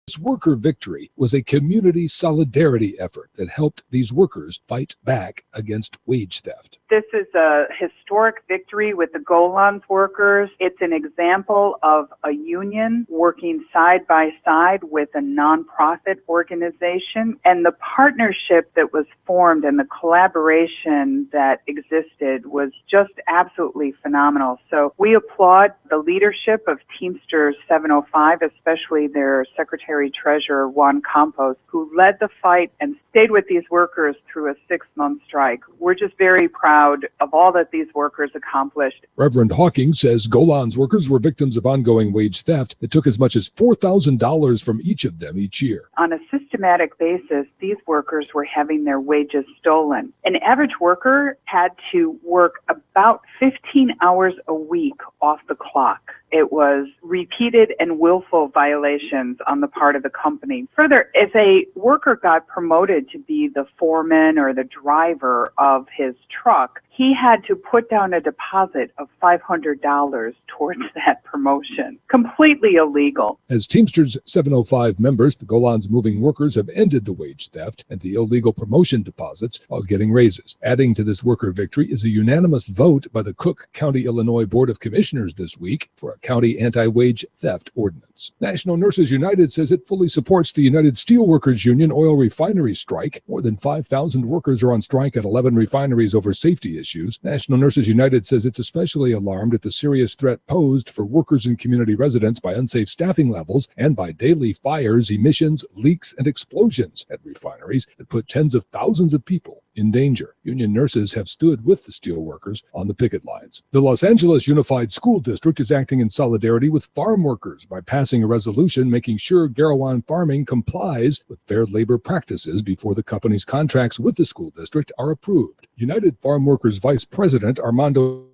This worker victory was a community solidarity effort that helped these workers fight back against wage theft. This is a historic victory with the Golans workers. It's an example of a union working side by side with a nonprofit organization, and the partnership that was formed and the collaboration that existed was just absolutely phenomenal. So we applaud the leadership of Teamsters 705, especially their Secretary-Treasurer, Juan Campos, who led the fight and stayed with these workers through a 6-month strike. We're just very proud of all that these workers accomplished. Reverend Hawking says Golan's workers were victims of ongoing wage theft that took as much as $4,000 from each of them each year. On a systematic basis, these workers were having their wages stolen. An average worker had to work about 15 hours a week off the clock. It was repeated and willful violations on the part of the company. Further, if a worker got promoted to be the foreman or the driver of his truck, he had to put down a deposit of $500 towards that promotion. Completely illegal. As Teamsters 705 members, the Golan's moving workers have ended the wage theft and the illegal promotion deposits while getting raises. Adding to this worker victory is a unanimous vote by the Cook County, Illinois Board of Commissioners this week for a county anti-wage theft ordinance. National Nurses United says it fully supports the United Steelworkers Union oil refinery strike. More than 5,000 workers are on strike at 11 refineries over safety issues. National Nurses United says it's especially alarmed at the serious threat posed for workers and community residents by unsafe staffing levels and by daily fires, emissions, leaks, and explosions at refineries that put tens of thousands of people in danger. Union nurses have stood with the steelworkers on the picket lines. The Los Angeles Unified School District is acting in solidarity with farm workers by passing a resolution making sure Garawan Farming complies with fair labor practices before the company's contracts with the school district are approved. United Farm Workers Vice President Armando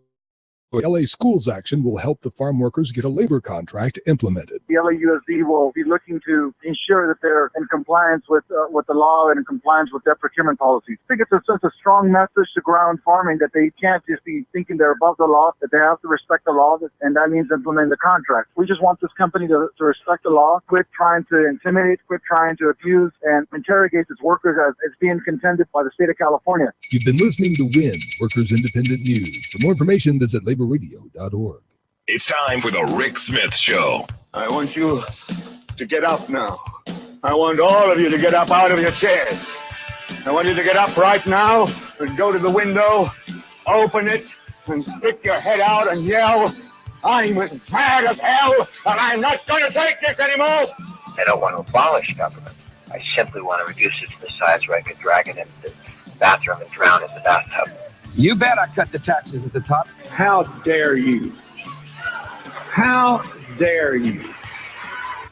LA Schools action will help the farm workers get a labor contract implemented. The LAUSD will be looking to ensure that they're in compliance with the law and in compliance with their procurement policies. I think it's a strong message to ground farming that they can't just be thinking they're above the law, that they have to respect the law, and that means implement the contract. We just want this company to respect the law, quit trying to intimidate, quit trying to abuse and interrogate its workers as it's being contended by the state of California. You've been listening to WIN, Workers Independent News. For more information, visit laborradio.org. It's time for the Rick Smith Show. I want you to get up now. I want all of you to get up out of your chairs. I want you to get up right now and go to the window, open it, and stick your head out and yell, "I'm as mad as hell, and I'm not going to take this anymore!" I don't want to abolish government. I simply want to reduce it to the size where I could drag it into the bathroom and drown in the bathtub. You bet I cut the taxes at the top. How dare you? How dare you?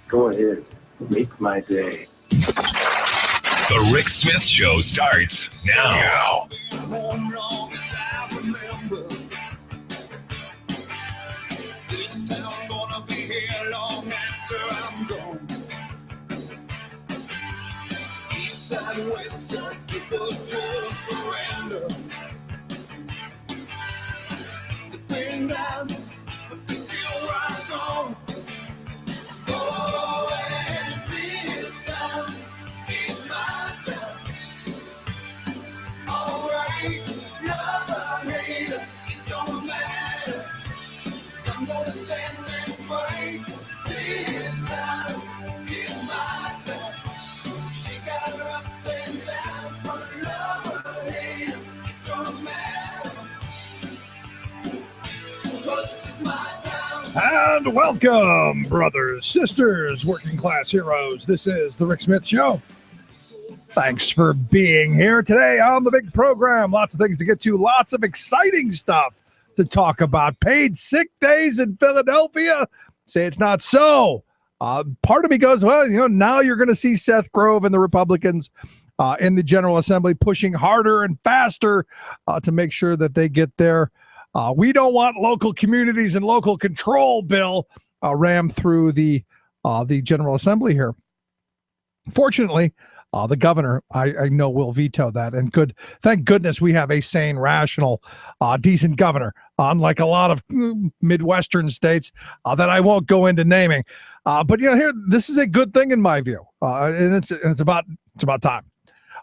Go ahead, make my day. The Rick Smith Show starts now. West side, people don't surrender. They bring down, but they still rise on. Oh, and this time is my time. All right, love or hate, it don't matter. 'Cause I'm gonna stand and fight. This time is my time. She got her ups and downs, but love or hate, it don't matter. 'Cause this is my time. And welcome, brothers, sisters, working class heroes. This is the Rick Smith Show. Thanks for being here today on the big program. Lots of things to get to, lots of exciting stuff to talk about. Paid sick days in Philadelphia. Say it's not so. Part of me goes, well, now you're going to see Seth Grove and the Republicans in the General Assembly pushing harder and faster to make sure that they get there. We don't want local communities and local control bill rammed through the General Assembly here. Fortunately, the governor, I know, will veto that. And thank goodness we have a sane, rational, decent governor unlike a lot of Midwestern states that I won't go into naming. But here, this is a good thing in my view, and it's about time.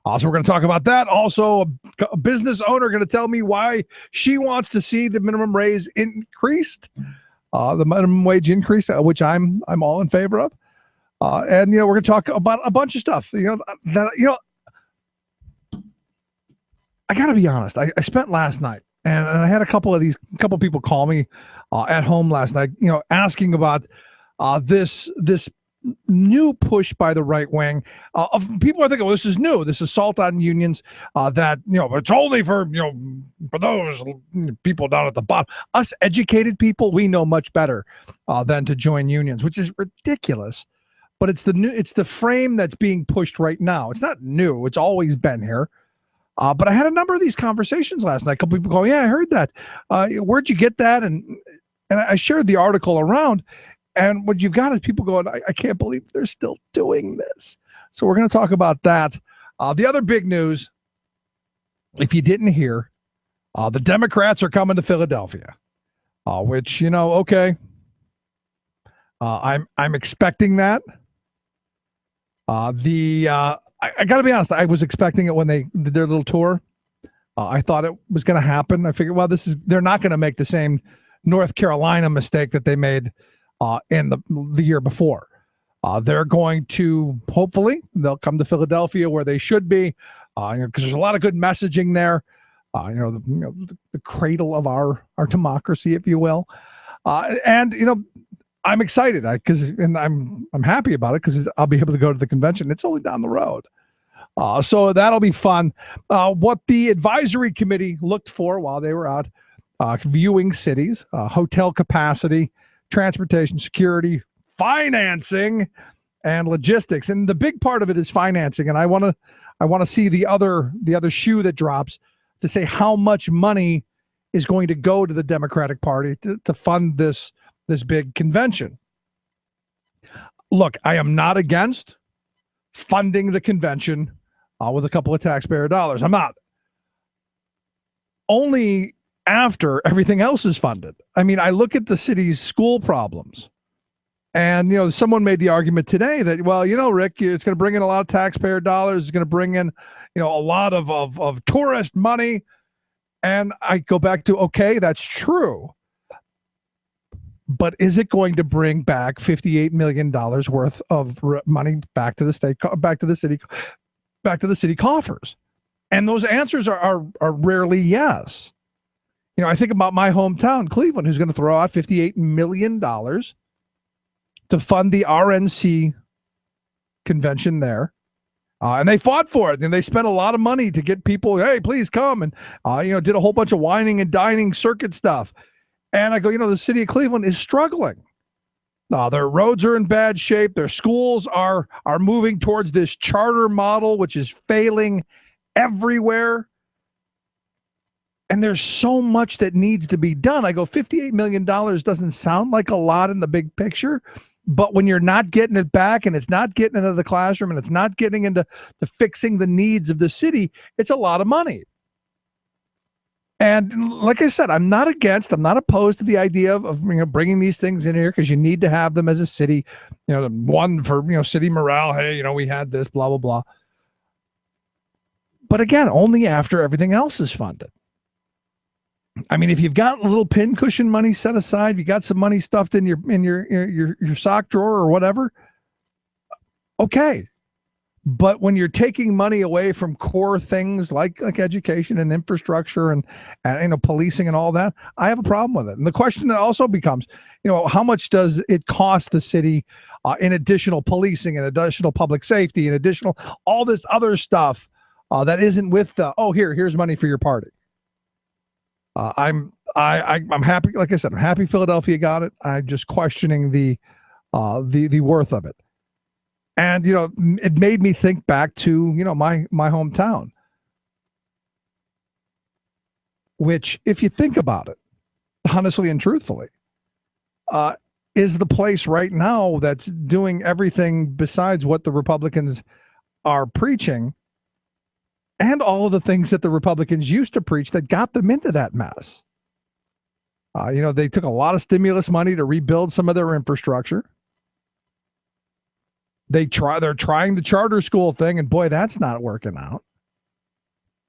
So we're going to talk about that. Also, a business owner going to tell me why she wants to see the minimum raise increased, the minimum wage increase, which I'm all in favor of. And we're going to talk about a bunch of stuff. I got to be honest. I spent last night, and I had a couple people call me at home last night, asking about this new push by the right wing. Of people are thinking, well, this is new. This assault on unions. That it's only for those people down at the bottom. Us educated people, we know much better than to join unions, which is ridiculous. But it's the frame that's being pushed right now. It's not new. It's always been here. But I had a number of these conversations last night. A couple people go, yeah, I heard that. Where'd you get that? And I shared the article around. And what you've got is people going, I can't believe they're still doing this. So we're going to talk about that. The other big news, if you didn't hear, the Democrats are coming to Philadelphia, which, okay. I'm expecting that. I got to be honest. I was expecting it when they did their little tour. I thought it was going to happen. I figured, well, they're not going to make the same North Carolina mistake that they made in the year before. They're going to, hopefully, they'll come to Philadelphia where they should be, because there's a lot of good messaging there. The cradle of our democracy, if you will. And I'm excited and I'm happy about it because I'll be able to go to the convention. It's only down the road. So that'll be fun. What the advisory committee looked for while they were out viewing cities, hotel capacity, transportation, security, financing, and logistics. And the big part of it is financing. And I want to see the other shoe that drops to say how much money is going to go to the Democratic Party to fund this big convention. Look, I am not against funding the convention with a couple of taxpayer dollars. I'm not. Only after everything else is funded. I mean, I look at the city's school problems, and someone made the argument today that, well, Rick, it's going to bring in a lot of taxpayer dollars. It's going to bring in, a lot of tourist money. And I go back to, okay, that's true. But is it going to bring back $58 million worth of money back to the state, back to the city coffers? And those answers are rarely yes. I think about my hometown, Cleveland, who's going to throw out $58 million to fund the RNC convention there. And they fought for it, and they spent a lot of money to get people, hey, please come. And, did a whole bunch of whining and dining circuit stuff. And I go, the city of Cleveland is struggling. Their roads are in bad shape. Their schools are moving towards this charter model, which is failing everywhere. And there's so much that needs to be done. I go, $58 million doesn't sound like a lot in the big picture, but when you're not getting it back and it's not getting into the classroom and it's not getting into fixing the needs of the city, it's a lot of money. And like I said, I'm not opposed to the idea of bringing these things in here because you need to have them as a city, one for, city morale. Hey, we had this, blah, blah, blah. But again, only after everything else is funded. I mean, if you've got a little pincushion money set aside, you got some money stuffed in your sock drawer or whatever, okay. But when you're taking money away from core things like education and infrastructure and policing and all that, I have a problem with it. And the question also becomes, how much does it cost the city in additional policing and additional public safety and additional all this other stuff that isn't with the here's money for your party. I'm happy. Like I said, I'm happy Philadelphia got it. I'm just questioning the worth of it. And, it made me think back to, my hometown, which, if you think about it, honestly and truthfully, is the place right now that's doing everything besides what the Republicans are preaching and all of the things that the Republicans used to preach that got them into that mess. They took a lot of stimulus money to rebuild some of their infrastructure. They're trying the charter school thing, and boy, that's not working out.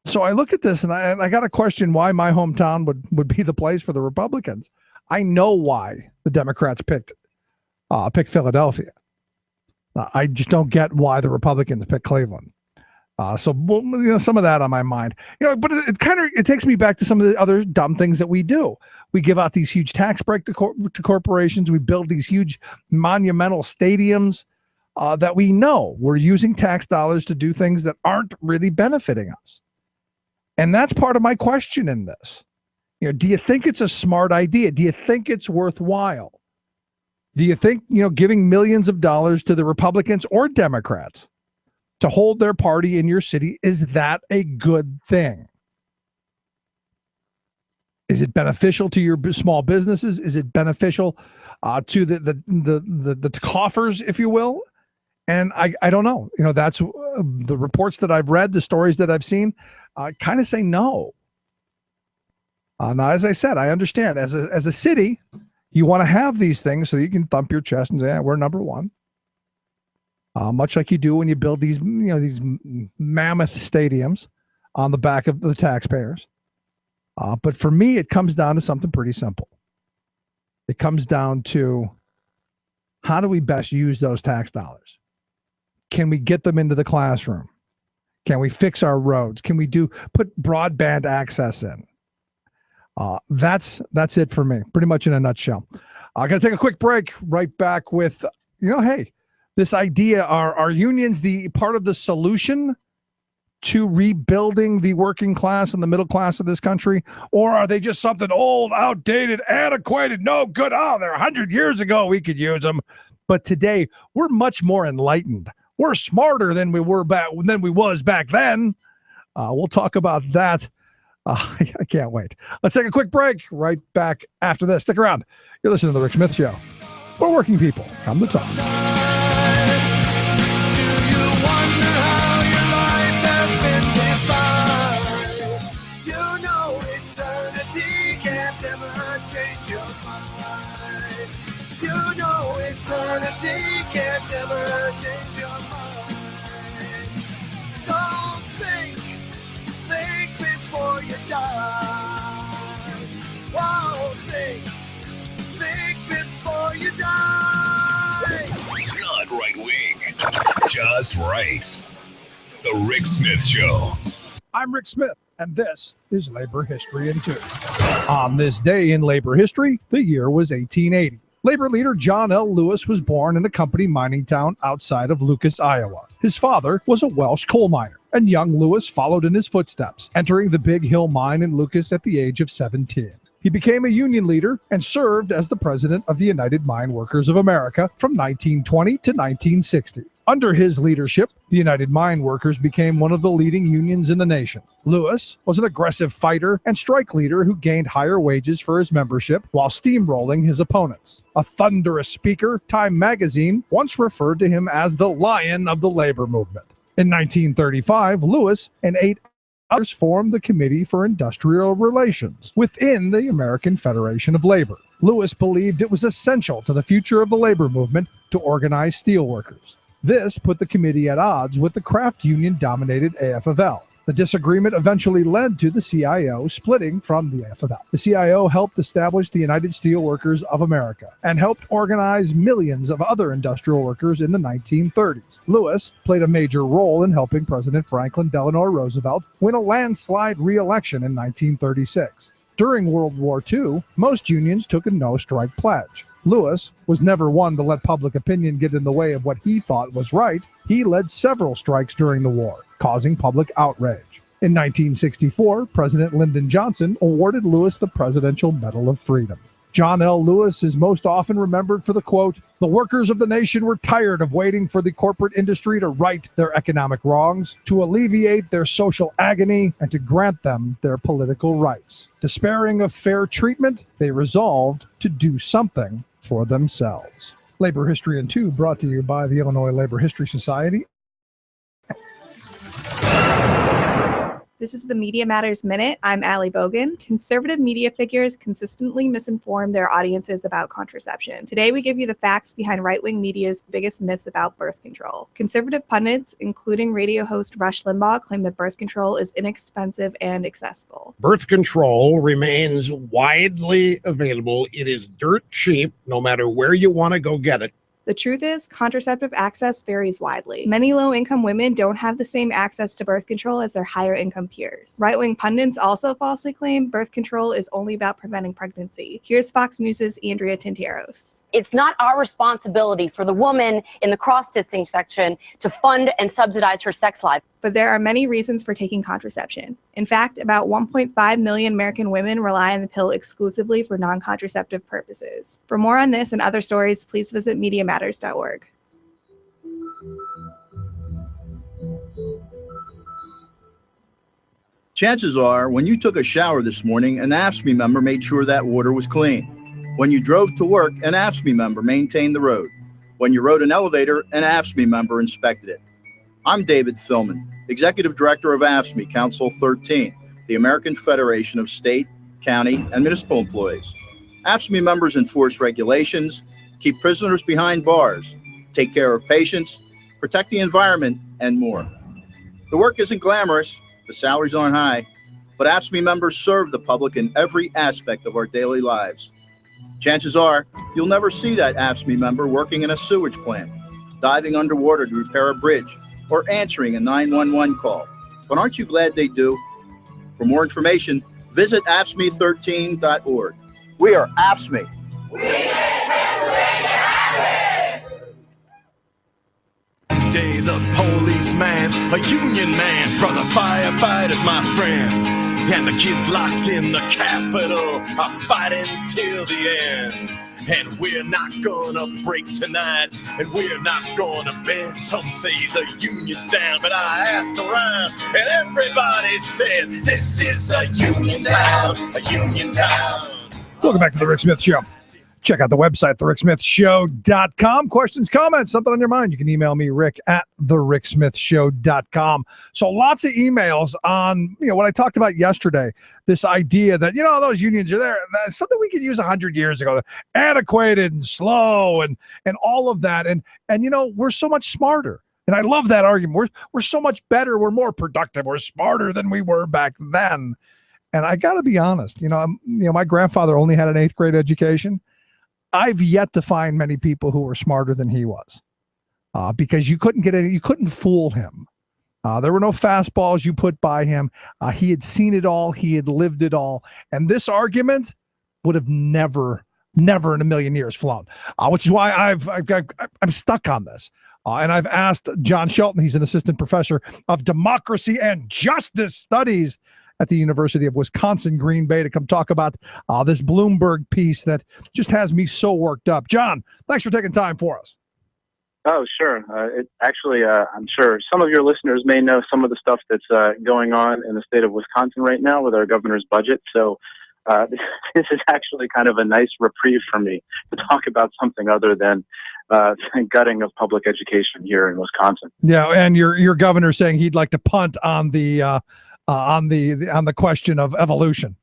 So I look at this, and I got to question why my hometown would be the place for the Republicans. I know why the Democrats picked Philadelphia. I just don't get why the Republicans picked Cleveland. Some of that on my mind, but it takes me back to some of the other dumb things that we do. We give out these huge tax breaks to corporations. We build these huge monumental stadiums that we know we're using tax dollars to do things that aren't really benefiting us. And that's part of my question in this. Do you think it's a smart idea? Do you think it's worthwhile? Do you think, giving millions of dollars to the Republicans or Democrats to hold their party in your city, is that a good thing? Is it beneficial to your small businesses? Is it beneficial to the coffers, if you will? And I don't know. That's the reports that I've read, the stories that I've seen, kind of say no. Now, as I said, I understand as a city, you want to have these things so you can thump your chest and say, we're number one. Much like you do when you build these mammoth stadiums on the back of the taxpayers. But for me, it comes down to something pretty simple. It comes down to, how do we best use those tax dollars? Can we get them into the classroom? Can we fix our roads? Can we put broadband access in? That's it for me, pretty much in a nutshell. I'm going to take a quick break. Right back with, hey, this idea, are unions the part of the solution to rebuilding the working class and the middle class of this country? Or are they just something old, outdated, antiquated, no good? They're 100 years ago, we could use them. But today, we're much more enlightened. We're smarter than we was back then. We'll talk about that. I can't wait. Let's take a quick break. Right back after this. Stick around. You're listening to The Rick Smith Show. We're working people. Come to talk. Can't ever change your mind. So think before you die. Whoa, think before you die. Not right wing, just right. The Rick Smith Show. I'm Rick Smith, and this is Labor History in 2. On this day in labor history, the year was 1880. Labor leader John L. Lewis was born in a company mining town outside of Lucas, Iowa. His father was a Welsh coal miner, and young Lewis followed in his footsteps, entering the Big Hill mine in Lucas at the age of 17. He became a union leader and served as the president of the United Mine Workers of America from 1920 to 1960. Under his leadership, the United Mine Workers became one of the leading unions in the nation. Lewis was an aggressive fighter and strike leader who gained higher wages for his membership while steamrolling his opponents. A thunderous speaker, Time magazine once referred to him as the Lion of the labor movement. In 1935, Lewis and 8 others formed the Committee for Industrial Relations within the American Federation of Labor. Lewis believed it was essential to the future of the labor movement to organize steelworkers. This put the committee at odds with the craft union-dominated AFL. The disagreement eventually led to the CIO splitting from the AFL. The CIO helped establish the United Steelworkers of America and helped organize millions of other industrial workers in the 1930s. Lewis played a major role in helping President Franklin Delano Roosevelt win a landslide re-election in 1936. During World War II, most unions took a no-strike pledge. Lewis was never one to let public opinion get in the way of what he thought was right. He led several strikes during the war, causing public outrage. In 1964, President Lyndon Johnson awarded Lewis the Presidential Medal of Freedom. John L. Lewis is most often remembered for the quote, "The workers of the nation were tired of waiting for the corporate industry to right their economic wrongs, to alleviate their social agony, and to grant them their political rights. Despairing of fair treatment, they resolved to do something for themselves." Labor History in 2 brought to you by the Illinois Labor History Society This is the Media Matters Minute. I'm Allie Bogan. Conservative media figures consistently misinform their audiences about contraception. Today, we give you the facts behind right-wing media's biggest myths about birth control. Conservative pundits, including radio host Rush Limbaugh, claim that birth control is inexpensive and accessible. Birth control remains widely available. It is dirt cheap, no matter where you want to go get it. The truth is, contraceptive access varies widely. Many low-income women don't have the same access to birth control as their higher-income peers. Right-wing pundits also falsely claim birth control is only about preventing pregnancy. Here's Fox News' Andrea Tinteros. It's not our responsibility for the woman in the cross-stitching section to fund and subsidize her sex life. But there are many reasons for taking contraception. In fact, about 1.5 million American women rely on the pill exclusively for non-contraceptive purposes. For more on this and other stories, please visit MediaMatters.org. Chances are, when you took a shower this morning, an AFSCME member made sure that water was clean. When you drove to work, an AFSCME member maintained the road. When you rode an elevator, an AFSCME member inspected it. I'm David Philman, Executive Director of AFSCME Council 13, the American Federation of State, County, and Municipal Employees. AFSCME members enforce regulations, keep prisoners behind bars, take care of patients, protect the environment, and more. The work isn't glamorous, the salaries aren't high, but AFSCME members serve the public in every aspect of our daily lives. Chances are, you'll never see that AFSCME member working in a sewage plant, diving underwater to repair a bridge, or answering a 911 call. But aren't you glad they do? For more information, visit AFSCME13.org. We are AFSCME. Day the policeman's a union man, brother firefighter's my friend, and the kids locked in the Capitol are fighting till the end. And we're not gonna break tonight, and we're not gonna bend. Some say the union's down, but I asked around, and everybody said, this is a union town, a union town. Welcome back to The Rick Smith Show. Check out the website, thericksmithshow.com. Questions, comments, something on your mind, you can email me, rick at thericksmithshow.com. So lots of emails on, what I talked about yesterday, this idea that, those unions are there. That's something we could use 100 years ago. They're antiquated and slow and all of that. And we're so much smarter. And I love that argument. We're so much better. We're more productive. We're smarter than we were back then. And I got to be honest, my grandfather only had an 8th grade education. I've yet to find many people who were smarter than he was, because you couldn't fool him. There were no fastballs you put by him. He had seen it all. He had lived it all. And this argument would have never in a million years flown, which is why I'm stuck on this. And I've asked John Shelton, he's an assistant professor of democracy and justice studies at the University of Wisconsin, Green Bay, to come talk about this Bloomberg piece that just has me so worked up. John, thanks for taking time for us. Oh, sure. I'm sure some of your listeners may know some of the stuff that's going on in the state of Wisconsin right now with our governor's budget. So this is actually kind of a nice reprieve for me to talk about something other than gutting of public education here in Wisconsin. Yeah, and your governor saying he'd like to punt on the question of evolution.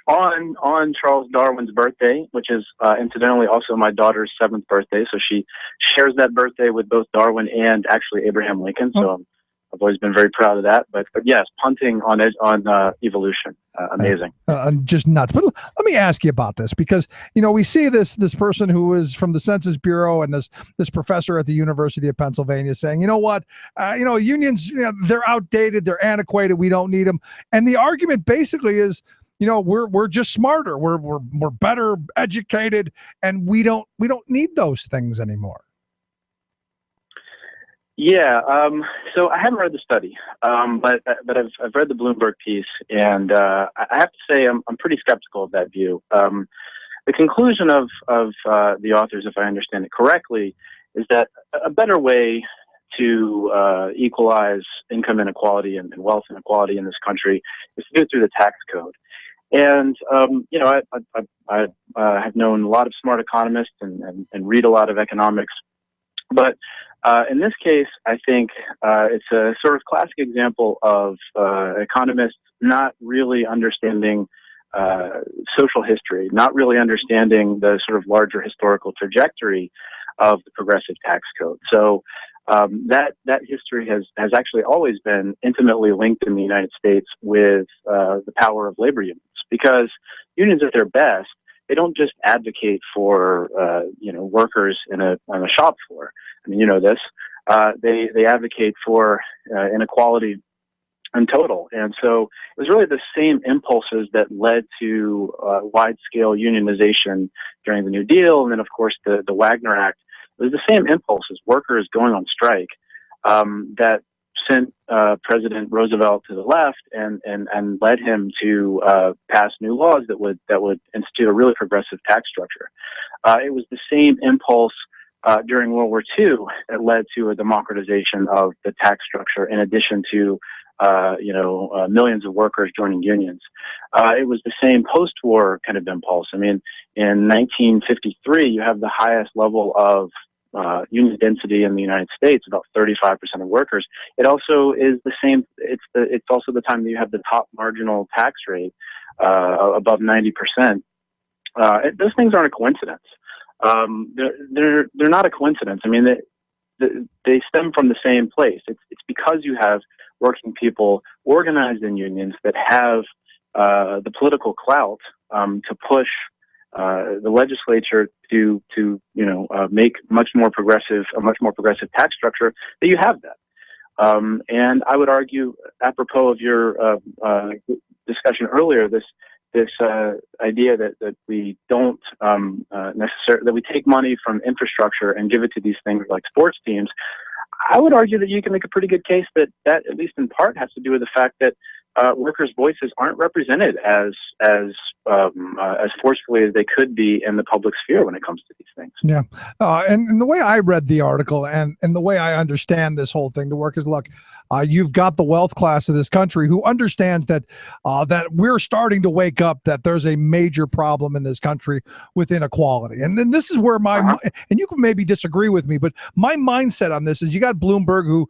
On Charles Darwin's birthday, which is incidentally also my daughter's 7th birthday, so she shares that birthday with both Darwin and actually Abraham Lincoln. So I've always been very proud of that. But yes, punting on evolution, amazing, just nuts. But let me ask you about this, because we see this person who is from the Census Bureau and this professor at the University of Pennsylvania saying, unions, they're outdated, they're antiquated, we don't need them. And the argument basically is, we're just smarter, we're better educated, and we don't need those things anymore. Yeah. So I haven't read the study, but I've read the Bloomberg piece, and I have to say I'm pretty skeptical of that view. The conclusion of the authors, if I understand it correctly, is that a better way to equalize income inequality and wealth inequality in this country is to do it through the tax code. And I have known a lot of smart economists and read a lot of economics But in this case, I think it's a sort of classic example of economists not really understanding social history, not really understanding the sort of larger historical trajectory of the progressive tax code. So that history has actually always been intimately linked in the United States with the power of labor unions, because unions at their best, they don't just advocate for workers on a shop floor. I mean, you know this. They advocate for inequality in total, and so it was really the same impulses that led to wide-scale unionization during the New Deal, and then of course the Wagner Act. It was the same impulses, workers going on strike, that sent President Roosevelt to the left and led him to pass new laws that would institute a really progressive tax structure. It was the same impulse during World War II that led to a democratization of the tax structure, in addition to millions of workers joining unions. It was the same post-war kind of impulse. I mean, in 1953, you have the highest level of union density in the United States, about 35% of workers. It also is the same. It's also the time that you have the top marginal tax rate above 90%. Those things aren't a coincidence. They're not a coincidence. I mean, they stem from the same place. It's because you have working people organized in unions that have the political clout to push the legislature to make a much more progressive tax structure, that you have that. And I would argue, apropos of your discussion earlier, this idea that we don't necessarily, that we take money from infrastructure and give it to these things like sports teams. I would argue that you can make a pretty good case that at least in part has to do with the fact that workers' voices aren't represented as forcefully as they could be in the public sphere when it comes to these things. Yeah. And the way I read the article and the way I understand this whole thing to work is, look, you've got the wealth class of this country who understands that we're starting to wake up, that there's a major problem in this country with inequality. And then this is where and you can maybe disagree with me, but my mindset on this is, you got Bloomberg, who,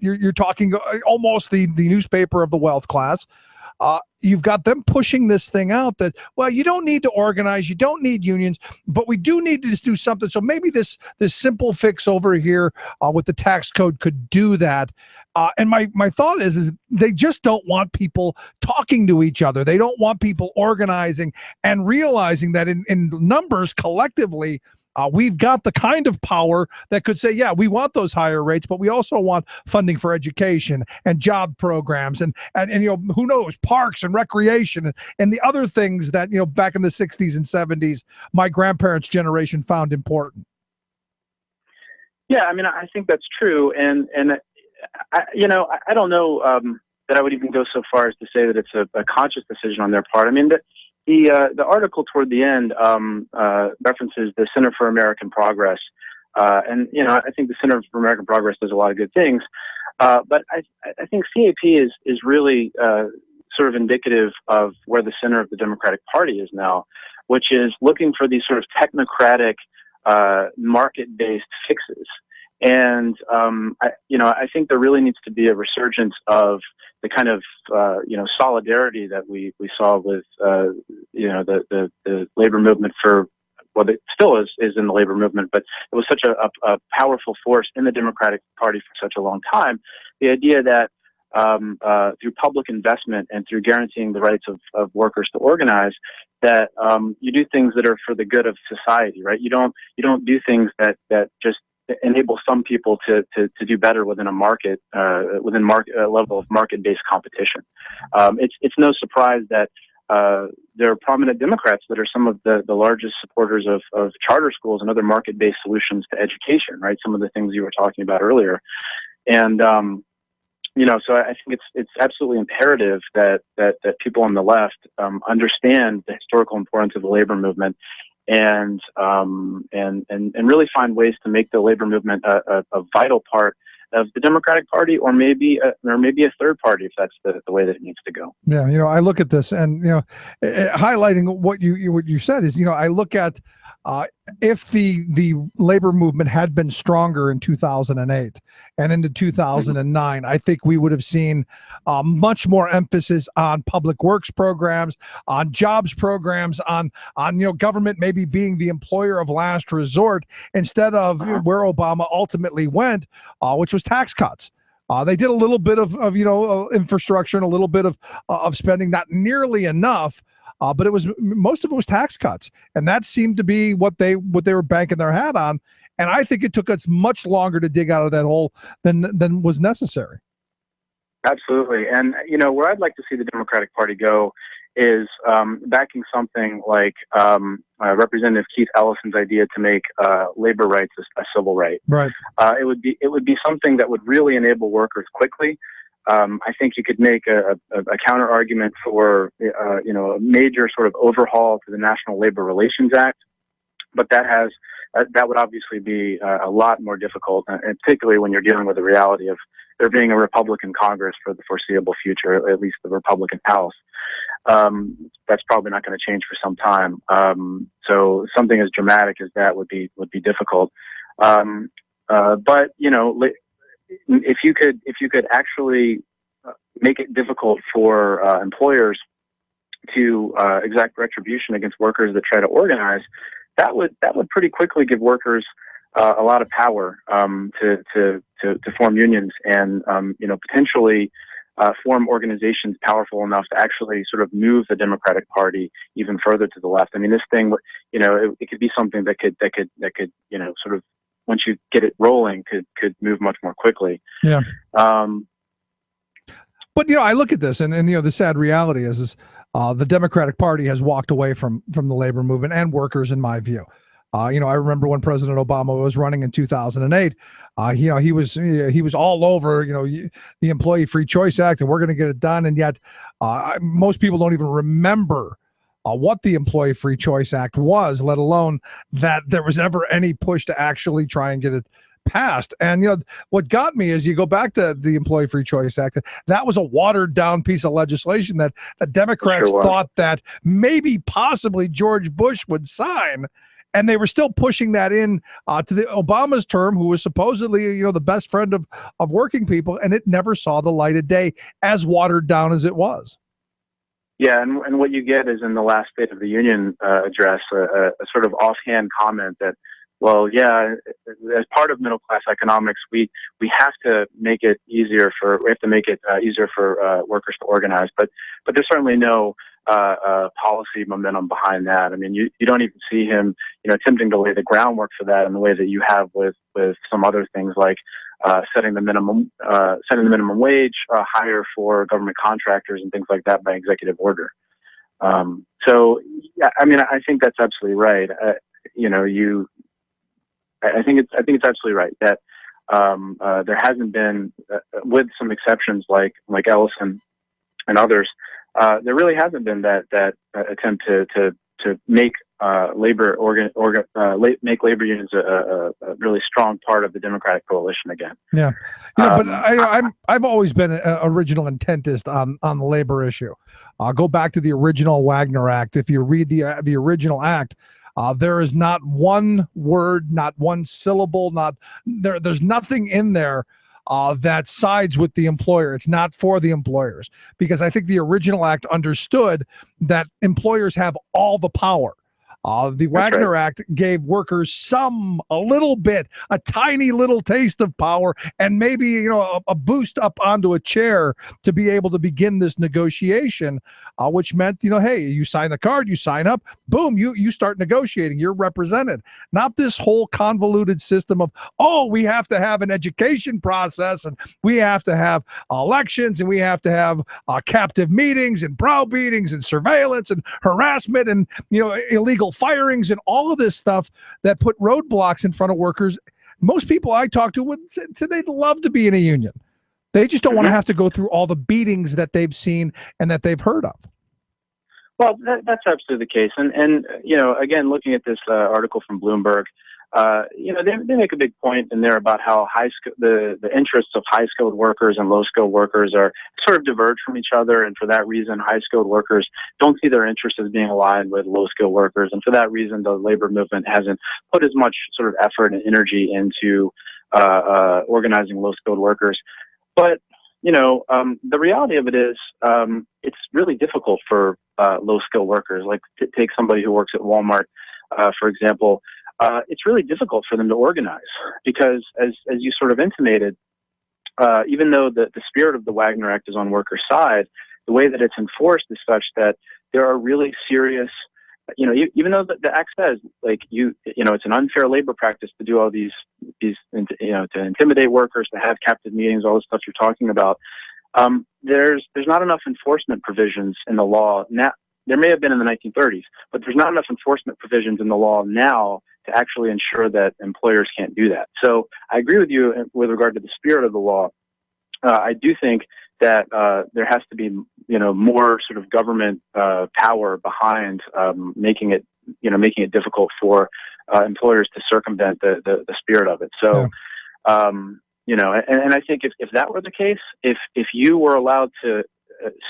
you're talking almost the newspaper of the wealth class. You've got them pushing this thing out that, well, you don't need to organize, you don't need unions, but we do need to just do something. So maybe this simple fix over here with the tax code could do that. And my thought is they just don't want people talking to each other. They don't want people organizing and realizing that in numbers collectively, we've got the kind of power that could say, yeah, we want those higher rates, but we also want funding for education and job programs and who knows, parks and recreation and the other things that, back in the 60s and 70s, my grandparents' generation found important. Yeah, I mean, I think that's true. And I don't know that I would even go so far as to say that it's a conscious decision on their part. I mean, the article toward the end references the Center for American Progress, and I think the Center for American Progress does a lot of good things, but I think CAP is really sort of indicative of where the center of the Democratic Party is now, which is looking for these sort of technocratic, market-based fixes. And I think there really needs to be a resurgence of the kind of solidarity that we saw with the labor movement for, well, it still is in the labor movement, but it was such a powerful force in the Democratic Party for such a long time. The idea that through public investment and through guaranteeing the rights of workers to organize, that you do things that are for the good of society, right? You don't do things that just enable some people to do better within a market, within a level of market-based competition. It's no surprise that there are prominent Democrats that are some of the largest supporters of charter schools and other market-based solutions to education, right? Some of the things you were talking about earlier. And, so I think it's absolutely imperative that people on the left understand the historical importance of the labor movement and really find ways to make the labor movement a vital part of the Democratic Party, or maybe a third party if that's the way that it needs to go. Yeah, I look at this, and highlighting what you said is, I look at if the labor movement had been stronger in 2008 and into 2009, I think we would have seen much more emphasis on public works programs, on jobs programs, on government maybe being the employer of last resort instead of where Obama ultimately went, which was tax cuts. They did a little bit of infrastructure and a little bit of spending, not nearly enough. But most of it was tax cuts, and that seemed to be what they were banking their hat on. And I think it took us much longer to dig out of that hole than was necessary. Absolutely, and where I'd like to see the Democratic Party go is backing something like Representative Keith Ellison's idea to make labor rights a civil right. Right. It would be something that would really enable workers quickly. I think you could make a counter argument for a major sort of overhaul to the National Labor Relations Act, but that would obviously be a lot more difficult, and particularly when you're dealing with the reality of there being a Republican Congress for the foreseeable future, at least the Republican House. That's probably not going to change for some time. So something as dramatic as that would be difficult. But if you could actually make it difficult for employers to exact retribution against workers that try to organize, that would pretty quickly give workers a lot of power to form unions and potentially form organizations powerful enough to actually sort of move the Democratic Party even further to the left. I mean, this thing, it could be something that could sort of, once you get it rolling, could move much more quickly. Yeah. But I look at this, and the sad reality is the Democratic Party has walked away from the labor movement and workers, in my view. I remember when President Obama was running in 2008. He was all over the Employee Free Choice Act, and we're going to get it done. And yet, most people don't even remember what the Employee Free Choice Act was, let alone that there was ever any push to actually try and get it passed. And what got me is, you go back to the Employee Free Choice Act, that was a watered down piece of legislation that the Democrats thought that maybe possibly George Bush would sign. And they were still pushing that in to the Obama's term, who was supposedly, the best friend of working people, and it never saw the light of day, as watered down as it was. Yeah, and what you get is, in the last State of the Union address, a sort of offhand comment that, well, yeah, as part of middle class economics, we have to make it easier for workers to organize, but there's certainly no policy momentum behind that. I mean, you don't even see him, attempting to lay the groundwork for that in the way that you have with some other things like setting the minimum wage higher for government contractors and things like that by executive order. So, yeah, I mean, I think that's absolutely right. I think it's absolutely right that there hasn't been, with some exceptions like Ellison and others, there really hasn't been that attempt to make labor unions a really strong part of the Democratic coalition again. Yeah, but I've always been an original intentist on the labor issue. Go back to the original Wagner Act. If you read the original act, there is not one word, not one syllable, there's nothing in there that sides with the employer. It's not for the employers, because I think the original act understood that employers have all the power. The Wagner Act gave workers a little bit, a tiny little taste of power, and maybe a boost up onto a chair to be able to begin this negotiation, which meant hey, you sign the card, you sign up, boom, you start negotiating, you're represented. Not this whole convoluted system of we have to have an education process, and we have to have elections, and we have to have captive meetings and browbeatings and surveillance and harassment and illegal firings and all of this stuff that put roadblocks in front of workers. Most people I talk to would say they'd love to be in a union. They just don't want to have to go through all the beatings that they've seen and that they've heard of. Well, that's absolutely the case. And again, looking at this article from Bloomberg, they make a big point in there about how the interests of high-skilled workers and low-skilled workers are sort of diverge from each other, and for that reason, high-skilled workers don't see their interests as being aligned with low-skilled workers, and for that reason, the labor movement hasn't put as much sort of effort and energy into organizing low-skilled workers. But the reality of it is, it's really difficult for low-skilled workers. Like, take somebody who works at Walmart, for example. It's really difficult for them to organize because, as you sort of intimated, even though the spirit of the Wagner Act is on workers' side, the way that it's enforced is such that there are really serious, even though the Act says, like, it's an unfair labor practice to do all these, to intimidate workers, to have captive meetings, all the stuff you're talking about. There's not enough enforcement provisions in the law now. There may have been in the 1930s, but there's not enough enforcement provisions in the law now to actually ensure that employers can't do that. So I agree with you with regard to the spirit of the law. I do think that there has to be, more sort of government power behind making it difficult for employers to circumvent the spirit of it. So, and I think if that were the case, if you were allowed to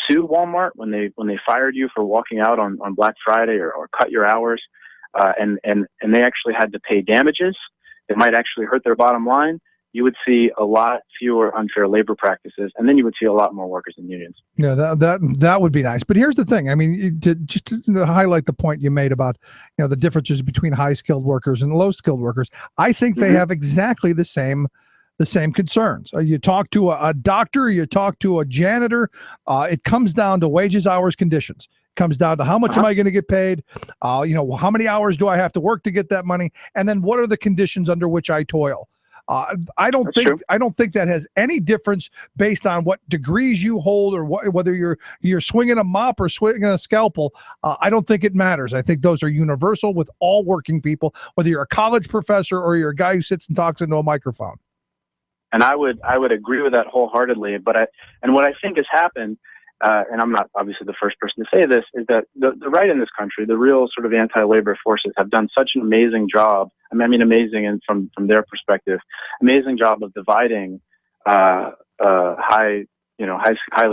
sue Walmart when they fired you for walking out on Black Friday or cut your hours, and they actually had to pay damages that might actually hurt their bottom line, you would see a lot fewer unfair labor practices, and then you would see a lot more workers in unions. Yeah, that would be nice. But here's the thing. I mean, to highlight the point you made about the differences between high-skilled workers and low-skilled workers, I think they have exactly the same concerns. You talk to a doctor, you talk to a janitor, it comes down to wages, hours, conditions. It comes down to how much am I going to get paid? How many hours do I have to work to get that money? And then what are the conditions under which I toil? I don't think that has any difference based on what degrees you hold or whether you're swinging a mop or swinging a scalpel. I don't think it matters. I think those are universal with all working people, whether you're a college professor or you're a guy who sits and talks into a microphone. And I would agree with that wholeheartedly. But what I think has happened, and I'm not obviously the first person to say this, is that the right in this country, the real sort of anti-labor forces, have done such an amazing job. I mean, amazing, and from their perspective, amazing job of dividing highly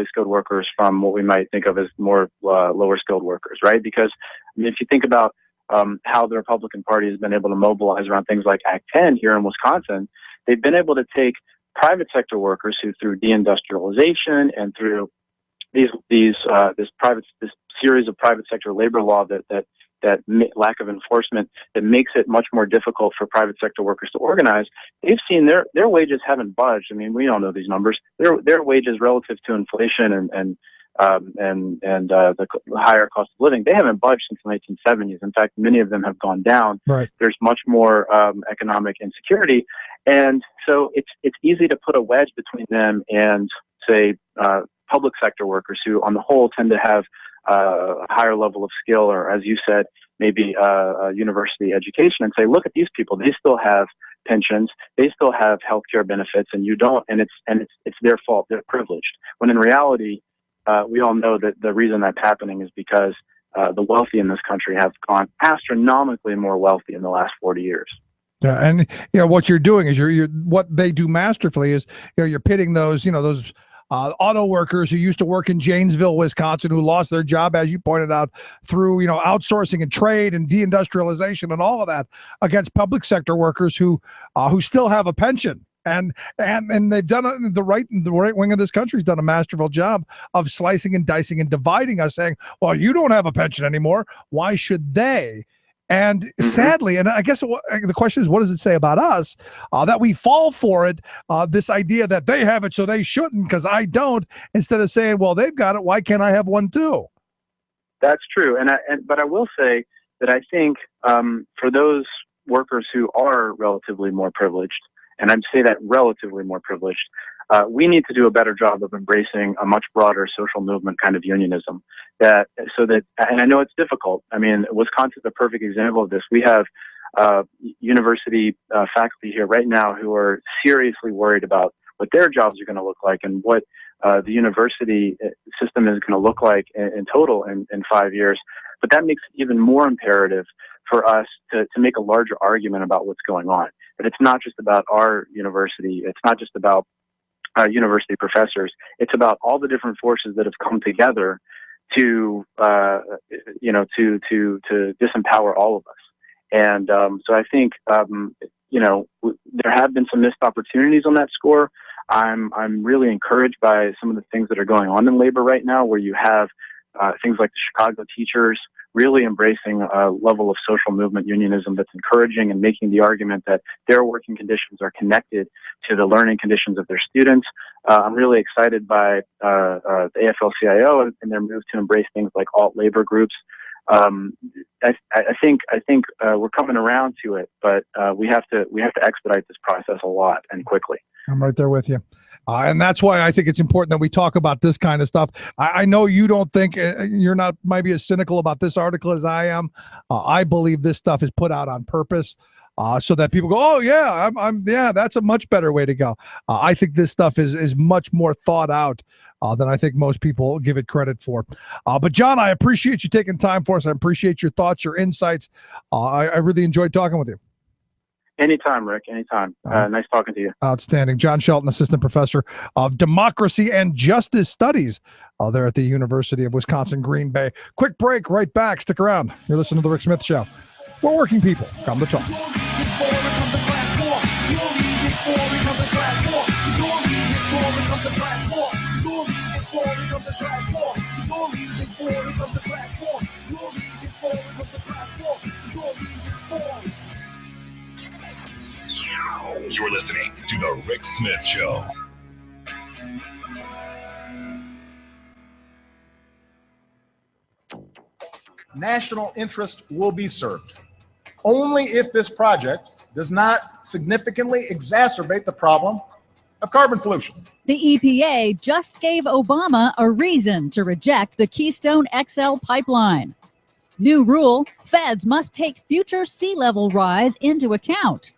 skilled workers from what we might think of as more lower skilled workers, right? Because if you think about how the Republican Party has been able to mobilize around things like Act 10 here in Wisconsin, they've been able to take private sector workers who, through deindustrialization and through this series of private sector labor law that lack of enforcement that makes it much more difficult for private sector workers to organize, they've seen their wages haven't budged. I mean, we all know these numbers. Their wages relative to inflation and the higher cost of living, they haven't budged since the 1970s. In fact, many of them have gone down. Right. There's much more economic insecurity, and so it's easy to put a wedge between them and, say, public sector workers who, on the whole, tend to have a higher level of skill, or, as you said, maybe a university education, and say, look at these people; they still have pensions, they still have healthcare benefits, and you don't, and it's their fault. They're privileged. When in reality, we all know that the reason that's happening is because the wealthy in this country have gone astronomically more wealthy in the last 40 years. Yeah, and what you're doing is you're what they do masterfully is you're pitting those auto workers who used to work in Janesville, Wisconsin, who lost their job, as you pointed out, through outsourcing and trade and deindustrialization and all of that, against public sector workers who still have a pension. And they've done the right wing of this country has done a masterful job of slicing and dicing and dividing us, saying, well, you don't have a pension anymore. Why should they? And sadly, and I guess the question is, what does it say about us that we fall for it? This idea that they have it, so they shouldn't, because I don't, instead of saying, well, they've got it, why can't I have one too? That's true. But I will say that I think for those workers who are relatively more privileged, and I'd say that relatively more privileged, we need to do a better job of embracing a much broader social movement kind of unionism. And I know it's difficult. I mean, Wisconsin's a perfect example of this. We have university faculty here right now who are seriously worried about what their jobs are going to look like and what the university system is going to look like in total in 5 years. But that makes it even more imperative for us to make a larger argument about what's going on. But it's not just about our university. It's not just about university professors. It's about all the different forces that have come together to disempower all of us. And so I think there have been some missed opportunities on that score. I'm really encouraged by some of the things that are going on in labor right now, where you have things like the Chicago teachers really embracing a level of social movement unionism that's encouraging and making the argument that their working conditions are connected to the learning conditions of their students. I'm really excited by the AFL-CIO and their move to embrace things like alt labor groups. I think we're coming around to it, but we have to expedite this process a lot and quickly. I'm right there with you. And that's why I think it's important that we talk about this kind of stuff. I know you don't think you're not maybe as cynical about this article as I am. I believe this stuff is put out on purpose so that people go, oh, yeah, yeah, that's a much better way to go. I think this stuff is much more thought out than I think most people give it credit for. But John, I appreciate you taking time for us. I appreciate your thoughts, your insights. I really enjoyed talking with you. Anytime, Rick, anytime. Nice talking to you. Outstanding. John Shelton, Assistant Professor of Democracy and Justice Studies there at the University of Wisconsin-Green Bay. Quick break, right back. Stick around. You're listening to The Rick Smith Show. We're working people. Come to talk. You're listening to The Rick Smith Show. National interest will be served only if this project does not significantly exacerbate the problem of carbon pollution. The EPA just gave Obama a reason to reject the Keystone XL pipeline. New rule, feds must take future sea level rise into account.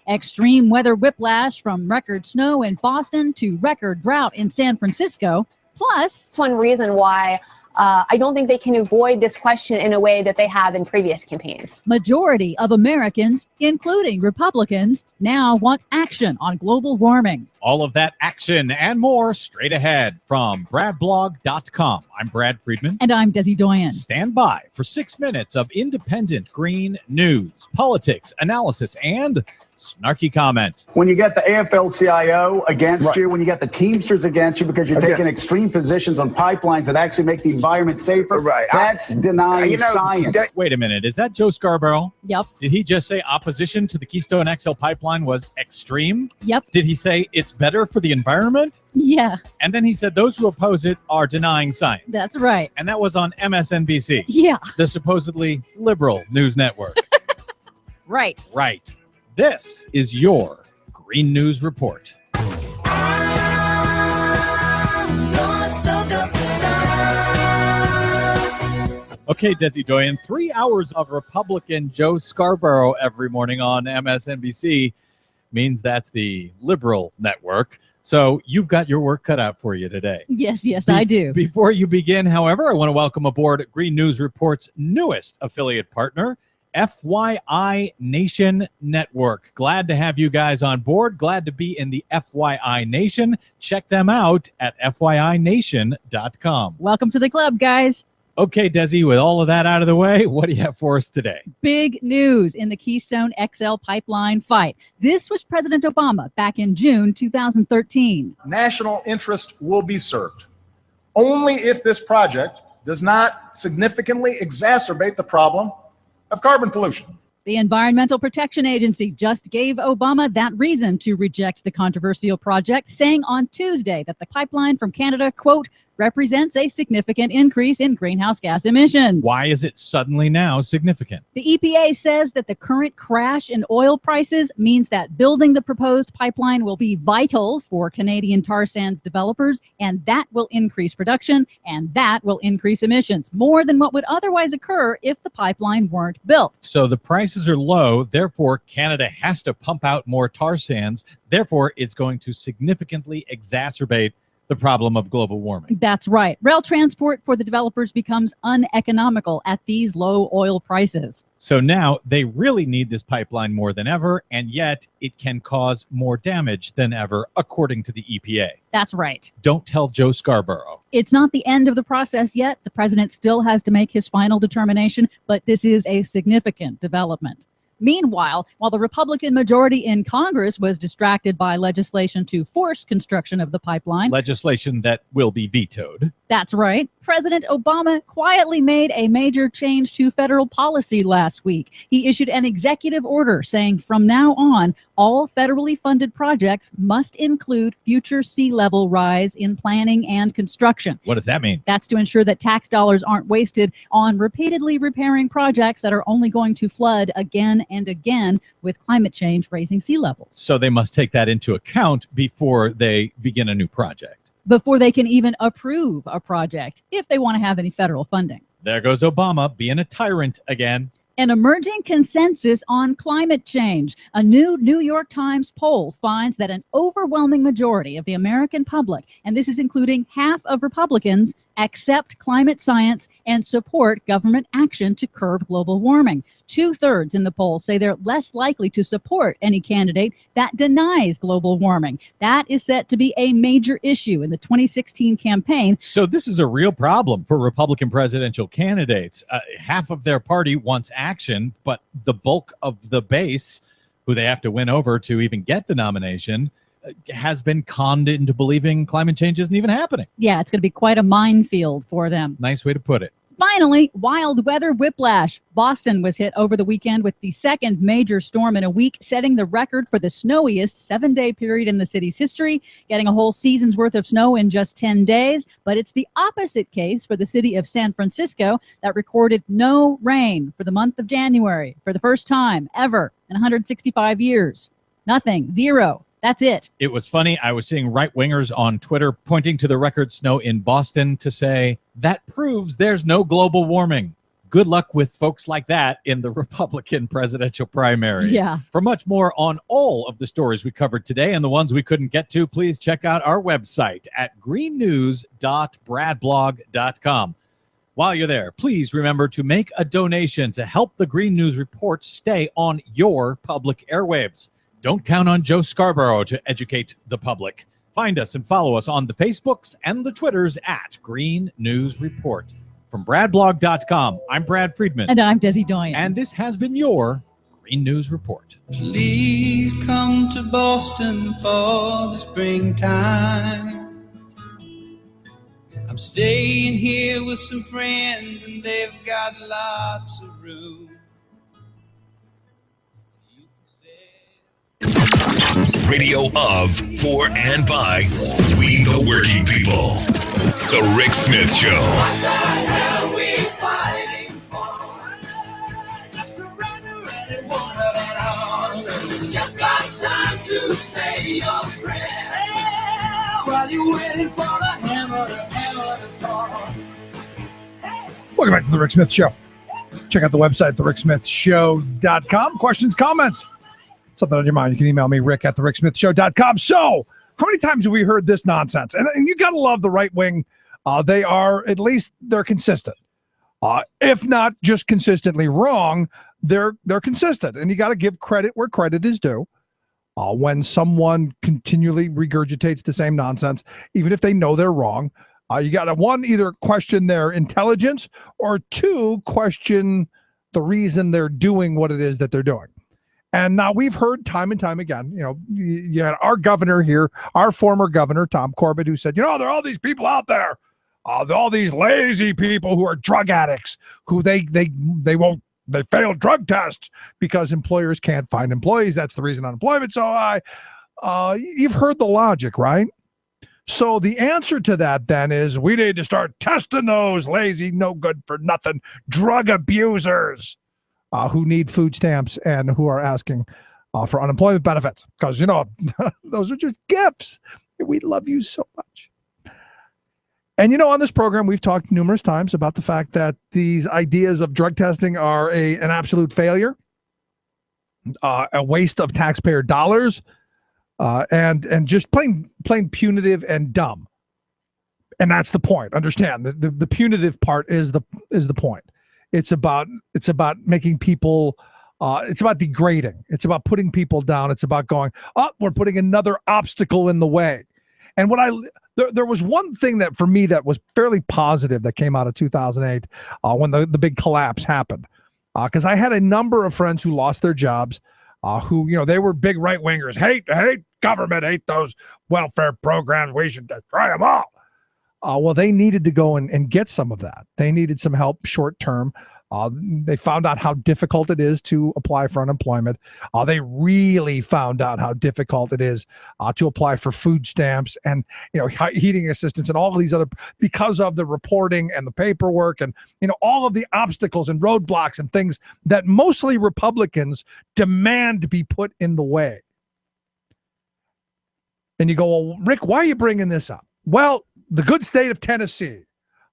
Extreme weather whiplash from record snow in Boston to record drought in San Francisco. Plus, it's one reason why I don't think they can avoid this question in a way that they have in previous campaigns. Majority of Americans, including Republicans, now want action on global warming. All of that action and more straight ahead from bradblog.com. I'm Brad Friedman. And I'm Desi Doyen. Stand by for 6 minutes of independent green news, politics, analysis, and snarky comment. When you get the AFL-CIO against you, when you get the Teamsters against you because you're taking extreme positions on pipelines that actually make the environment safer, that's denying science. Wait a minute. Is that Joe Scarborough? Yep. Did he just say opposition to the Keystone XL pipeline was extreme? Yep. Did he say it's better for the environment? Yeah. And then he said those who oppose it are denying science. That's right. And that was on MSNBC. Yeah. The supposedly liberal news network. Right. Right. This is your Green News Report. Okay, Desi Doyen, 3 hours of Republican Joe Scarborough every morning on MSNBC means that's the liberal network. So you've got your work cut out for you today. Yes, I do. Before you begin, however, I want to welcome aboard Green News Report's newest affiliate partner, FYI Nation Network. Glad to have you guys on board. Glad to be in the FYI Nation. Check them out at FYINation.com. Welcome to the club, guys. Okay, Desi, with all of that out of the way, what do you have for us today? Big news in the Keystone XL pipeline fight. This was President Obama back in June 2013. National interest will be served only if this project does not significantly exacerbate the problem of carbon pollution. The Environmental Protection Agency just gave Obama that reason to reject the controversial project, saying on Tuesday that the pipeline from Canada, quote, represents a significant increase in greenhouse gas emissions. Why is it suddenly now significant? The EPA says that the current crash in oil prices means that building the proposed pipeline will be vital for Canadian tar sands developers, and that will increase production, and that will increase emissions, more than what would otherwise occur if the pipeline weren't built. So the prices are low, therefore Canada has to pump out more tar sands, therefore it's going to significantly exacerbate the problem of global warming. That's right. Rail transport for the developers becomes uneconomical at these low oil prices. So now they really need this pipeline more than ever, and yet it can cause more damage than ever, according to the EPA. That's right. Don't tell Joe Scarborough. It's not the end of the process yet. The president still has to make his final determination, but this is a significant development. Meanwhile, while the Republican majority in Congress was distracted by legislation to force construction of the pipeline, Legislation that will be vetoed. that's right, President Obama quietly made a major change to federal policy last week. He issued an executive order saying from now on, all federally funded projects must include future sea level rise in planning and construction. What does that mean? That's to ensure that tax dollars aren't wasted on repeatedly repairing projects that are only going to flood again and again with climate change raising sea levels. So they must take that into account before they begin a new project. Before they can even approve a project, if they want to have any federal funding. There goes Obama being a tyrant again. An emerging consensus on climate change. A new New York Times poll finds that an overwhelming majority of the American public, and this is including half of Republicans, accept climate science and support government action to curb global warming. 2/3 in the poll say they're less likely to support any candidate that denies global warming. That is set to be a major issue in the 2016 campaign. So this is a real problem for Republican presidential candidates. Half of their party wants action, but the bulk of the base, who they have to win over to even get the nomination, has been conned into believing climate change isn't even happening. Yeah, it's going to be quite a minefield for them. Nice way to put it. Finally, wild weather whiplash. Boston was hit over the weekend with the second major storm in a week, setting the record for the snowiest 7-day period in the city's history, getting a whole season's worth of snow in just 10 days. But it's the opposite case for the city of San Francisco that recorded no rain for the month of January for the first time ever in 165 years. Nothing. Zero. That's it. It was funny. I was seeing right-wingers on Twitter pointing to the record snow in Boston to say, that proves there's no global warming. Good luck with folks like that in the Republican presidential primary. Yeah. For much more on all of the stories we covered today and the ones we couldn't get to, please check out our website at greennews.bradblog.com. While you're there, please remember to make a donation to help the Green News Report stay on your public airwaves. Don't count on Joe Scarborough to educate the public. Find us and follow us on the Facebooks and the Twitters at Green News Report. From bradblog.com, I'm Brad Friedman. And I'm Desi Doyen. And this has been your Green News Report. Please come to Boston for the springtime. I'm staying here with some friends and they've got lots of room. Radio of, for, and by we the working people. The Rick Smith Show. What the hell we fighting for? Just to run around and want it all. Just got time to say your prayer while you're waiting for the hammer to fall. Welcome back to The Rick Smith Show. Check out the website, thericksmithshow.com. Questions, comments, something on your mind, you can email me, rick@thericksmithshow.com. So, how many times have we heard this nonsense? And you got to love the right wing. They are, at least they're consistent. If not just consistently wrong, they're consistent. And you got to give credit where credit is due. When someone continually regurgitates the same nonsense, even if they know they're wrong, you got to, one, either question their intelligence, or two, question the reason they're doing what it is that they're doing. And now we've heard time and time again, you had our governor here, our former governor, Tom Corbett, who said, there are all these people out there, all these lazy people who are drug addicts, who they fail drug tests because employers can't find employees. That's the reason unemployment's so high. You've heard the logic, right? So the answer to that then is we need to start testing those lazy, no good for nothing drug abusers. Who need food stamps and who are asking for unemployment benefits. Because, those are just gifts. We love you so much. And, on this program, we've talked numerous times about the fact that these ideas of drug testing are an absolute failure, a waste of taxpayer dollars, and just plain punitive and dumb. And that's the point. Understand the punitive part is the point. It's about making people. It's about degrading. It's about putting people down. It's about going, oh, we're putting another obstacle in the way. And there was one thing that for me that was fairly positive that came out of 2008 when the big collapse happened. Because I had a number of friends who lost their jobs, who, they were big right wingers, hate government, hate those welfare programs. We should destroy them all. Well, they needed to go and get some of that. They needed some help short term. They found out how difficult it is to apply for unemployment. They really found out how difficult it is to apply for food stamps and heating assistance and all of these other, because of the reporting and the paperwork and all of the obstacles and roadblocks and things that mostly Republicans demand be put in the way. And you go, well, Rick, why are you bringing this up? Well, the good state of Tennessee.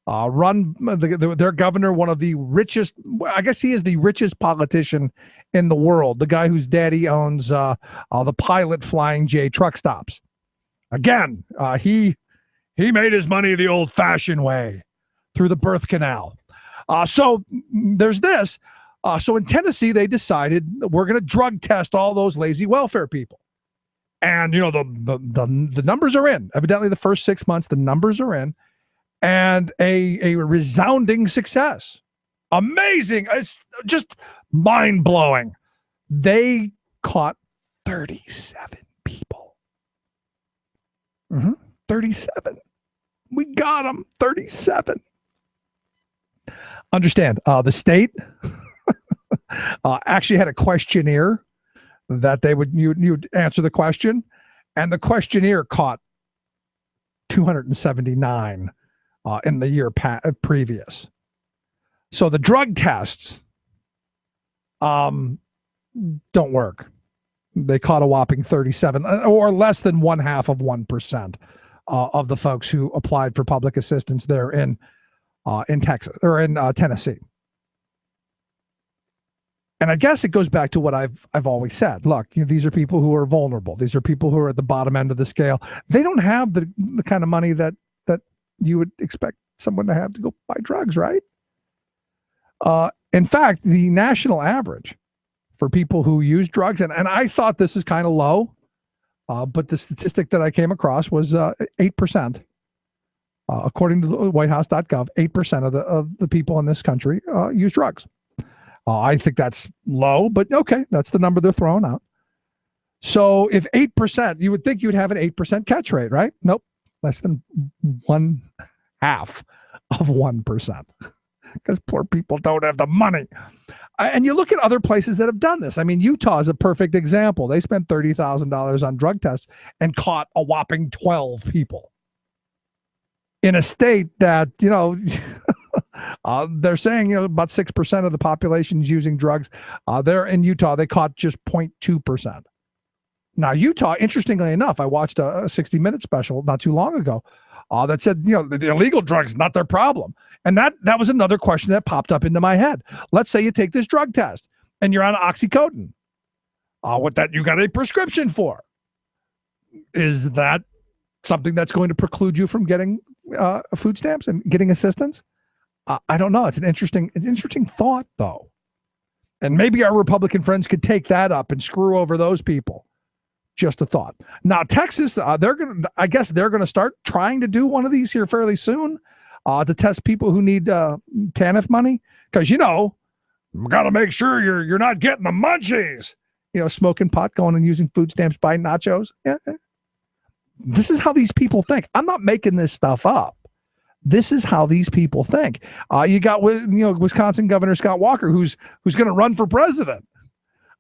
Run their governor, one of the richest, I guess he is the richest politician in the world, the guy whose daddy owns the Pilot Flying J truck stops. Again, he made his money the old-fashioned way through the birth canal. So there's this. So in Tennessee, they decided we're going to drug test all those lazy welfare people. And, the numbers are in. Evidently, the first 6 months, the numbers are in. And a resounding success. Amazing. It's just mind-blowing. They caught 37 people. 37. We got them. 37. Understand, the state actually had a questionnaire that you'd answer the question, and the questionnaire caught 279 in the year previous. So the drug tests don't work. They caught a whopping 37, or less than 0.5% of the folks who applied for public assistance there in Texas or in Tennessee. And I guess it goes back to what I've always said. Look, these are people who are vulnerable. These are people who are at the bottom end of the scale. They don't have the kind of money that you would expect someone to have to go buy drugs, right? In fact, the national average for people who use drugs, and I thought this is kind of low, but the statistic that I came across was 8%. According to the whitehouse.gov, 8% of the people in this country use drugs. I think that's low, but okay, that's the number they're throwing out. So if 8%, you would think you'd have an 8% catch rate, right? Nope. Less than 0.5%, because poor people don't have the money. And you look at other places that have done this. I mean, Utah is a perfect example. They spent $30,000 on drug tests and caught a whopping 12 people in a state that, they're saying, about 6% of the population is using drugs. There in Utah, they caught just 0.2%. Now, Utah, interestingly enough, I watched a 60 Minutes special not too long ago that said, the illegal drugs, not their problem. And that was another question that popped up into my head. Let's say you take this drug test and you're on Oxycontin. What that you got a prescription for. Is that something that's going to preclude you from getting food stamps and getting assistance? I don't know. It's an interesting thought, though. And maybe our Republican friends could take that up and screw over those people. Just a thought. Now, Texas, I guess they're going to start trying to do one of these here fairly soon to test people who need TANF money. Because, we got to make sure you're not getting the munchies. Smoking pot, going and using food stamps, buying nachos. Yeah. This is how these people think. I'm not making this stuff up. This is how these people think. You got Wisconsin Governor Scott Walker, who's going to run for president.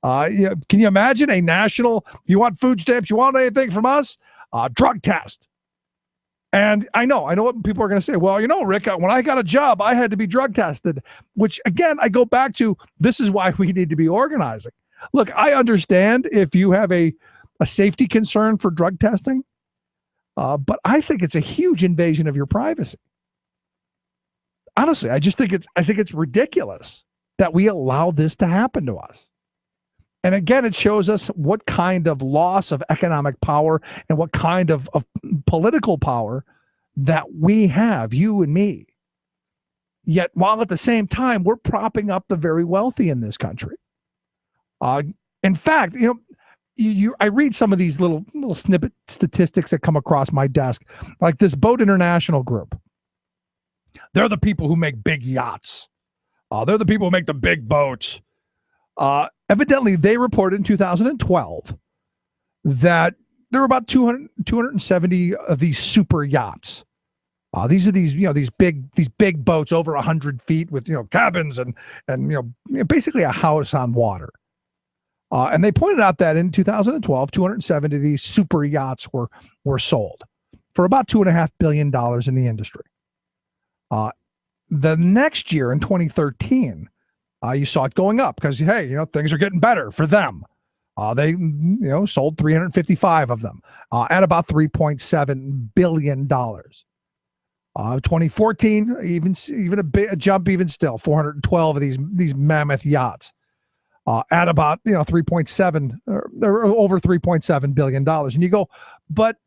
Can you imagine a national, you want food stamps, you want anything from us? Drug test. And I know what people are going to say. Well, Rick, when I got a job, I had to be drug tested, which again, I go back to, this is why we need to be organizing. Look, I understand if you have a safety concern for drug testing, but I think it's a huge invasion of your privacy. Honestly, I think it's ridiculous that we allow this to happen to us. And again, it shows us what kind of loss of economic power and what kind of political power that we have, you and me. Yet, while at the same time, we're propping up the very wealthy in this country. In fact, I read some of these little snippet statistics that come across my desk, like this Boat International group. They're the people who make big yachts. They're the people who make the big boats. Evidently, they reported in 2012 that there were about 270 of these super yachts. These are these big boats over 100 feet with cabins and basically a house on water. And they pointed out that in 2012, 270 of these super yachts were sold for about $2.5 billion in the industry. The next year in 2013, you saw it going up because, hey, things are getting better for them. They sold 355 of them at about $3.7 billion. 2014, even a jump, even still, 412 of these mammoth yachts at about 3.7 or over $3.7 billion. And you go, but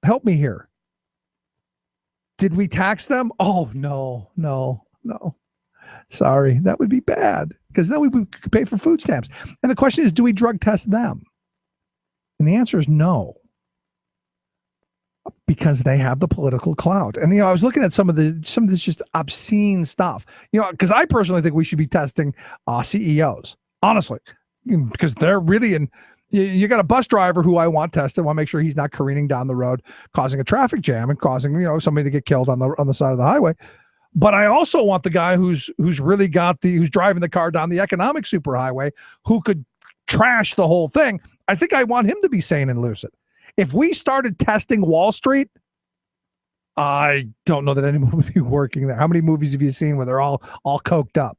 help me here. Did we tax them? Oh, no. Sorry, that would be bad because then we could pay for food stamps. And the question is, do we drug test them? And the answer is no, because they have the political clout. And I was looking at some of this just obscene stuff. Because I personally think we should be testing CEOs, honestly, because they're really in. You got a bus driver who I want tested. I want to make sure he's not careening down the road, causing a traffic jam and causing somebody to get killed on the side of the highway. But I also want the guy who's really who's driving the car down the economic superhighway, who could trash the whole thing. I think I want him to be sane and lucid. If we started testing Wall Street, I don't know that anyone would be working there. How many movies have you seen where they're all coked up?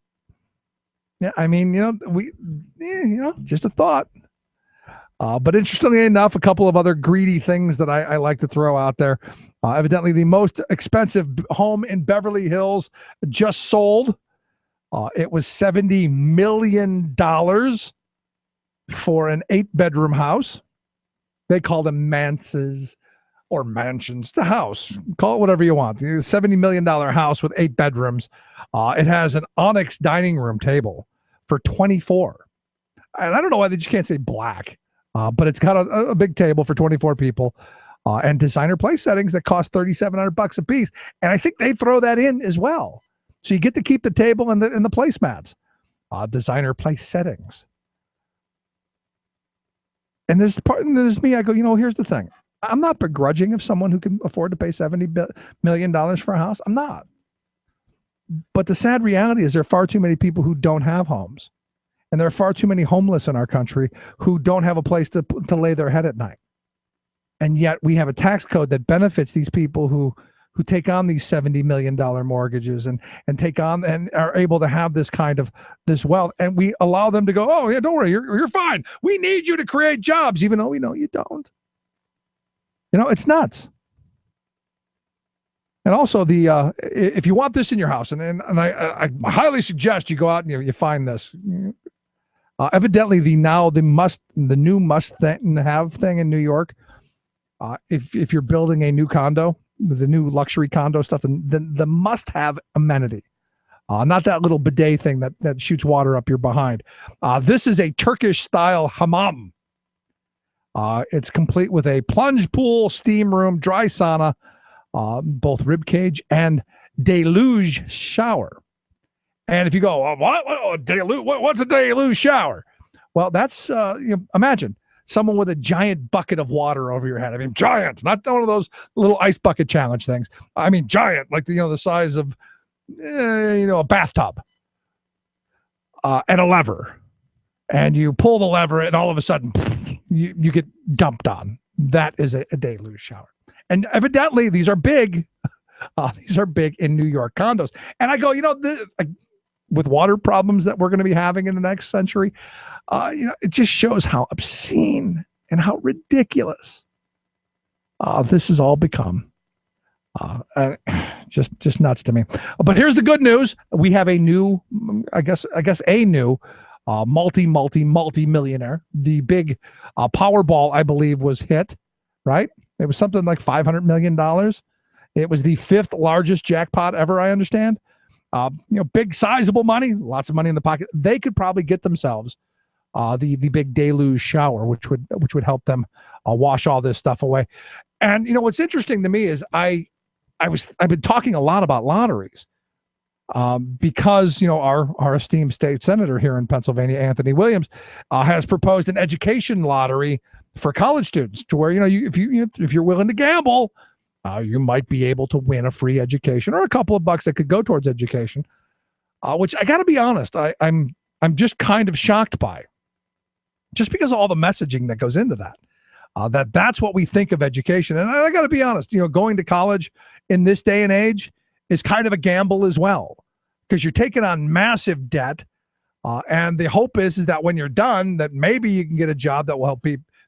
Yeah, I mean, just a thought. But interestingly enough, a couple of other greedy things that I like to throw out there. Evidently, the most expensive home in Beverly Hills just sold. It was $70 million for an 8-bedroom house. They call them manses or mansions. The house, call it whatever you want. The $70 million house with 8 bedrooms. It has an onyx dining room table for $24. And I don't know why they just can't say black. But it's got a big table for 24 people and designer place settings that cost $3,700 a piece. And I think they throw that in as well. So you get to keep the table and the placemats. Designer place settings. And there's me. I go, here's the thing. I'm not begrudging of someone who can afford to pay $70 million for a house. I'm not. But the sad reality is there are far too many people who don't have homes. And there are far too many homeless in our country who don't have a place to lay their head at night. And yet we have a tax code that benefits these people who take on these $70 million mortgages and take on and are able to have this kind of this wealth. And we allow them to go, oh, yeah, don't worry, you're fine. We need you to create jobs, even though we know you don't. It's nuts. And also if you want this in your house, and I highly suggest you go out and you find this. Evidently, the new must-have thing in New York. If you're building a new condo, the new luxury condo stuff, then the must-have amenity, not that little bidet thing that shoots water up your behind. This is a Turkish-style hammam. It's complete with a plunge pool, steam room, dry sauna, both rib cage and deluge shower. And if you go, what's a deluge shower? Well, that's, imagine someone with a giant bucket of water over your head. I mean, giant, not one of those little ice bucket challenge things. I mean, giant, like, the size of, a bathtub and a lever. And you pull the lever and all of a sudden you get dumped on. That is a deluge shower. And evidently these are big. These are big in New York condos. And I go, with water problems that we're going to be having in the next century, it just shows how obscene and how ridiculous this has all become. Just nuts to me. But here's the good news: we have a new, I guess a new multi-millionaire. The big Powerball, I believe, was hit, right? It was something like $500 million. It was the 5th largest jackpot ever, I understand. Big, sizable money, lots of money in the pocket. They could probably get themselves the big deluge shower, which would help them wash all this stuff away. And what's interesting to me is I've been talking a lot about lotteries because our esteemed state senator here in Pennsylvania, Anthony Williams, has proposed an education lottery for college students to where if you're willing to gamble, you might be able to win a free education or a couple of bucks that could go towards education, which I got to be honest, I'm just kind of shocked by, just because of all the messaging that goes into that. That's what we think of education. And I got to be honest, going to college in this day and age is kind of a gamble as well, because you're taking on massive debt. And the hope is that when you're done, that maybe you can get a job that will help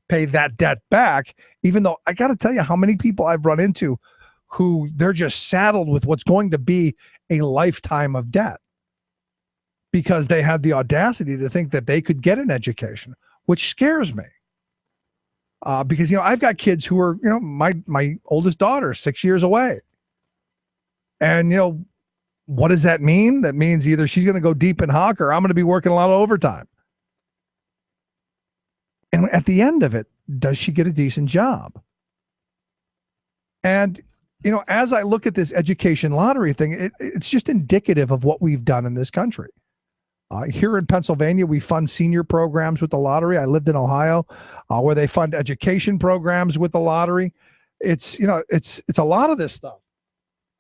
pay that debt back. Even though I got to tell you how many people I've run into who they're just saddled with what's going to be a lifetime of debt because they had the audacity to think that they could get an education, which scares me. Because, I've got kids who are, my oldest daughter, 6 years away. And, what does that mean? That means either she's going to go deep in hock or I'm going to be working a lot of overtime. And at the end of it, does she get a decent job? And, as I look at this education lottery thing, it's just indicative of what we've done in this country. Here in Pennsylvania, we fund senior programs with the lottery. I lived in Ohio, where they fund education programs with the lottery. It's a lot of this stuff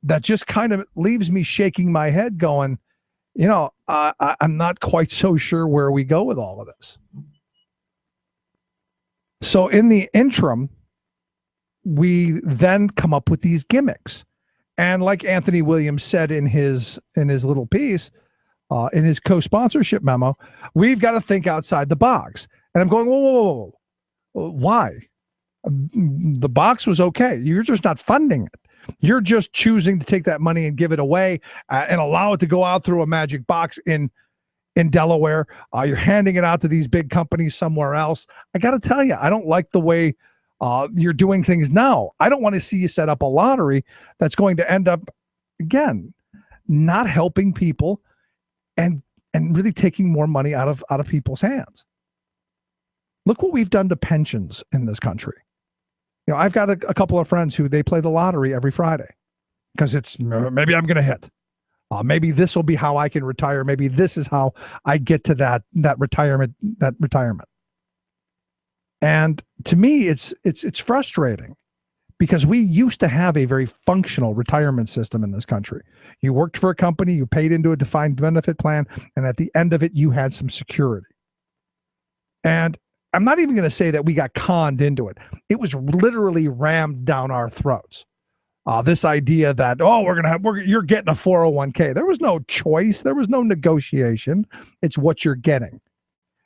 that just kind of leaves me shaking my head going, I'm not quite so sure where we go with all of this. So in the interim, we then come up with these gimmicks. And like Anthony Williams said in his little piece, in his co-sponsorship memo, we've got to think outside the box. And I'm going, whoa. Why? The box was okay. You're just not funding it. You're just choosing to take that money and give it away and allow it to go out through a magic box in Delaware. You're handing it out to these big companies somewhere else. I got to tell you, I don't like the way you're doing things now. I don't want to see you set up a lottery that's going to end up, again, not helping people and really taking more money out of people's hands. Look what we've done to pensions in this country. I've got a couple of friends who they play the lottery every Friday because it's maybe I'm going to hit. Maybe this will be how I can retire. Maybe this is how I get to that retirement. And to me, it's frustrating because we used to have a very functional retirement system in this country. You worked for a company, you paid into a defined benefit plan, and at the end of it, you had some security. And I'm not even going to say that we got conned into it. It was literally rammed down our throats. This idea that, you're getting a 401k. There was no choice. There was no negotiation. It's what you're getting.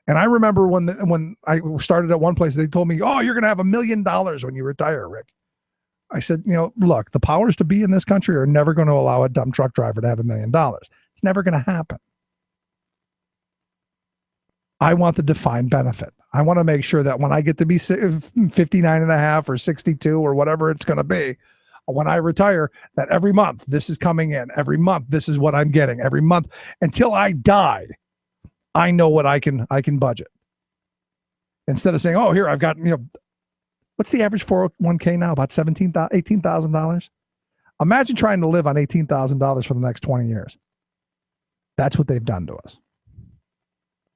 And I remember when I started at one place, they told me, you're going to have $1 million when you retire, Rick. I said, look, the powers to be in this country are never going to allow a dumb truck driver to have $1 million. It's never going to happen. I want the defined benefit. I want to make sure that when I get to be 59 and a half or 62 or whatever it's going to be, when I retire, that every month this is coming in. Every month this is what I'm getting. Every month until I die, I know what I can budget. Instead of saying, here I've got, what's the average 401k now? About $18,000. Imagine trying to live on $18,000 for the next 20 years. That's what they've done to us.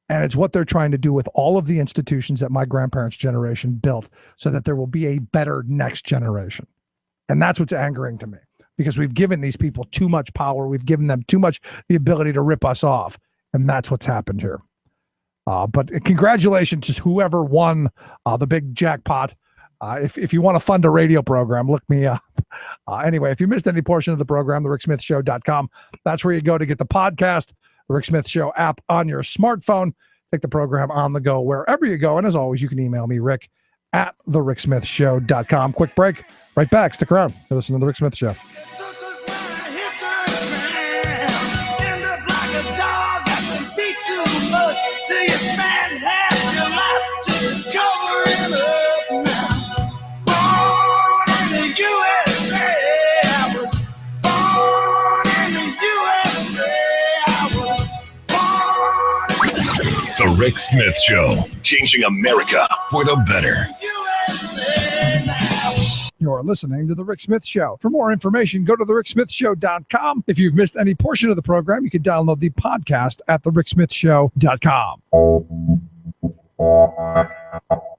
And it's what they're trying to do with all of the institutions that my grandparents' generation built so that there will be a better next generation. And that's what's angering to me, because we've given these people too much power. We've given them too much the ability to rip us off. And that's what's happened here. But congratulations to whoever won the big jackpot. If you want to fund a radio program, look me up. Anyway, if you missed any portion of the program, thericksmithshow.com. That's where you go to get the podcast, the Rick Smith Show app on your smartphone. Take the program on the go wherever you go. And as always, you can email me, Rick, at thericksmithshow.com. Quick break. Right back. Stick around. You're listening to The Rick Smith Show. Till you spend half your life just covering up now. Oh, Rick Smith Show, changing America for the better. You're listening to The Rick Smith Show. For more information, go to thericksmithshow.com. If you've missed any portion of the program, you can download the podcast at thericksmithshow.com.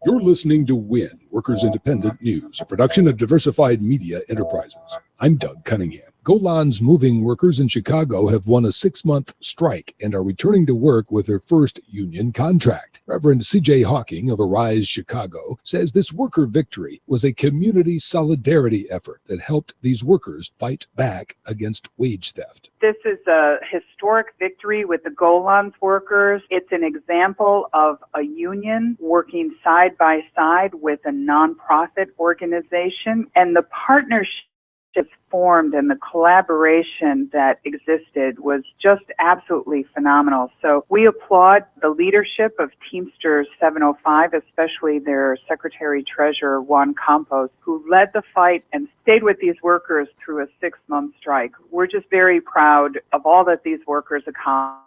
You're listening to WIN, Workers Independent News, a production of Diversified Media Enterprises. I'm Doug Cunningham. Golan's moving workers in Chicago have won a 6-month strike and are returning to work with their first union contract. Reverend C.J. Hawking of Arise Chicago says this worker victory was a community solidarity effort that helped these workers fight back against wage theft. This is a historic victory with the Golan's workers. It's an example of a union working side by side with a nonprofit organization, and the partnership formed and the collaboration that existed was just absolutely phenomenal. So we applaud the leadership of Teamsters 705, especially their Secretary-Treasurer, Juan Campos, who led the fight and stayed with these workers through a 6-month strike. We're just very proud of all that these workers accomplished.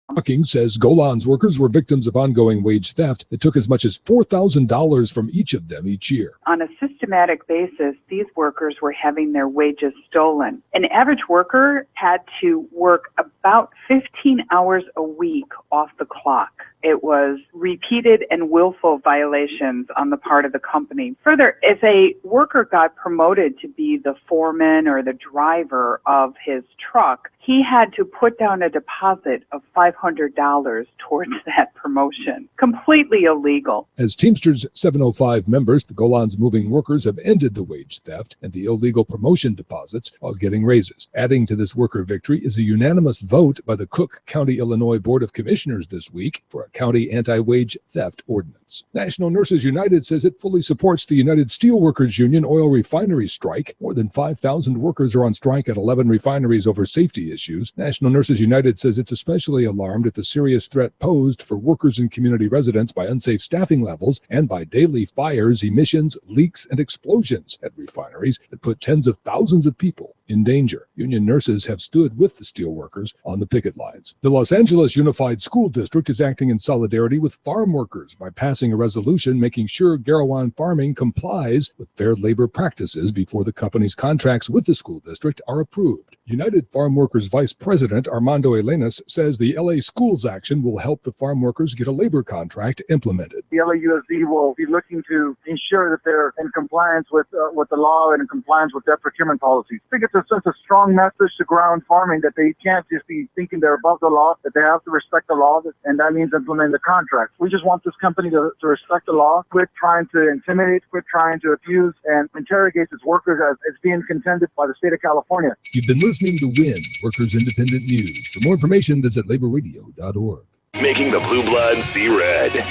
Hawking says Golan's workers were victims of ongoing wage theft that took as much as $4,000 from each of them each year. On a systematic basis, these workers were having their wages stolen. An average worker had to work about 15 hours a week off the clock. It was repeated and willful violations on the part of the company. Further, if a worker got promoted to be the foreman or the driver of his truck, he had to put down a deposit of $500 towards that promotion. Completely illegal. As Teamsters 705 members, the Golan's moving workers have ended the wage theft and the illegal promotion deposits while getting raises. Adding to this worker victory is a unanimous vote by the Cook County, Illinois Board of Commissioners this week for a county anti-wage theft ordinance. National Nurses United says it fully supports the United Steelworkers Union oil refinery strike. More than 5,000 workers are on strike at 11 refineries over safety issues. National Nurses United says it's especially alarmed at the serious threat posed for workers and community residents by unsafe staffing levels and by daily fires, emissions, leaks, and explosions at refineries that put tens of thousands of people in danger. Union nurses have stood with the steelworkers on the picket lines. The Los Angeles Unified School District is acting in solidarity with farm workers by passing a resolution making sure Garawan Farming complies with fair labor practices before the company's contracts with the school district are approved. United Farm Workers Vice President Armando Elenas says the LA Schools action will help the farm workers get a labor contract implemented. The LAUSD will be looking to ensure that they're in compliance with the law and in compliance with their procurement policies. I think it's a strong message to ground farming that they can't just be thinking they're above the law, that they have to respect the law, and that means implementing the contract. We just want this company to respect the law, quit trying to intimidate, quit trying to accuse and interrogate its workers as being contended by the state of California. You've been listening to WIN, Workers Independent News. For more information, visit laborradio.org. Making the blue blood see red.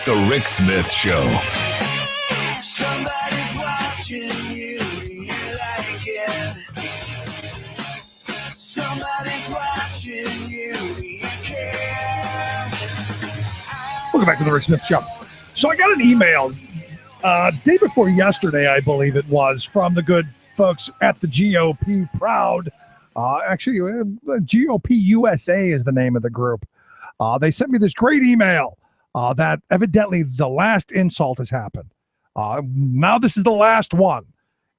The Rick Smith Show. Somebody's watching you, you like it. Somebody's watching you, you care. Welcome back to the Rick Smith Show. So I got an email day before yesterday, I believe it was, from the good folks at the GOP Proud. GOP USA is the name of the group. They sent me this great email that evidently the last insult has happened. Now this is the last one.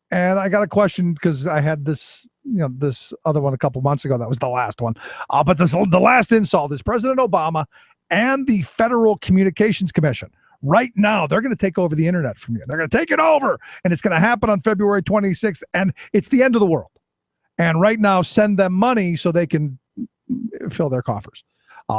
And I got a question because I had this other one a couple months ago. That was the last one. But the last insult is President Obama and the Federal Communications Commission. Right now, they're going to take over the internet from you. They're going to take it over, and it's going to happen on February 26th, and it's the end of the world. And right now, send them money so they can fill their coffers.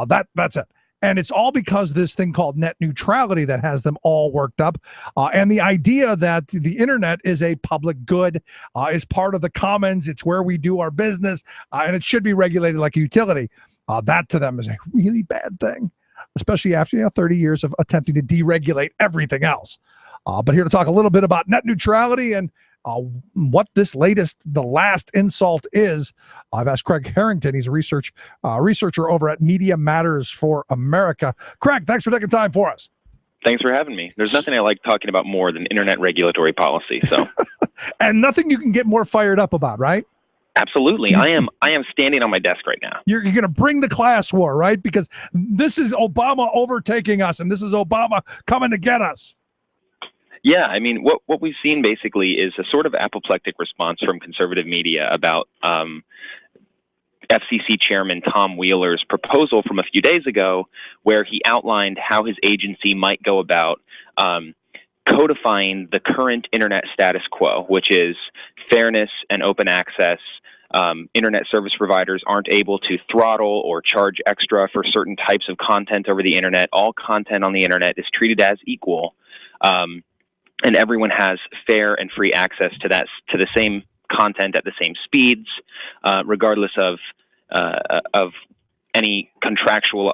That's it. And it's all because this thing called net neutrality that has them all worked up. And the idea that the internet is a public good, is part of the commons. It's where we do our business, and it should be regulated like a utility. That to them is a really bad thing, especially after 30 years of attempting to deregulate everything else. But here to talk a little bit about net neutrality and what this the last insult is, I've asked Craig Harrington. He's a researcher over at Media Matters for America. Craig, thanks for taking time for us. Thanks for having me. There's nothing I like talking about more than internet regulatory policy. So, and nothing you can get more fired up about, right? Absolutely. I am standing on my desk right now. You're going to bring the class war, right? Because this is Obama overtaking us, and this is Obama coming to get us. Yeah, I mean, what we've seen basically is a sort of apoplectic response from conservative media about FCC Chairman Tom Wheeler's proposal from a few days ago, where he outlined how his agency might go about codifying the current internet status quo, which is fairness and open access. Internet service providers aren't able to throttle or charge extra for certain types of content over the internet. All content on the internet is treated as equal, and everyone has fair and free access to the same content at the same speeds, regardless of any contractual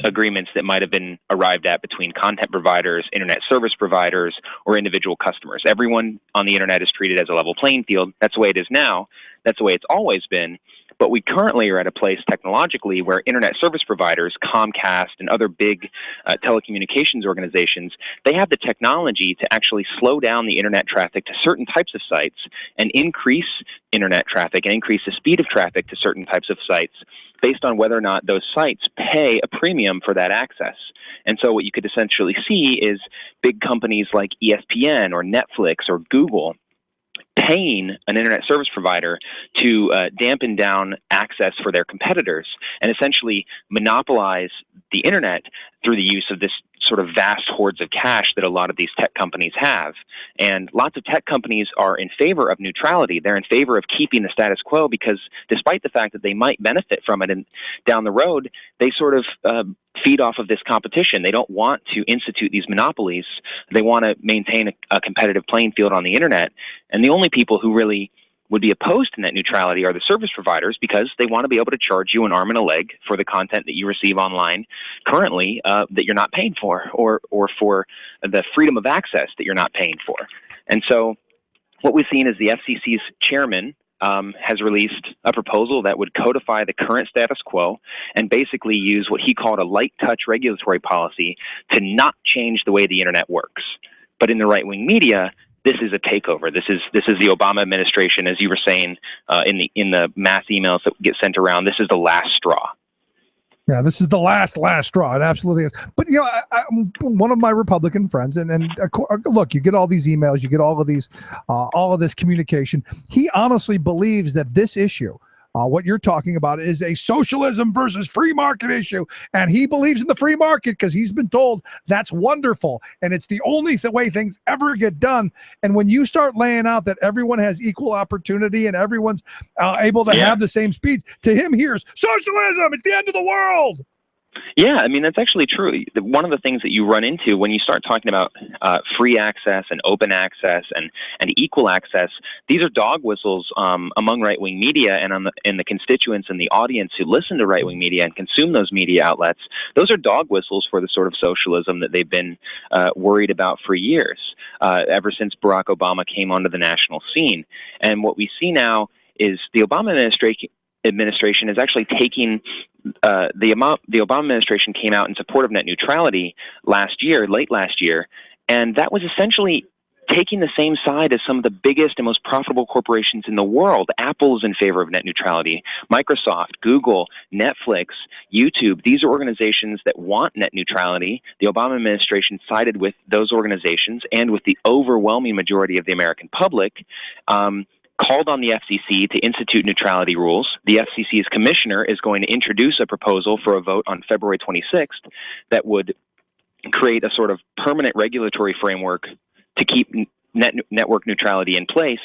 agreements that might have been arrived at between content providers, internet service providers, or individual customers. Everyone on the internet is treated as a level playing field. That's the way it is now. That's the way it's always been. But we currently are at a place technologically where internet service providers, Comcast and other big telecommunications organizations, they have the technology to actually slow down the internet traffic to certain types of sites and increase internet traffic and increase the speed of traffic to certain types of sites based on whether or not those sites pay a premium for that access. And so what you could essentially see is big companies like ESPN or Netflix or Google paying an internet service provider to dampen down access for their competitors and essentially monopolize the internet through the use of this sort of vast hordes of cash that a lot of these tech companies have. And lots of tech companies are in favor of neutrality. They're in favor of keeping the status quo because despite the fact that they might benefit from it and down the road, they sort of feed off of this competition. They don't want to institute these monopolies. They want to maintain a competitive playing field on the internet. And the only people who really would be opposed to net neutrality are the service providers because they want to be able to charge you an arm and a leg for the content that you receive online currently that you're not paying for, or for the freedom of access that you're not paying for. And so what we've seen is the FCC's chairman has released a proposal that would codify the current status quo and basically use what he called a light touch regulatory policy to not change the way the internet works. But in the right-wing media, this is a takeover. This is the Obama administration, as you were saying in the mass emails that get sent around. This is the last straw. Yeah, this is the last straw. It absolutely is. But, you know, I'm one of my Republican friends, and look, you get all these emails, you get all of this communication. He honestly believes that this issue, what you're talking about, is a socialism versus free market issue. And he believes in the free market because he's been told that's wonderful. And it's the only way things ever get done. And when you start laying out that everyone has equal opportunity and everyone's able to have the same speeds, to him, here's socialism. It's the end of the world. Yeah, I mean, that's actually true. One of the things that you run into when you start talking about free access and open access and equal access, these are dog whistles among right-wing media and in the constituents and the audience who listen to right-wing media and consume those media outlets. Those are dog whistles for the sort of socialism that they've been worried about for years, ever since Barack Obama came onto the national scene. And what we see now is the Obama administration is actually taking the Obama administration came out in support of net neutrality late last year, and that was essentially taking the same side as some of the biggest and most profitable corporations in the world. Apple is in favor of net neutrality. Microsoft, Google, Netflix, YouTube, these are organizations that want net neutrality. The Obama administration sided with those organizations and with the overwhelming majority of the American public, called on the FCC to institute neutrality rules. The FCC's commissioner is going to introduce a proposal for a vote on February 26th that would create a sort of permanent regulatory framework to keep network neutrality in place.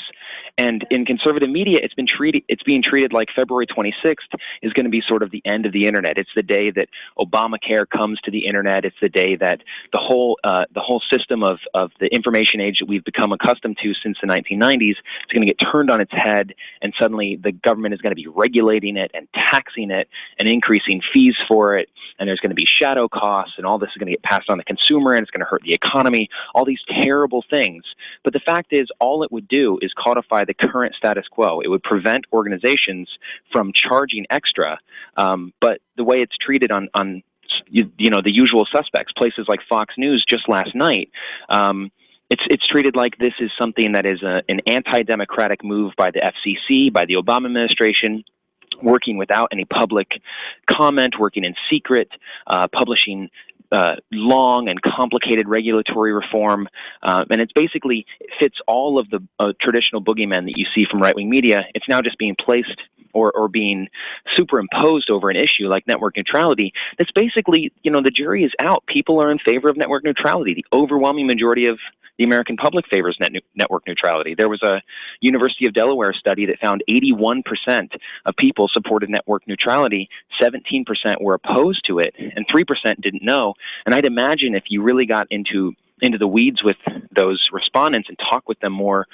And in conservative media, it's being treated like February 26th is going to be sort of the end of the internet. It's the day that Obamacare comes to the internet. It's the day that the whole system of the information age that we've become accustomed to since the 1990s is going to get turned on its head, and suddenly the government is going to be regulating it and taxing it and increasing fees for it, and there's going to be shadow costs, and all this is going to get passed on the consumer, and it's going to hurt the economy, all these terrible things. But the fact is, all it would do is codify the current status quo. It would prevent organizations from charging extra, but the way it's treated on the usual suspects, places like Fox News just last night, It's treated like this is something that is an anti-democratic move by the FCC, by the Obama administration, working without any public comment, working in secret, publishing long and complicated regulatory reform, and it fits all of the traditional boogeymen that you see from right-wing media. It's now just being placed or being superimposed over an issue like network neutrality. That's basically, the jury is out. People are in favor of network neutrality. The overwhelming majority of the American public favors network neutrality. There was a University of Delaware study that found 81% of people supported network neutrality, 17% were opposed to it, and 3% didn't know. And I'd imagine if you really got into the weeds with those respondents and talk with them more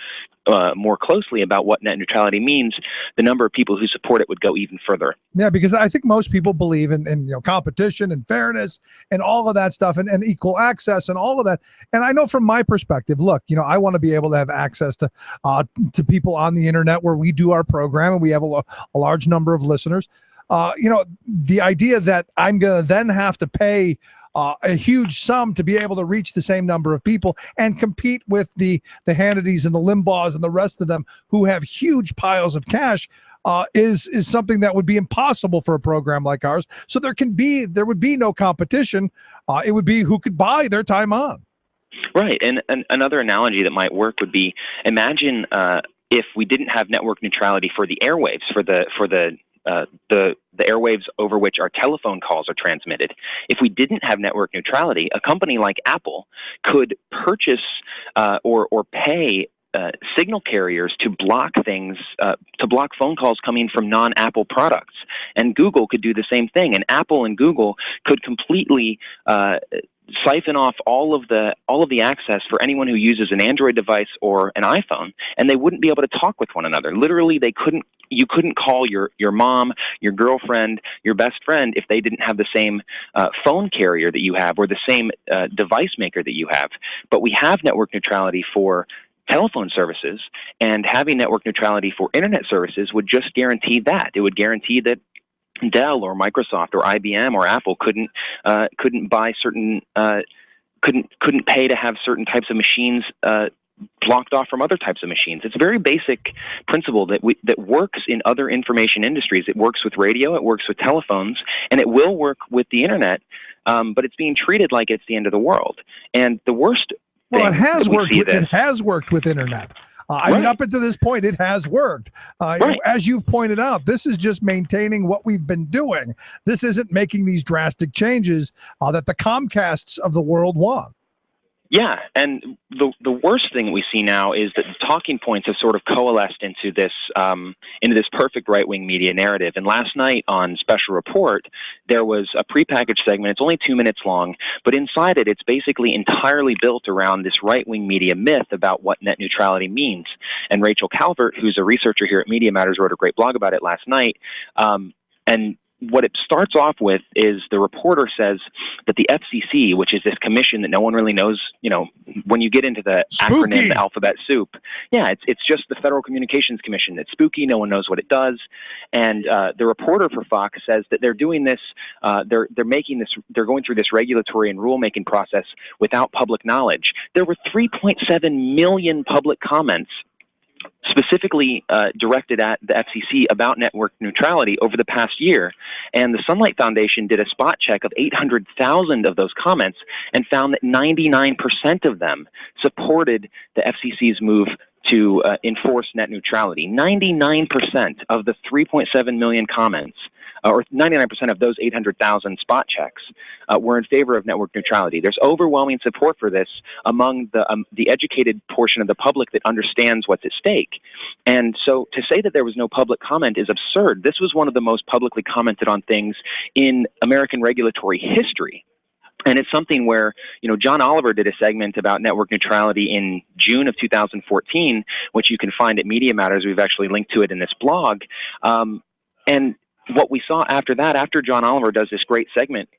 closely about what net neutrality means, the number of people who support it would go even further. Yeah, because I think most people believe in competition and fairness and all of that stuff and equal access and all of that. And I know from my perspective, look, I want to be able to have access to people on the internet where we do our program and we have a large number of listeners. The idea that I'm going to then have to pay a huge sum to be able to reach the same number of people and compete with the Hannitys and the Limbaughs and the rest of them who have huge piles of cash is something that would be impossible for a program like ours. So there would be no competition. It would be who could buy their time on. Right, and another analogy that might work would be, imagine if we didn't have network neutrality for the airwaves, for the airwaves over which our telephone calls are transmitted. If we didn't have network neutrality, a company like Apple could purchase or pay signal carriers to block things, to block phone calls coming from non-Apple products. And Google could do the same thing. And Apple and Google could completely siphon off all of the access for anyone who uses an Android device or an iPhone, and they wouldn't be able to talk with one another. Literally, you couldn't call your mom, your girlfriend, your best friend if they didn't have the same phone carrier that you have or the same device maker that you have. But we have network neutrality for telephone services, and having network neutrality for internet services would just guarantee that. It would guarantee that Dell or Microsoft or IBM or Apple couldn't buy certain couldn't pay to have certain types of machines blocked off from other types of machines. It's a very basic principle that works in other information industries. It works with radio, it works with telephones, and it will work with the internet. But it's being treated like it's the end of the world. And the worst Well, it has worked. It has worked with internet. I mean, up until this point, it has worked. As you've pointed out, this is just maintaining what we've been doing. This isn't making these drastic changes that the Comcasts of the world want. Yeah, and the worst thing we see now is that the talking points have sort of coalesced into this perfect right-wing media narrative. And last night on Special Report, there was a prepackaged segment. It's only 2 minutes long, but inside it, it's basically entirely built around this right-wing media myth about what net neutrality means. And Rachel Calvert, who's a researcher here at Media Matters, wrote a great blog about it last night. And what it starts off with is the reporter says that the FCC, which is this commission that no one really knows, when you get into the acronym alphabet soup, it's just the Federal Communications Commission. It's spooky. No one knows what it does. And the reporter for Fox says that they're doing this, they're going through this regulatory and rulemaking process without public knowledge. There were 3.7 million public comments specifically directed at the FCC about network neutrality over the past year. And the Sunlight Foundation did a spot check of 800,000 of those comments and found that 99% of them supported the FCC's move to enforce net neutrality. 99% of the 3.7 million comments, or 99% of those 800,000 spot checks, were in favor of network neutrality. There's overwhelming support for this among the educated portion of the public that understands what's at stake. And so to say that there was no public comment is absurd. This was one of the most publicly commented on things in American regulatory history. And it's something where, John Oliver did a segment about network neutrality in June of 2014, which you can find at Media Matters. We've actually linked to it in this blog. And what we saw after that, after John Oliver does this great segment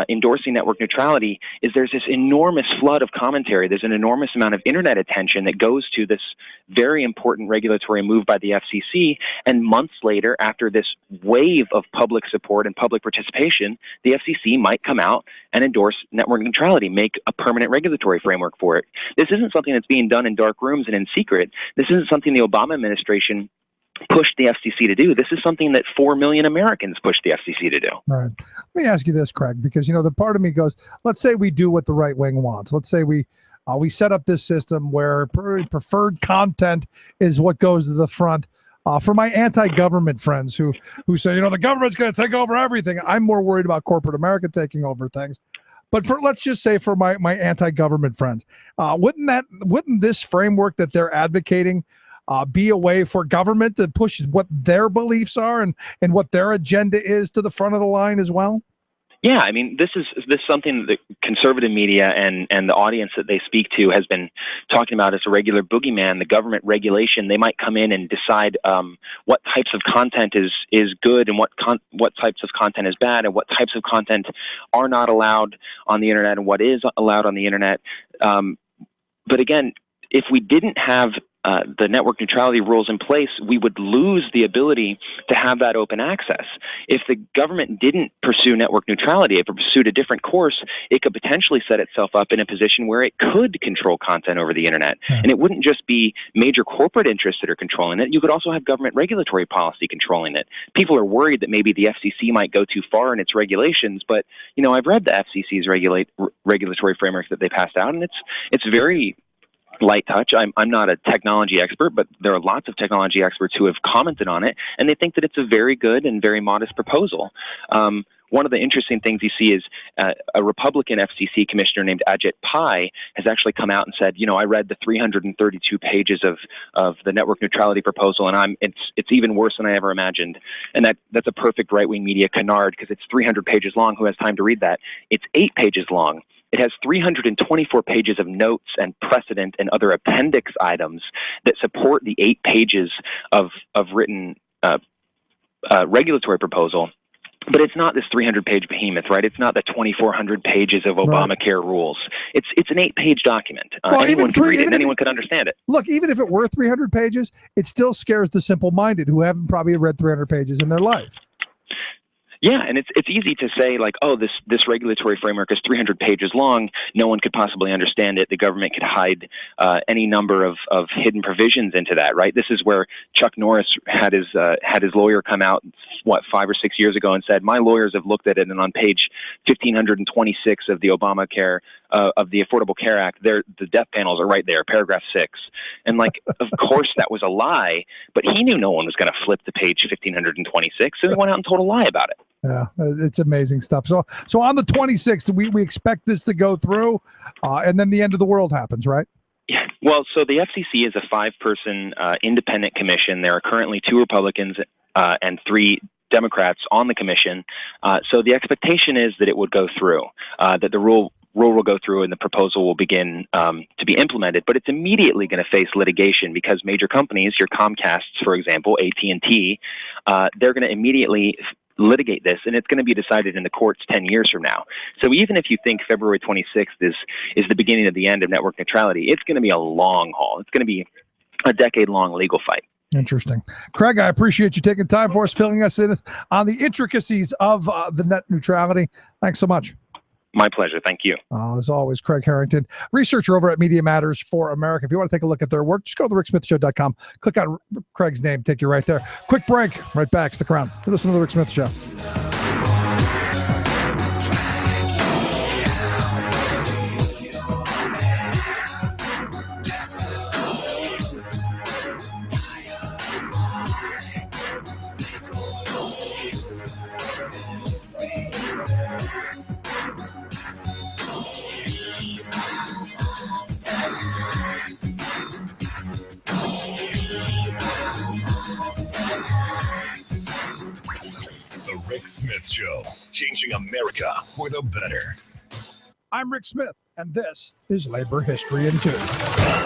endorsing network neutrality is there's this enormous flood of commentary. There's an enormous amount of internet attention that goes to this very important regulatory move by the FCC. And months later, after this wave of public support and public participation, the FCC might come out and endorse network neutrality, make a permanent regulatory framework for it. This isn't something that's being done in dark rooms and in secret. This isn't something the Obama administration pushed the FCC to do. This is something that 4 million Americans pushed the FCC to do. All right. Let me ask you this, Craig, because, the part of me goes, let's say we do what the right wing wants. Let's say we set up this system where preferred content is what goes to the front. For my anti-government friends who say, the government's going to take over everything, I'm more worried about corporate America taking over things. But let's just say for my anti-government friends, wouldn't this framework that they're advocating be a way for government that pushes what their beliefs are and what their agenda is to the front of the line as well? Yeah, I mean, this is something that the conservative media and the audience that they speak to has been talking about as a regular boogeyman. The government regulation, they might come in and decide what types of content is good and what types of content is bad, and what types of content are not allowed on the internet and what is allowed on the internet. But again, if we didn't have the network neutrality rules in place, we would lose the ability to have that open access. If the government didn't pursue network neutrality, if it pursued a different course, it could potentially set itself up in a position where it could control content over the internet. And it wouldn't just be major corporate interests that are controlling it. You could also have government regulatory policy controlling it. People are worried that maybe the FCC might go too far in its regulations, but I've read the FCC's regulatory frameworks that they passed out, and it's very light touch. I'm not a technology expert, but there are lots of technology experts who have commented on it, and they think that it's a very good and very modest proposal. One of the interesting things you see is a Republican FCC commissioner named Ajit Pai has actually come out and said, I read the 332 pages of the network neutrality proposal, and it's even worse than I ever imagined. And that's a perfect right-wing media canard, because it's 300 pages long. Who has time to read that? It's 8 pages long. It has 324 pages of notes and precedent and other appendix items that support the 8 pages of written regulatory proposal. But it's not this 300-page behemoth, right? It's not the 2,400 pages of Obamacare rules. It's an 8-page document. Anyone can read it, and anyone can understand it. Look, even if it were 300 pages, it still scares the simple-minded who haven't probably read 300 pages in their life. Yeah, and it's easy to say, like, oh, this regulatory framework is 300 pages long. No one could possibly understand it. The government could hide any number of hidden provisions into that, right? This is where Chuck Norris had his lawyer come out, 5 or 6 years ago, and said, my lawyers have looked at it, and on page 1526 of the Obamacare of the Affordable Care Act, the death panels are right there, paragraph 6. And of course that was a lie, but he knew no one was going to flip to page 1526, so he went out and told a lie about it. Yeah, it's amazing stuff. So on the 26th, we expect this to go through, and then the end of the world happens, right? Yeah. Well, so the FCC is a 5-person independent commission. There are currently 2 Republicans and 3 Democrats on the commission. So the expectation is that it would go through, that the rule will go through and the proposal will begin to be implemented. But it's immediately going to face litigation because major companies, your Comcasts, for example, AT&T, they're going to immediately litigate this, and it's going to be decided in the courts 10 years from now. So even if you think February 26th is the beginning of the end of network neutrality, it's going to be a long haul. It's going to be a decade-long legal fight. Interesting. Craig, I appreciate you taking time for us, filling us in on the intricacies of the net neutrality. Thanks so much. My pleasure. Thank you. As always, Craig Harrington, researcher over at Media Matters for America. If you want to take a look at their work, just go to thericksmithshow.com. Click on Craig's name, take you right there. Quick break. Right back. Stick around. Listen to The Rick Smith Show. Rick Smith Show, changing America for the better. I'm Rick Smith, and this is Labor History in 2.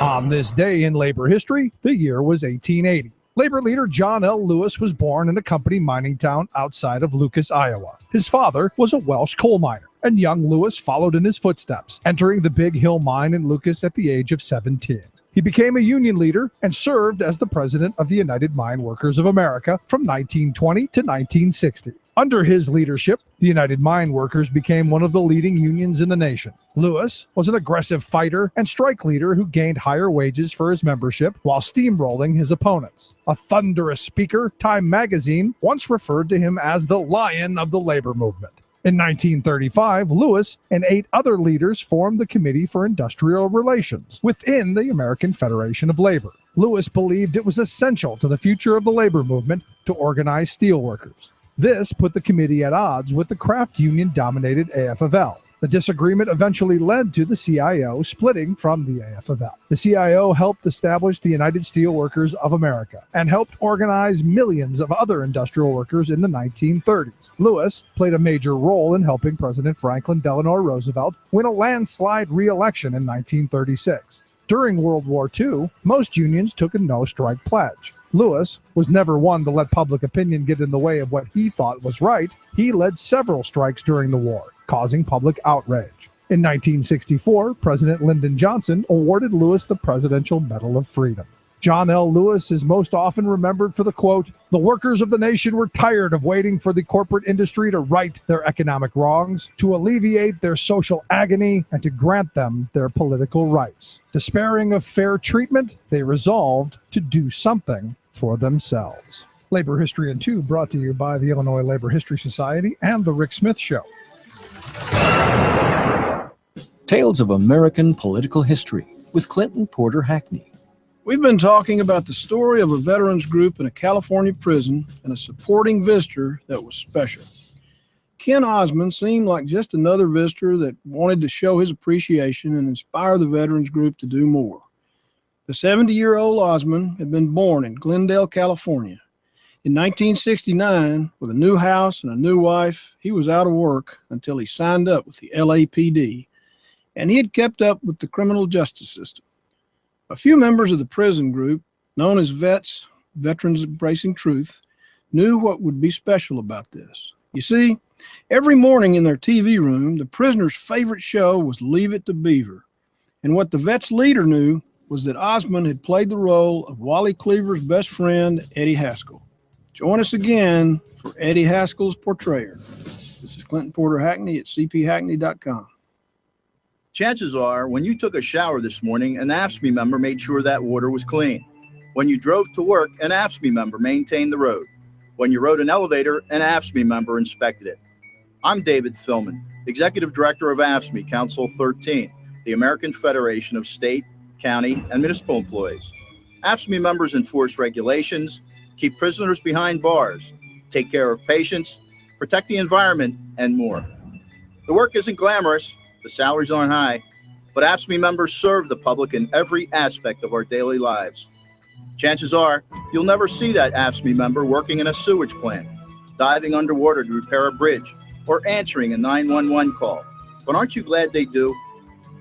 On this day in labor history, the year was 1880. Labor leader John L. Lewis was born in a company mining town outside of Lucas, Iowa. His father was a Welsh coal miner. and young Lewis followed in his footsteps, entering the Big Hill Mine in Lucas at the age of 17. He became a union leader and served as the president of the United Mine Workers of America from 1920 to 1960. Under his leadership, the United Mine Workers became one of the leading unions in the nation. Lewis was an aggressive fighter and strike leader who gained higher wages for his membership while steamrolling his opponents. A thunderous speaker, Time magazine once referred to him as the Lion of the labor movement. In 1935, Lewis and 8 other leaders formed the Committee for Industrial Relations within the American Federation of Labor. Lewis believed it was essential to the future of the labor movement to organize steelworkers. This put the committee at odds with the craft union-dominated AFL. The disagreement eventually led to the CIO splitting from the AFL. The CIO helped establish the United Steelworkers of America and helped organize millions of other industrial workers in the 1930s. Lewis played a major role in helping President Franklin Delano Roosevelt win a landslide re-election in 1936. During World War II, most unions took a no-strike pledge. Lewis was never one to let public opinion get in the way of what he thought was right. He led several strikes during the war, causing public outrage. In 1964, President Lyndon Johnson awarded Lewis the Presidential Medal of Freedom. John L. Lewis is most often remembered for the quote, "The workers of the nation were tired of waiting for the corporate industry to right their economic wrongs, to alleviate their social agony, and to grant them their political rights. Despairing of fair treatment, they resolved to do something for themselves." Labor History in 2 brought to you by the Illinois Labor History Society and The Rick Smith Show. Tales of American Political History with Clinton Porter Hackney. We've been talking about the story of a veterans group in a California prison and a supporting visitor that was special. Ken Osmond seemed like just another visitor that wanted to show his appreciation and inspire the veterans group to do more. The 70-year-old Osmond had been born in Glendale, California. In 1969, with a new house and a new wife, he was out of work until he signed up with the LAPD, and he had kept up with the criminal justice system. A few members of the prison group, known as VETS, Veterans Embracing Truth, knew what would be special about this. You see, every morning in their TV room, the prisoners' favorite show was Leave It to Beaver. And what the VETS leader knew was that Osmond had played the role of Wally Cleaver's best friend, Eddie Haskell. Join us again for Eddie Haskell's portrayer. This is Clinton Porter Hackney at cphackney.com. Chances are, when you took a shower this morning, an AFSCME member made sure that water was clean. When you drove to work, an AFSCME member maintained the road. When you rode an elevator, an AFSCME member inspected it. I'm David Philman, Executive Director of AFSCME Council 13, the American Federation of State, County, and Municipal Employees. AFSCME members enforce regulations, keep prisoners behind bars, take care of patients, protect the environment, and more. The work isn't glamorous, the salaries aren't high, but AFSCME members serve the public in every aspect of our daily lives. Chances are, you'll never see that AFSCME member working in a sewage plant, diving underwater to repair a bridge, or answering a 911 call. But aren't you glad they do?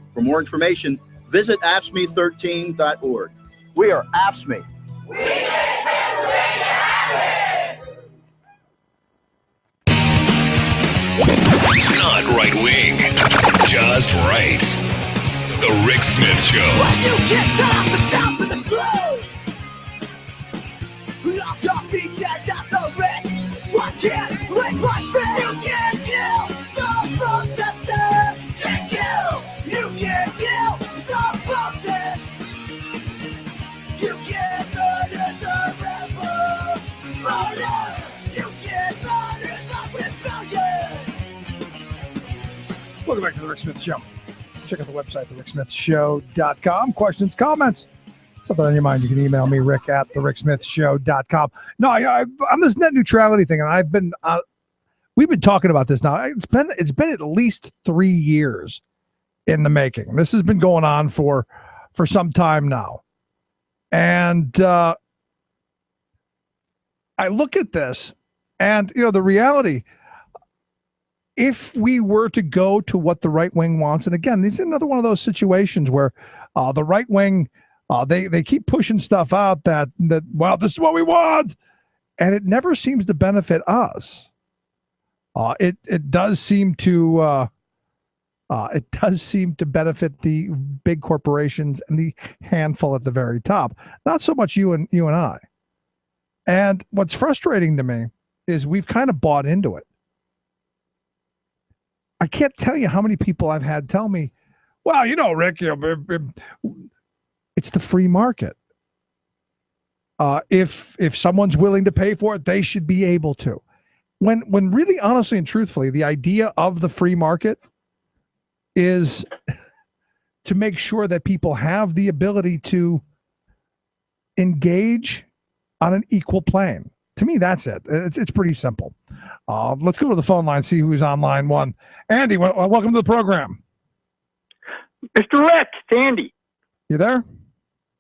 For more information, visit AFSCME13.org. We are AFSCME. Not right wing, just right. The Rick Smith Show. When you get time, the sounds of the truth. Locked up, beats and not the rest. So I can't raise my fist. You can't kill the protester. You can't kill the protest. You can't murder the rebel. Murder. You can't murder the rebellion. Welcome back to the Rick Smith Show. Check out the website, thericksmithshow.com. Questions, comments, something on your mind, you can email me, Rick at thericksmithshow.com. No, on this net neutrality thing, and we've been talking about this now. It's been at least 3 years in the making. This has been going on for some time now. And I look at this and, the reality, if we were to go to what the right wing wants, and again, this is another one of those situations where the right wing, they keep pushing stuff out that, well, this is what we want, and it never seems to benefit us. It does seem to It does seem to benefit the big corporations and the handful at the very top, not so much you and I. And what's frustrating to me is we've kind of bought into it. I can't tell you how many people I've had tell me, well, Rick, it's the free market. If someone's willing to pay for it, they should be able to. When really, honestly and truthfully, the idea of the free market is to make sure that people have the ability to engage on an equal plane. To me, that's it. It's pretty simple. Let's go to the phone line, see who's on line one. Andy, welcome to the program. Mr. Rick, it's Andy. You there?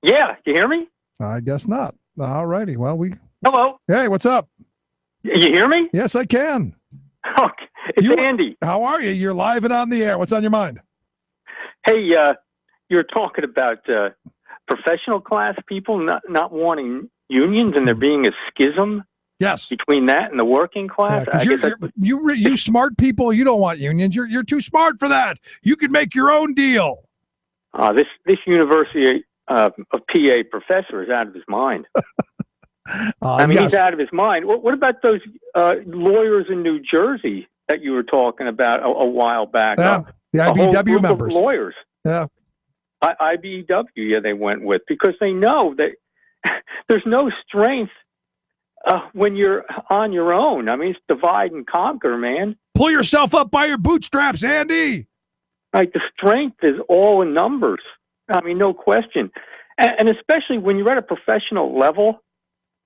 Yeah, you hear me? I guess not. All righty. Well, Hello. Hey, what's up? You hear me? Yes, I can. Okay. It's Andy. How are you? You're live and on the air. What's on your mind? Hey, you're talking about professional class people not wanting unions, and there being a schism. Yes. Between that and the working class. Yeah, you smart people, you don't want unions. You're too smart for that. You can make your own deal. This University of PA professor is out of his mind. He's out of his mind. What about those lawyers in New Jersey that you were talking about a while back? Yeah, the IBEW members. Lawyers. Yeah. IBEW, yeah, they went with, because they know that there's no strength when you're on your own. I mean, it's divide and conquer, man. Pull yourself up by your bootstraps, Andy. Like, the strength is all in numbers. I mean, no question. And especially when you're at a professional level,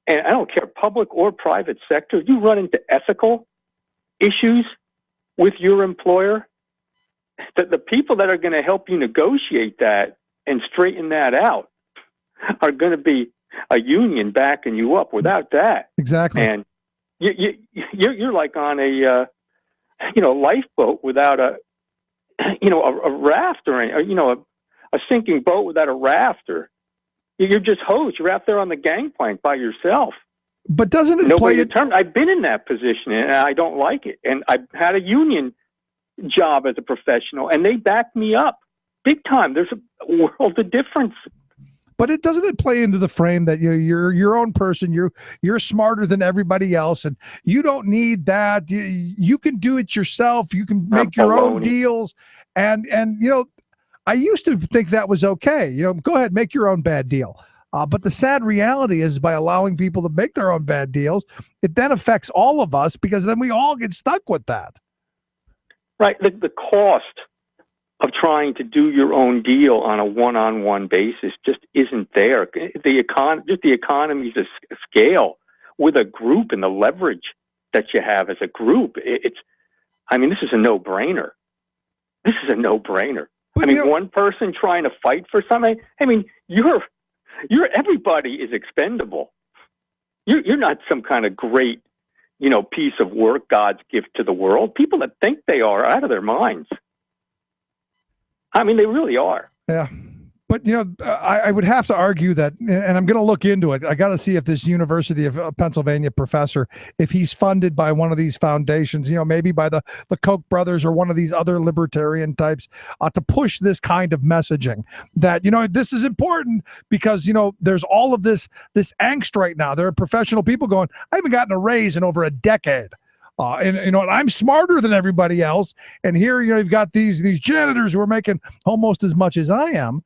and I don't care, public or private sector, you run into ethical issues with your employer, that the people that are going to help you negotiate that and straighten that out are going to be a union backing you up. Without that, exactly, and you're like on a lifeboat without a raft, or a sinking boat without a raft, or you're just hosed. You're out there on the gangplank by yourself. But doesn't it play it? I've been in that position, and I don't like it. And I've had a union job as a professional, and they backed me up big time. There's a world of difference. But it doesn't play into the frame that you're your own person. You're smarter than everybody else, and you don't need that. You can do it yourself. You can make your own deals, and I used to think that was okay. Go ahead, make your own bad deal. But the sad reality is, by allowing people to make their own bad deals, it then affects all of us, because then we all get stuck with that. Right. The cost of trying to do your own deal on a one-on-one basis just isn't there. The economies of scale with a group and the leverage that you have as a group, this is a no-brainer. This is a no-brainer. One person trying to fight for something, everybody is expendable. You're not some kind of great, piece of work, God's gift to the world. People that think they are out of their minds. They really are. Yeah. But, I would have to argue that, and I'm going to look into it. I got to see if this University of Pennsylvania professor, if he's funded by one of these foundations, maybe by the Koch brothers or one of these other libertarian types, to push this kind of messaging that, this is important because, there's all of this angst right now. There are professional people going, I haven't gotten a raise in over a decade. And I'm smarter than everybody else. And here, you've got these janitors who are making almost as much as I am.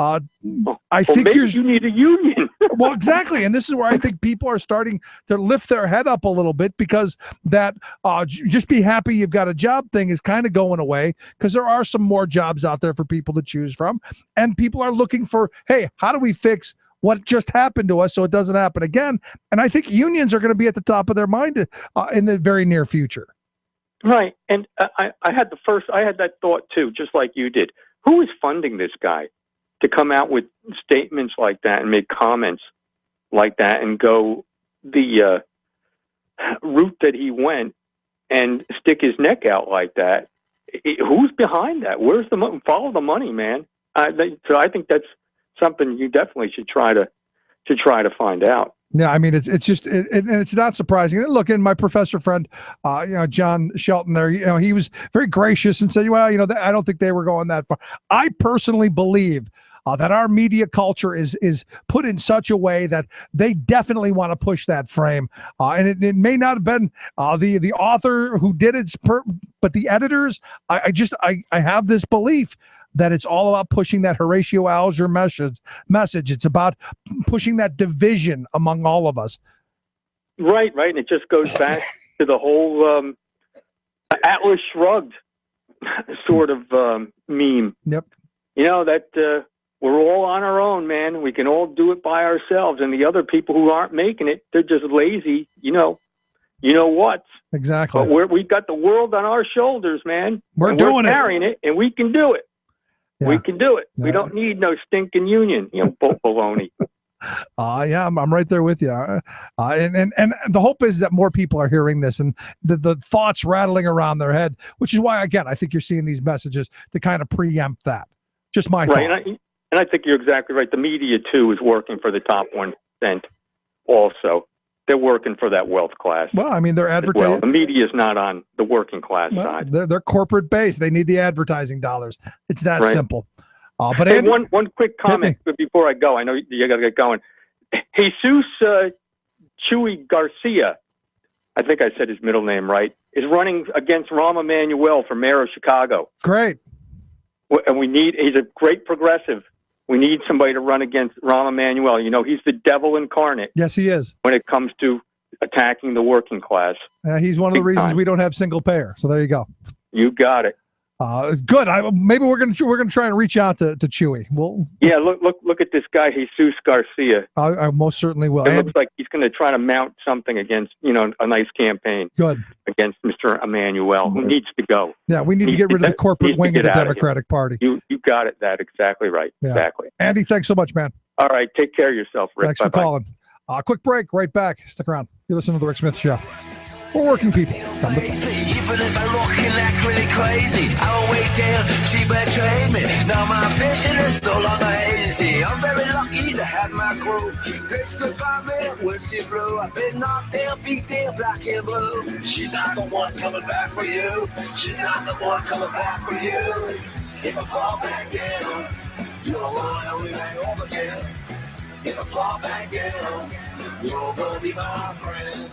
I think you need a union. Well, exactly. And this is where I think people are starting to lift their head up a little bit, because that just be happy you've got a job thing is kind of going away, because there are some more jobs out there for people to choose from. And people are looking for, hey, how do we fix what just happened to us so it doesn't happen again? And I think unions are going to be at the top of their mind in the very near future. Right. And I had that thought too, just like you did. Who is funding this guy to come out with statements like that and make comments like that and go the route that he went and stick his neck out like that? Who's behind that? Where's the money? Follow the money, man. So I think that's something you definitely should try to find out. Yeah, I mean, it's just, and it's not surprising. Look, and my professor friend, John Shelton there, he was very gracious and said, well, I don't think they were going that far. I personally believe that our media culture is put in such a way that they definitely want to push that frame. And it may not have been the author who did it, but the editors, I have this belief that it's all about pushing that Horatio Alger message. It's about pushing that division among all of us. Right. And it just goes back to the whole Atlas Shrugged sort of meme. Yep. That we're all on our own, man. We can all do it by ourselves. And the other people who aren't making it, they're just lazy. You know what? Exactly. But we've got the world on our shoulders, man. We're doing it. We're carrying it, and we can do it. Yeah. We can do it. We don't need no stinking union, baloney. Yeah, I'm right there with you. And the hope is that more people are hearing this and the thoughts rattling around their head, which is why, again, I think you're seeing these messages to kind of preempt that. Just my thought. And I think you're exactly right. The media, too, is working for the top 1% also. They're working for that wealth class. Well, I mean, they're advertising. Well, the media is not on the working class side. They're corporate based. They need the advertising dollars. It's that simple. But hey, Andy, one quick comment before I go. I know you got to get going. Jesus Chuy Garcia, I think I said his middle name right, is running against Rahm Emanuel for mayor of Chicago. Great. And he's a great progressive. We need somebody to run against Rahm Emanuel. He's the devil incarnate. Yes, he is. When it comes to attacking the working class. He's one of the reasons we don't have single payer. So there you go. You got it. It's good. Maybe we're gonna try and reach out to Chewy. Look at this guy Jesus Garcia. I most certainly will. It looks like he's going to try to mount something against a nice campaign. Good against Mr. Emanuel, who needs to go. Yeah, we need to get rid of the corporate wing of the Democratic Party. You got it. That exactly right. Yeah. Exactly. Andy, thanks so much, man. All right, take care of yourself, Rick. Thanks for calling. Quick break. Right back. Stick around. You're listening to the Rick Smith Show. We're working people. Come to Even if I'm looking like really crazy, I will wait till she betrayed me. Now my vision is no longer hazy. I'm very lucky to have my crew. Pistol by me when she flew. I've been knocked down, beat down, black and blue. She's not the one coming back for you. She's not the one coming back for you. If I fall back down, you're gonna help me back over again. If I fall back down, you're gonna be my friend.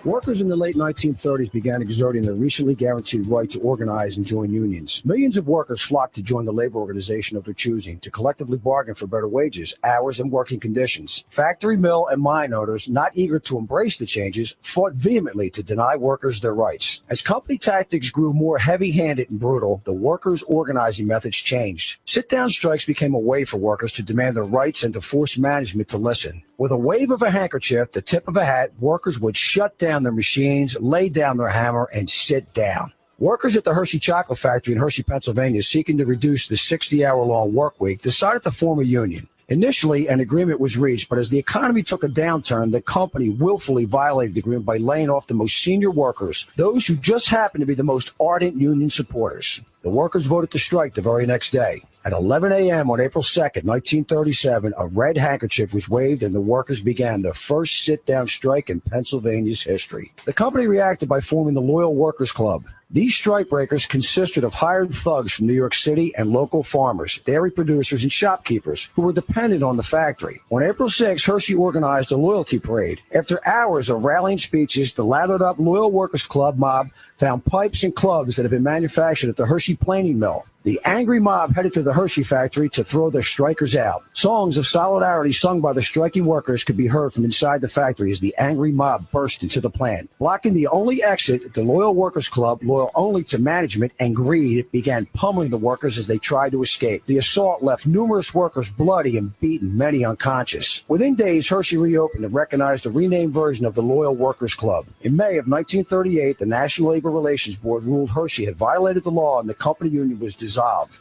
Workers in the late 1930s began exerting their recently guaranteed right to organize and join unions. Millions of workers flocked to join the labor organization of their choosing to collectively bargain for better wages, hours, and working conditions. Factory, mill, and mine owners, not eager to embrace the changes, fought vehemently to deny workers their rights. As company tactics grew more heavy-handed and brutal, the workers' organizing methods changed. Sit-down strikes became a way for workers to demand their rights and to force management to listen. With a wave of a handkerchief, the tip of a hat, workers would shut down their machines, lay down their hammer, and sit down. Workers at the Hershey Chocolate Factory in Hershey, Pennsylvania, seeking to reduce the 60-hour-long work week, decided to form a union. Initially, an agreement was reached, but as the economy took a downturn, the company willfully violated the agreement by laying off the most senior workers, those who just happened to be the most ardent union supporters. The workers voted to strike the very next day. At 11 a.m. on April 2nd, 1937, a red handkerchief was waved and the workers began their first sit-down strike in Pennsylvania's history. The company reacted by forming the Loyal Workers Club. These strikebreakers consisted of hired thugs from New York City and local farmers, dairy producers, and shopkeepers who were dependent on the factory. On April 6, Hershey organized a loyalty parade. After hours of rallying speeches, the lathered-up Loyal Workers Club mob found pipes and clubs that had been manufactured at the Hershey Planing Mill. The angry mob headed to the Hershey factory to throw their strikers out. Songs of solidarity sung by the striking workers could be heard from inside the factory as the angry mob burst into the plant. Blocking the only exit, the Loyal Workers Club, loyal only to management and greed, began pummeling the workers as they tried to escape. The assault left numerous workers bloody and beaten, many unconscious. Within days, Hershey reopened and recognized a renamed version of the Loyal Workers Club. In May of 1938, the National Labor Relations Board ruled Hershey had violated the law and the company union was dissolved.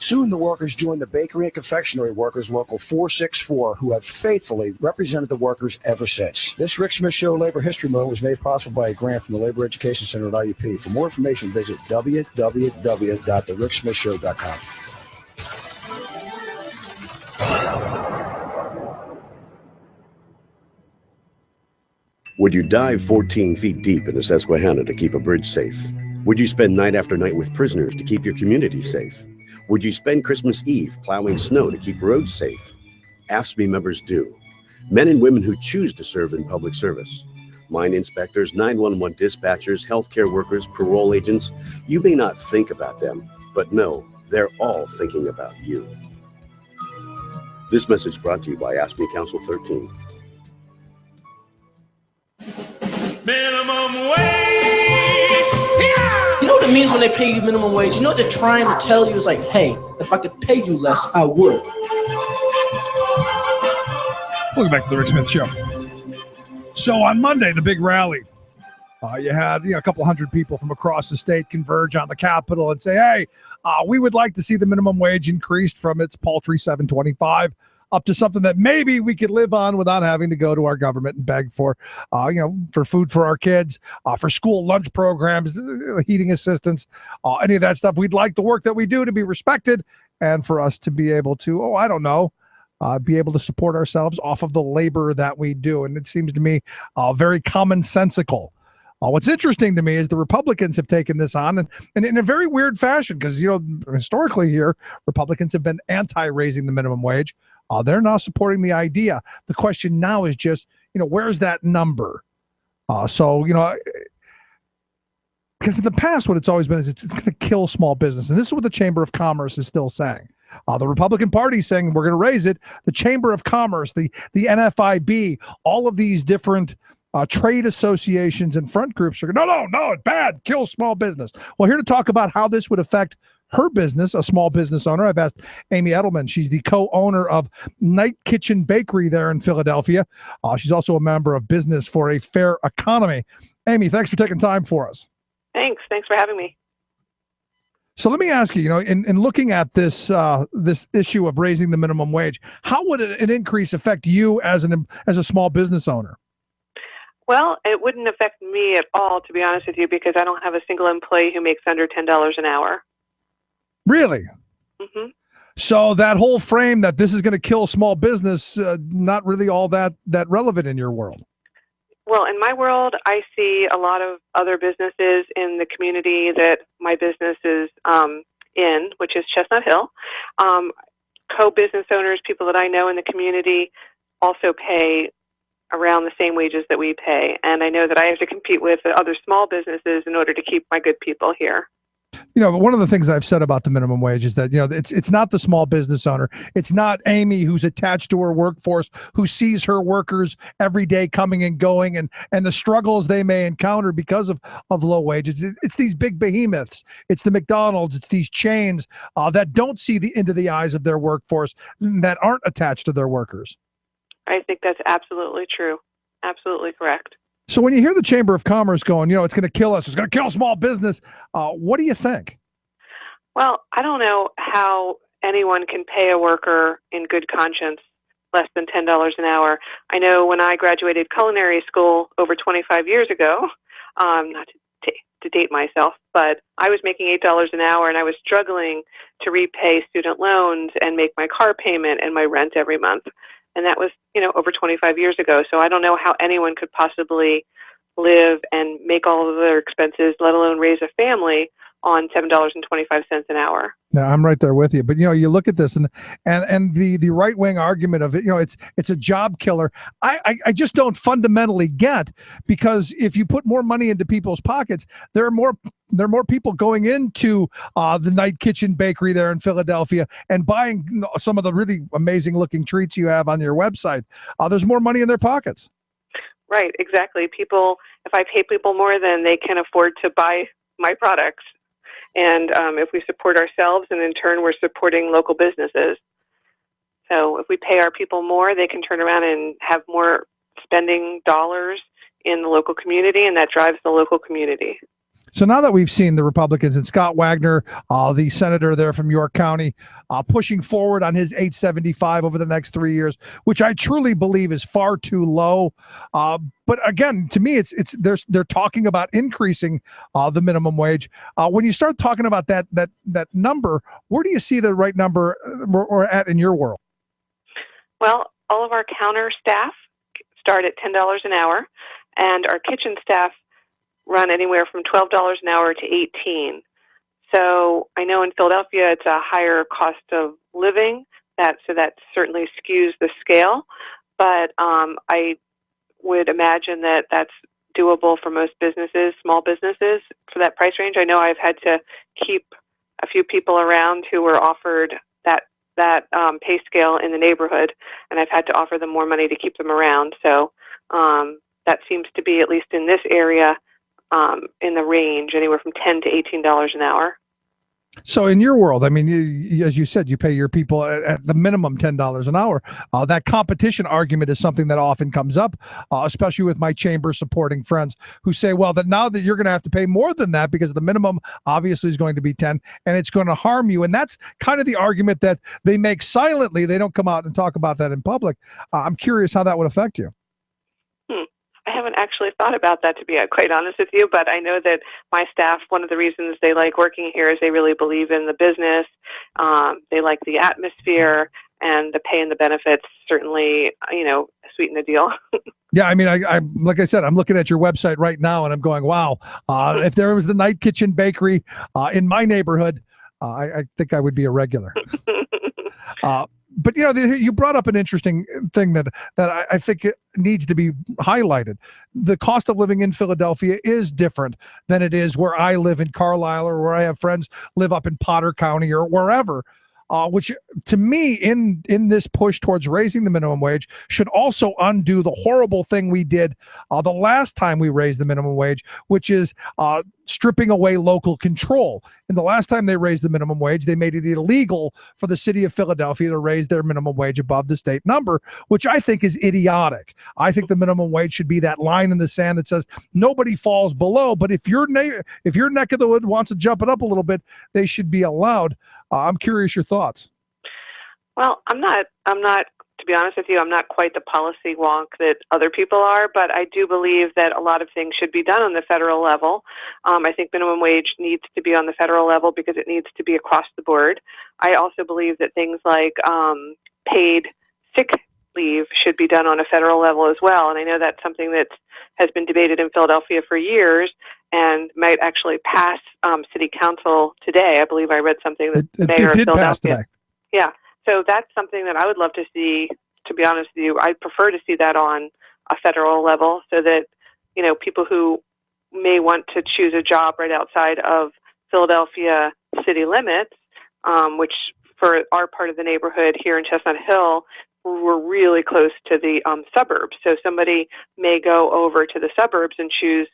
Soon the workers joined the Bakery and Confectionery Workers Local 464, who have faithfully represented the workers ever since. This Rick Smith Show Labor History Moment was made possible by a grant from the Labor Education Center at IUP. For more information, visit www.thericksmithshow.com. Would you dive 14 feet deep in the Susquehanna to keep a bridge safe? Would you spend night after night with prisoners to keep your community safe? Would you spend Christmas Eve plowing snow to keep roads safe? AFSCME members do. Men and women who choose to serve in public service. Mine inspectors, 911 dispatchers, healthcare workers, parole agents. You may not think about them, but no, they're all thinking about you. This message brought to you by AFSCME Council 13. Minimum wage. You know what it means when they pay you minimum wage? You know what they're trying to tell you is like, hey, if I could pay you less, I would. Welcome back to the Rick Smith Show. So on Monday, the big rally, you had a couple hundred people from across the state converge on the Capitol and say, hey, we would like to see the minimum wage increased from its paltry $7.25 up to something that maybe we could live on without having to go to our government and beg for, for food for our kids, for school lunch programs, heating assistance, any of that stuff. We'd like the work that we do to be respected and for us to be able to, be able to support ourselves off of the labor that we do. And it seems to me very commonsensical. What's interesting to me is the Republicans have taken this on and in a very weird fashion because, historically here, Republicans have been anti-raising the minimum wage. They're now supporting the idea. The question now is just, where's that number? Because in the past, what it's always been is it's going to kill small business. And this is what the Chamber of Commerce is still saying. The Republican Party is saying we're going to raise it. The Chamber of Commerce, the NFIB, all of these different trade associations and front groups are no, it's bad. Kill small business. Well, here to talk about how this would affect her business, a small business owner, I've asked Amy Edelman. She's the co-owner of Night Kitchen Bakery there in Philadelphia. She's also a member of Business for a Fair Economy. Amy, thanks for taking time for us. Thanks for having me. So let me ask you, in looking at this this issue of raising the minimum wage, how would an increase affect you as a small business owner? Well, it wouldn't affect me at all, to be honest with you, because I don't have a single employee who makes under $10 an hour. Really? Mm-hmm. So that whole frame that this is going to kill small business, not really all that relevant in your world. Well, in my world, I see a lot of other businesses in the community that my business is in, which is Chestnut Hill. Co-business owners, people that I know in the community, also pay around the same wages that we pay. And I know that I have to compete with other small businesses in order to keep my good people here. One of the things I've said about the minimum wage is that, it's not the small business owner. It's not Amy who's attached to her workforce, who sees her workers every day coming and going and the struggles they may encounter because of low wages. It's these big behemoths. It's the McDonald's. It's these chains that don't see into the eyes of their workforce, that aren't attached to their workers. I think that's absolutely true. Absolutely correct. So when you hear the Chamber of Commerce going, it's going to kill us, it's going to kill small business, what do you think? Well, I don't know how anyone can pay a worker in good conscience less than $10 an hour. I know when I graduated culinary school over 25 years ago, not to date myself, but I was making $8 an hour and I was struggling to repay student loans and make my car payment and my rent every month. And that was, over 25 years ago. So I don't know how anyone could possibly live and make all of their expenses, let alone raise a family, on $7.25 an hour. Now, I'm right there with you. But, you look at this and the right-wing argument of it, it's a job killer. I just don't fundamentally get, because if you put more money into people's pockets, there are more people going into the Night Kitchen Bakery there in Philadelphia and buying some of the really amazing looking treats you have on your website. There's more money in their pockets. Right, exactly. If I pay people more, then they can afford to buy my products. And if we support ourselves, and in turn we're supporting local businesses. So if we pay our people more, they can turn around and have more spending dollars in the local community, and that drives the local community. So now that we've seen the Republicans and Scott Wagner, the senator there from York County, pushing forward on his $8.75 over the next 3 years, which I truly believe is far too low. But again, to me, they're talking about increasing the minimum wage. When you start talking about that number, where do you see the right number or at in your world? Well, all of our counter staff start at $10 an hour. and our kitchen staff run anywhere from $12 an hour to $18. So I know in Philadelphia it's a higher cost of living, so that certainly skews the scale. But I would imagine that that's doable for most businesses, small businesses, for that price range. I know I've had to keep a few people around who were offered that pay scale in the neighborhood, and I've had to offer them more money to keep them around. So that seems to be, at least in this area, in the range anywhere from $10 to $18 an hour. So in your world, I mean, as you said, you pay your people at the minimum $10 an hour. That competition argument is something that often comes up, especially with my chamber supporting friends who say, well, that now that you're going to have to pay more than that because the minimum obviously is going to be 10 and it's going to harm you. And that's kind of the argument that they make silently. They don't come out and talk about that in public. I'm curious how that would affect you. I haven't actually thought about that, to be quite honest with you, but I know that my staff, one of the reasons they like working here is they really believe in the business. They like the atmosphere, and the pay and the benefits certainly, sweeten the deal. Yeah, I mean, I like I said, I'm looking at your website right now, and I'm going, wow, if there was the Night Kitchen Bakery in my neighborhood, I think I would be a regular. But you brought up an interesting thing that I think it needs to be highlighted. The cost of living in Philadelphia is different than it is where I live in Carlisle, or where I have friends live up in Potter County or wherever. Which to me, in this push towards raising the minimum wage, should also undo the horrible thing we did the last time we raised the minimum wage, which is stripping away local control. And the last time they raised the minimum wage, they made it illegal for the city of Philadelphia to raise their minimum wage above the state number, which I think is idiotic. I think the minimum wage should be that line in the sand that says nobody falls below. But if your neck of the wood wants to jump it up a little bit, they should be allowed. I'm curious your thoughts. Well, I'm not, to be honest with you, I'm not quite the policy wonk that other people are, but I do believe that a lot of things should be done on the federal level. I think minimum wage needs to be on the federal level because it needs to be across the board. I also believe that things like paid sick leave should be done on a federal level as well. And I know that's something that has been debated in Philadelphia for years and might actually pass city council today. I believe I read something that the mayor of Philadelphia pass today. Yeah. So that's something that I would love to see, to be honest with you. I'd prefer to see that on a federal level so that, people who may want to choose a job right outside of Philadelphia city limits, which for our part of the neighborhood here in Chestnut Hill, we're really close to the suburbs. So somebody may go over to the suburbs and choose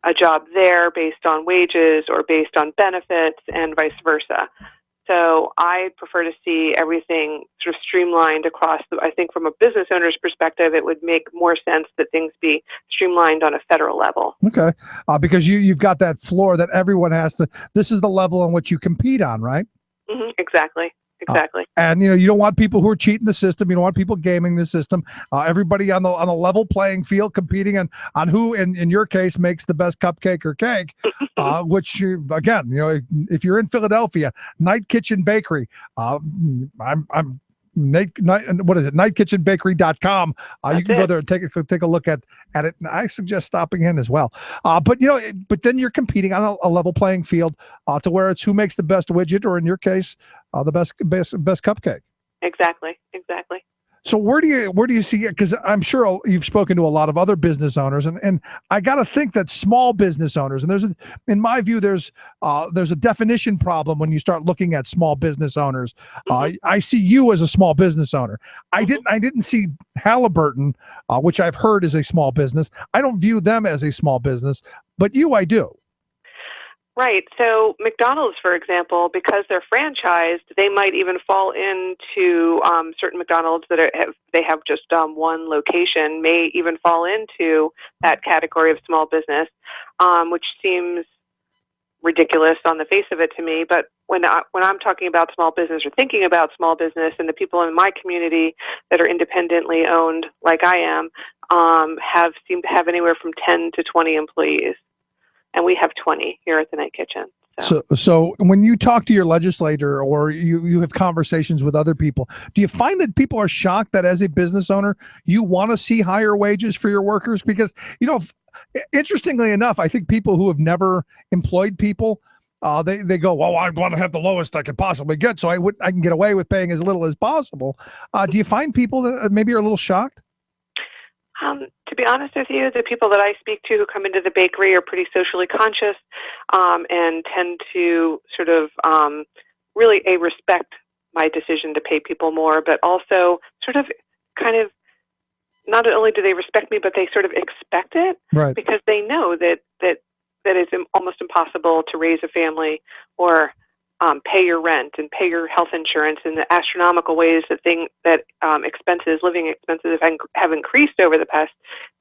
a job there based on wages or based on benefits and vice versa. So I prefer to see everything sort of streamlined across. I think from a business owner's perspective, it would make more sense that things be streamlined on a federal level. Okay. Because you've got that floor that everyone has to, this is the level on which you compete on, right? Mm-hmm. Exactly. And you don't want people who are cheating the system. You don't want people gaming the system. Everybody on the level playing field, competing on who, in your case, makes the best cupcake or cake. Which again, if you're in Philadelphia, Night Kitchen Bakery. What is it? NightKitchenBakery.com. You can go there and take a look at it. And I suggest stopping in as well. But then you're competing on a level playing field to where it's who makes the best widget, or in your case, the best cupcake. Exactly. So where do you see it? Because I'm sure you've spoken to a lot of other business owners, and I got to think that small business owners, and in my view, there's a definition problem when you start looking at small business owners. I see you as a small business owner. I didn't see Halliburton, which I've heard is a small business. I don't view them as a small business, but you, I do. Right. So McDonald's, for example, because they're franchised, they might even fall into certain McDonald's that they have just one location, may even fall into that category of small business, which seems ridiculous on the face of it to me. But when I'm talking about small business or thinking about small business, and the people in my community that are independently owned, like I am, seem to have anywhere from 10 to 20 employees. And we have 20 here at the Night Kitchen. So when you talk to your legislator or you have conversations with other people, do you find that people are shocked that as a business owner, you want to see higher wages for your workers? Because, interestingly enough, I think people who have never employed people, they go, well, I want to have the lowest I could possibly get, so I can get away with paying as little as possible. Do you find people that maybe are a little shocked? To be honest with you, the people that I speak to who come into the bakery are pretty socially conscious and tend to sort of really respect my decision to pay people more, but also sort of kind of not only do they respect me, but they sort of expect it, right? Because they know that it's almost impossible to raise a family or pay your rent and pay your health insurance in the astronomical ways that living expenses have increased over the past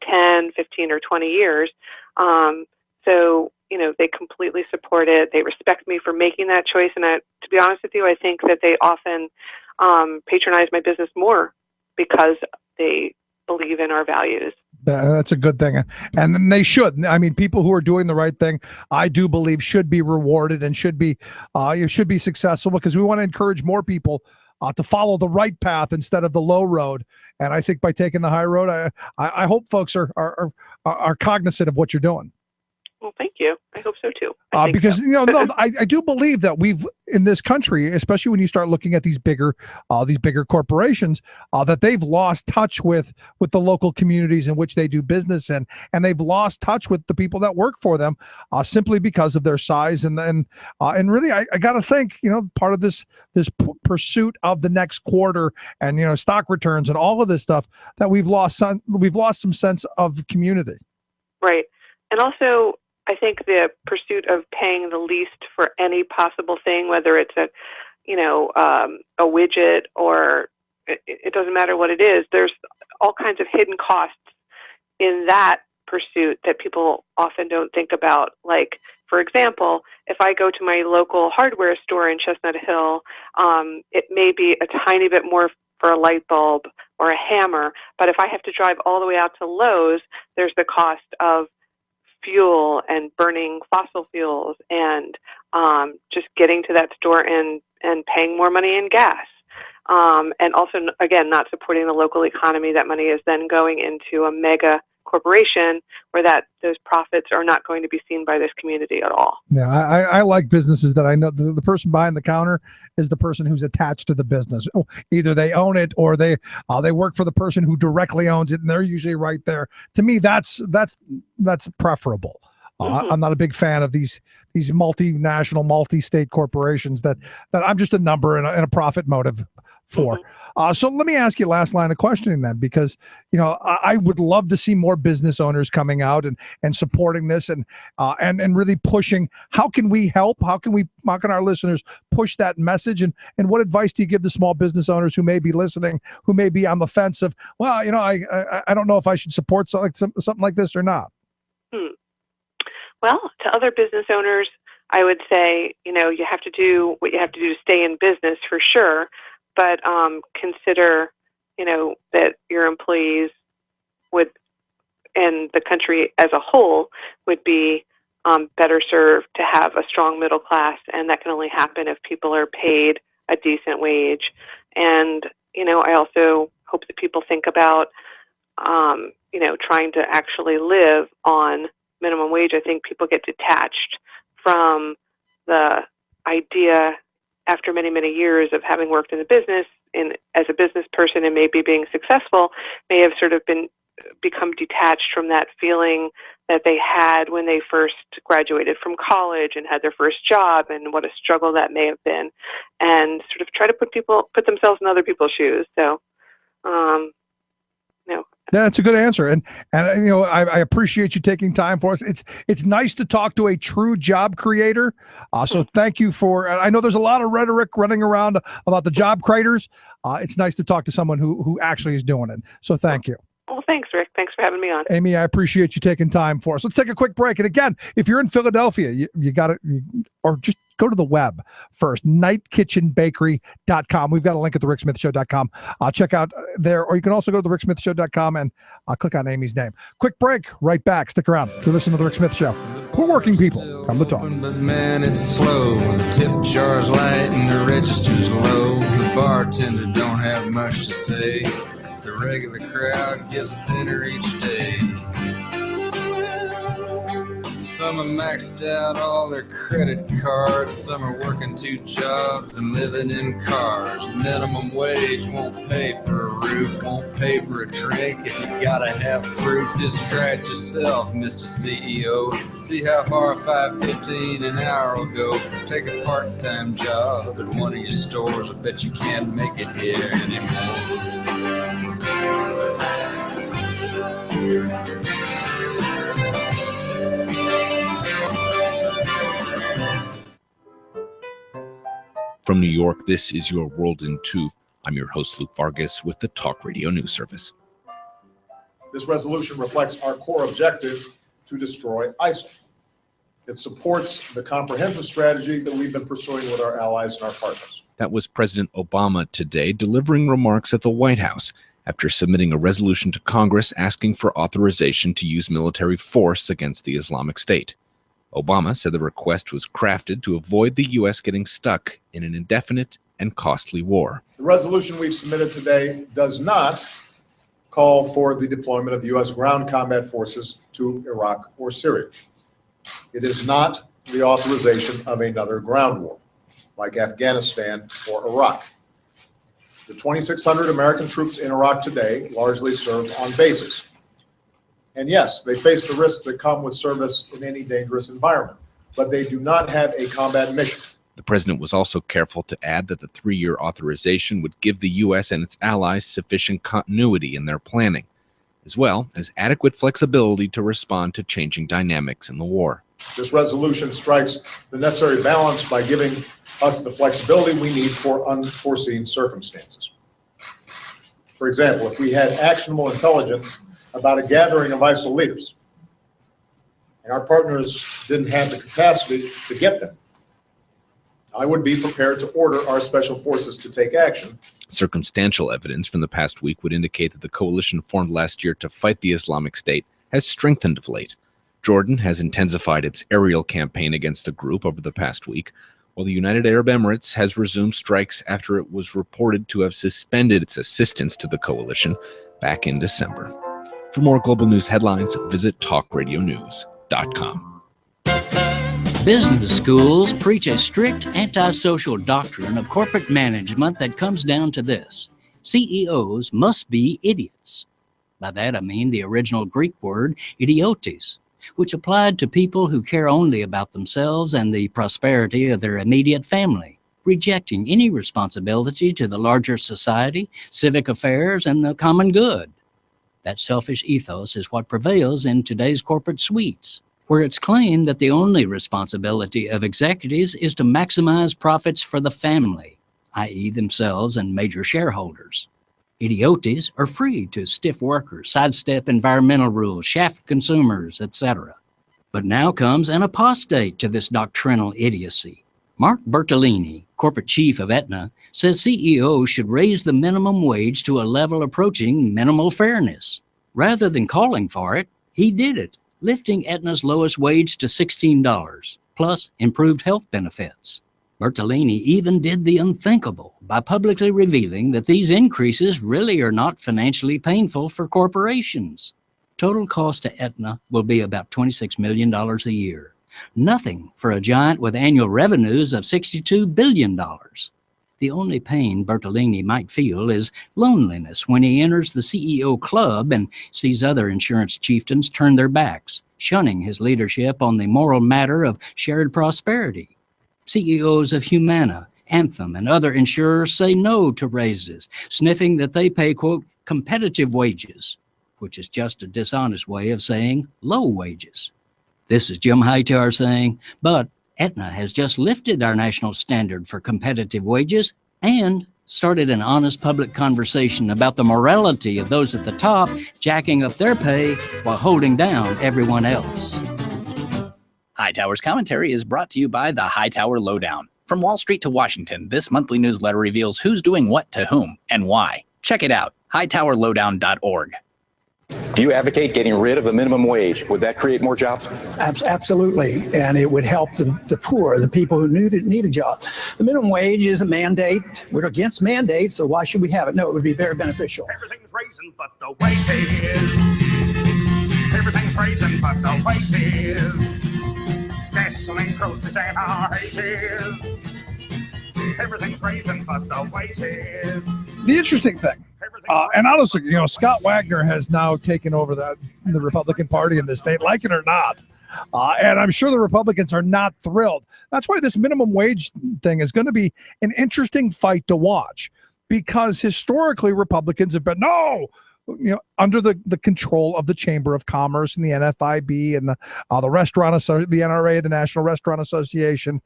10, 15, or 20 years. So, they completely support it. They respect me for making that choice. And to be honest with you, I think that they often patronize my business more because they believe in our values. That's a good thing. And then they should. I mean, people who are doing the right thing, I do believe should be rewarded and should be successful, because we want to encourage more people to follow the right path instead of the low road. And I think by taking the high road, I hope folks are cognizant of what you're doing. Well, thank you. I hope so too. Because so. I do believe that we've in this country, especially when you start looking at these bigger corporations, that they've lost touch with the local communities in which they do business in, and they've lost touch with the people that work for them, simply because of their size and really I got to think part of this pursuit of the next quarter and stock returns and all of this stuff that we've lost some sense of community. Right, and also, I think the pursuit of paying the least for any possible thing, whether it's a widget or it doesn't matter what it is, there's all kinds of hidden costs in that pursuit that people often don't think about. Like, for example, if I go to my local hardware store in Chestnut Hill, it may be a tiny bit more for a light bulb or a hammer, but if I have to drive all the way out to Lowe's, there's the cost of fuel and burning fossil fuels and just getting to that store and paying more money in gas. And also, again, not supporting the local economy. That money is then going into a mega corporation where those profits are not going to be seen by this community at all. Yeah, I like businesses that I know the person behind the counter is the person who's attached to the business. Either they own it or they work for the person who directly owns it, and they're usually right there. To me, that's preferable. I'm not a big fan of these multinational, multi-state corporations that I'm just a number and a profit motive for. So let me ask you last line of questioning then, because I would love to see more business owners coming out and supporting this and really pushing. How can we help? How can our listeners push that message? And what advice do you give the small business owners who may be listening, who may be on the fence of, well, I don't know if I should support something like this or not? Well, to other business owners, I would say, you have to do what you have to do to stay in business for sure. But consider, that your employees would, and the country as a whole, would be better served to have a strong middle class, and that can only happen if people are paid a decent wage. And, I also hope that people think about, trying to actually live on minimum wage. I think people get detached from the idea after many, many years of having worked in the business as a business person and maybe being successful, may have sort of become detached from that feeling that they had when they first graduated from college and had their first job, and what a struggle that may have been, and sort of try to put themselves in other people's shoes. So, Yeah, that's a good answer, and I appreciate you taking time for us. It's nice to talk to a true job creator. So thank you for. I know there's a lot of rhetoric running around about the job creators. It's nice to talk to someone who actually is doing it. So thank you. Well, thanks, Rick. Thanks for having me on. Amy, I appreciate you taking time for us. Let's take a quick break. And again, if you're in Philadelphia, you got to, or just go to the web first, nightkitchenbakery.com. We've got a link at thericksmithshow.com. Check out there, or you can also go to thericksmithshow.com and click on Amy's name. Quick break, right back. Stick around. You're listening to The Rick Smith Show. We're working people. Come to talk. But man, it's slow. The tip jar's light and the register's low. The bartender don't have much to say. The regular crowd gets thinner each day. Some are maxed out all their credit cards. Some are working 2 jobs and living in cars. Minimum wage won't pay for a roof, won't pay for a drink. If you gotta have proof, just try it yourself, Mr. CEO. See how far $5.15 an hour will go. Take a part-time job at one of your stores. I bet you can't make it here anymore. From New York, this is Your World in 2. I'm your host, Luke Vargas, with the Talk Radio News Service. This resolution reflects our core objective to destroy ISIL. It supports the comprehensive strategy that we've been pursuing with our allies and our partners. That was President Obama today delivering remarks at the White House after submitting a resolution to Congress asking for authorization to use military force against the Islamic State. Obama said the request was crafted to avoid the U.S. getting stuck in an indefinite and costly war. The resolution we've submitted today does not call for the deployment of U.S. ground combat forces to Iraq or Syria. It is not the authorization of another ground war, like Afghanistan or Iraq. The 2,600 American troops in Iraq today largely serve on bases. And yes, they face the risks that come with service in any dangerous environment, but they do not have a combat mission. The president was also careful to add that the 3-year authorization would give the U.S. and its allies sufficient continuity in their planning, as well as adequate flexibility to respond to changing dynamics in the war. This resolution strikes the necessary balance by giving us the flexibility we need for unforeseen circumstances. For example, if we had actionable intelligence about a gathering of ISIL leaders, and our partners didn't have the capacity to get them, I would be prepared to order our special forces to take action. Circumstantial evidence from the past week would indicate that the coalition formed last year to fight the Islamic State has strengthened of late. Jordan has intensified its aerial campaign against the group over the past week, while the United Arab Emirates has resumed strikes after it was reported to have suspended its assistance to the coalition back in December. For more global news headlines, visit talkradionews.com. Business schools preach a strict antisocial doctrine of corporate management that comes down to this: CEOs must be idiots. By that I mean the original Greek word idiotes, which applied to people who care only about themselves and the prosperity of their immediate family, rejecting any responsibility to the larger society, civic affairs, and the common good. That selfish ethos is what prevails in today's corporate suites, where it's claimed that the only responsibility of executives is to maximize profits for the family, i.e. themselves and major shareholders. Idiotes are free to stiff workers, sidestep environmental rules, shaft consumers, etc. But now comes an apostate to this doctrinal idiocy. Mark Bertolini, corporate chief of Aetna, says CEOs should raise the minimum wage to a level approaching minimal fairness. Rather than calling for it, he did it, lifting Aetna's lowest wage to $16, plus improved health benefits. Bertolini even did the unthinkable by publicly revealing that these increases really are not financially painful for corporations. Total cost to Aetna will be about $26 million a year. Nothing for a giant with annual revenues of $62 billion. The only pain Bertolini might feel is loneliness when he enters the CEO club and sees other insurance chieftains turn their backs, shunning his leadership on the moral matter of shared prosperity. CEOs of Humana, Anthem, and other insurers say no to raises, sniffing that they pay, quote, competitive wages, which is just a dishonest way of saying low wages. This is Jim Hightower saying, but Aetna has just lifted our national standard for competitive wages and started an honest public conversation about the morality of those at the top jacking up their pay while holding down everyone else. Hightower's commentary is brought to you by the Hightower Lowdown. From Wall Street to Washington, this monthly newsletter reveals who's doing what to whom and why. Check it out, hightowerlowdown.org. Do you advocate getting rid of the minimum wage? Would that create more jobs? Absolutely, and it would help the poor, the people who need a job. The minimum wage is a mandate. We're against mandates, so why should we have it? No, it would be very beneficial. Everything's raising, but the wages. Everything's raising, but the wages. Gasoline, groceries, and our hated. Everything's raising, but the wages. The interesting thing, and honestly, Scott Wagner has now taken over the Republican Party in the state, like it or not. And I'm sure the Republicans are not thrilled. That's why this minimum wage thing is going to be an interesting fight to watch, because historically Republicans have been under the control of the Chamber of Commerce and the NFIB and the restaurant, the NRA, the National Restaurant Association,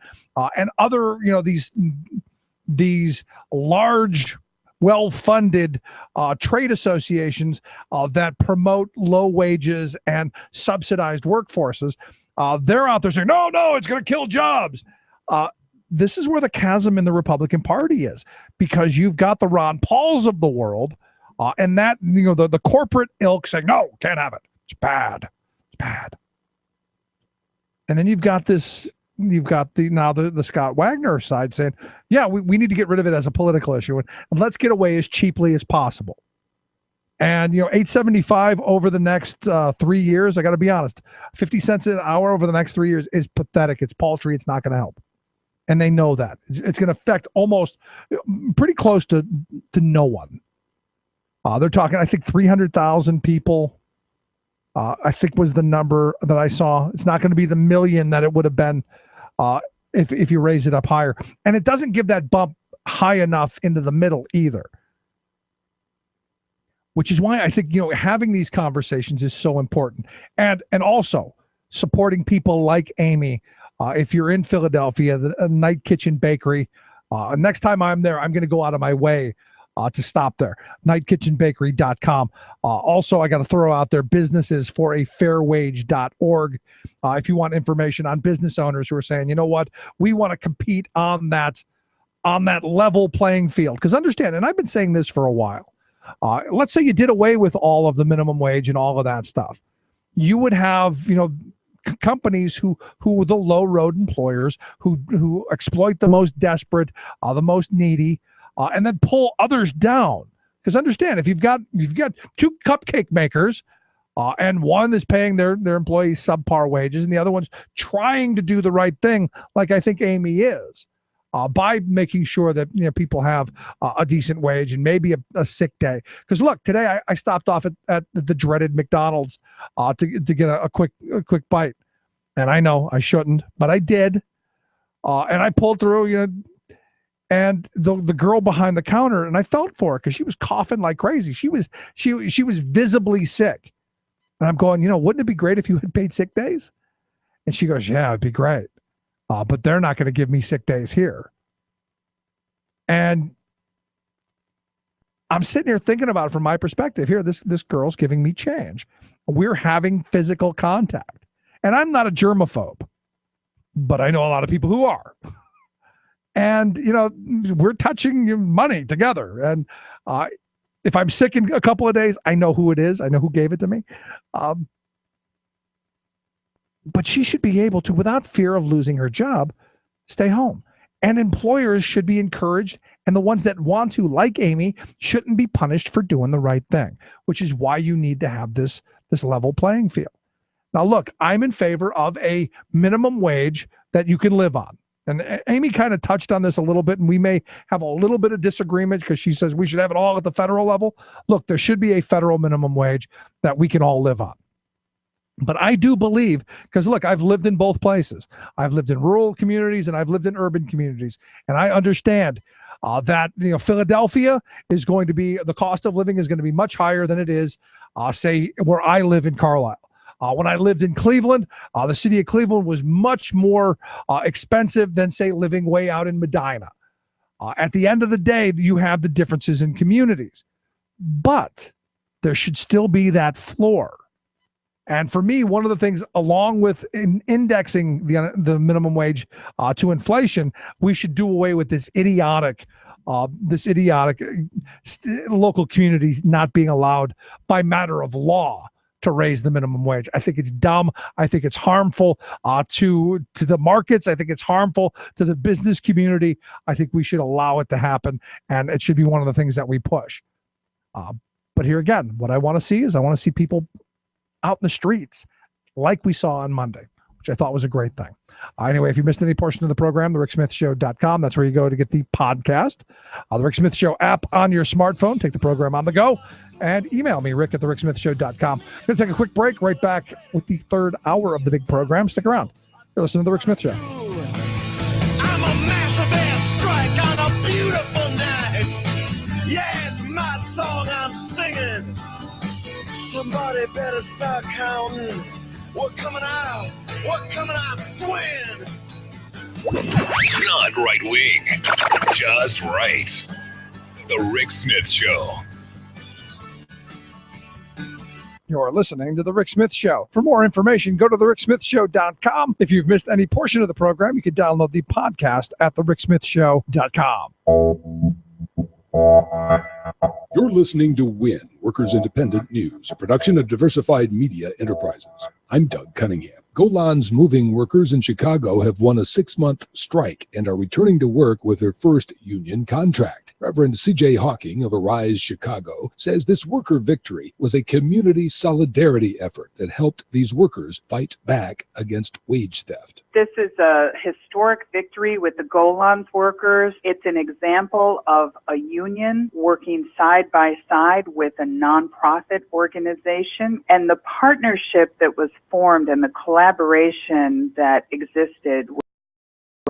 and other these large, well-funded trade associations that promote low wages and subsidized workforces. They're out there saying, no, it's going to kill jobs. This is where the chasm in the Republican Party is, because you've got the Ron Pauls of the world and that, the corporate ilk saying, no, can't have it. It's bad. It's bad. And then you've got the Scott Wagner side saying, yeah, we need to get rid of it as a political issue and let's get away as cheaply as possible. And, $8.75 over the next 3 years, I got to be honest, 50 cents an hour over the next 3 years is pathetic. It's paltry. It's not going to help. And they know that. It's going to affect almost pretty close to no one. They're talking, I think, 300,000 people, I think was the number that I saw. It's not going to be the million that it would have been if you raise it up higher. And it doesn't give that bump high enough into the middle either. Which is why I think, having these conversations is so important. And also supporting people like Amy. If you're in Philadelphia, the Night Kitchen Bakery, next time I'm there, I'm going to go out of my way to stop there. nightkitchenbakery.com. Also, I got to throw out there businessesforafairwage.org. If you want information on business owners who are saying, you know what, we want to compete on that level playing field. Because understand, and I've been saying this for a while, let's say you did away with all of the minimum wage and all of that stuff. You would have, companies who are the low road employers who exploit the most desperate, the most needy, and then pull others down. Because understand, if you've got two cupcake makers, and one is paying their employees subpar wages, and the other one's trying to do the right thing, like I think Amy is, by making sure that people have a decent wage and maybe a sick day. Because look, today I stopped off at the dreaded McDonald's to get a quick bite, and I know I shouldn't, but I did, and I pulled through. And the girl behind the counter, and I felt for her because she was coughing like crazy. She was visibly sick, and I'm going, wouldn't it be great if you had paid sick days? And she goes, yeah, it'd be great. But they're not going to give me sick days here. And I'm sitting here thinking about it from my perspective. Here, this girl's giving me change. We're having physical contact. And I'm not a germaphobe, but I know a lot of people who are. And, we're touching money together. And if I'm sick in a couple of days, I know who it is. I know who gave it to me. But she should be able to, without fear of losing her job, stay home. And employers should be encouraged, and the ones that want to, like Amy, shouldn't be punished for doing the right thing, which is why you need to have this level playing field. Now, look, I'm in favor of a minimum wage that you can live on. And Amy kind of touched on this a little bit, and we may have a little bit of disagreement because she says we should have it all at the federal level. Look, there should be a federal minimum wage that we can all live on. But I do believe, because look, I've lived in both places. I've lived in rural communities and I've lived in urban communities. And I understand that Philadelphia is going to be, the cost of living is going to be much higher than it is, say, where I live in Carlisle. When I lived in Cleveland, the city of Cleveland was much more expensive than, say, living way out in Medina. At the end of the day, you have the differences in communities. But there should still be that floor. And for me, one of the things, along with indexing the minimum wage to inflation, we should do away with this idiotic local communities not being allowed by matter of law to raise the minimum wage. I think it's dumb. I think it's harmful to the markets. I think it's harmful to the business community. I think we should allow it to happen, and it should be one of the things that we push. But here again, what I want to see is people out in the streets like we saw on Monday, which I thought was a great thing. Anyway, if you missed any portion of the program, thericksmithshow.com. That's where you go to get the podcast. The Rick Smith Show app on your smartphone. Take the program on the go. And email me, rick@thericksmithshow.com. I'm going to take a quick break. Right back with the third hour of the big program. Stick around. You're listening to The Rick Smith Show. I'm a massive airstrike on a beautiful night. Yeah, it's my song I'm singing. Somebody better start counting. We're coming out swinging. Not right wing, just right. The Rick Smith Show. You're listening to The Rick Smith Show. For more information, go to thericksmithshow.com. If you've missed any portion of the program, you can download the podcast at thericksmithshow.com. You're listening to WIN, Workers Independent News, a production of Diversified Media Enterprises. I'm Doug Cunningham. Golan's moving workers in Chicago have won a 6-month strike and are returning to work with their first union contract. Reverend C.J. Hawking of Arise Chicago says this worker victory was a community solidarity effort that helped these workers fight back against wage theft. This is a historic victory with the Golan's workers. It's an example of a union working side by side with a nonprofit organization, and the partnership that was formed and the collaboration that existed was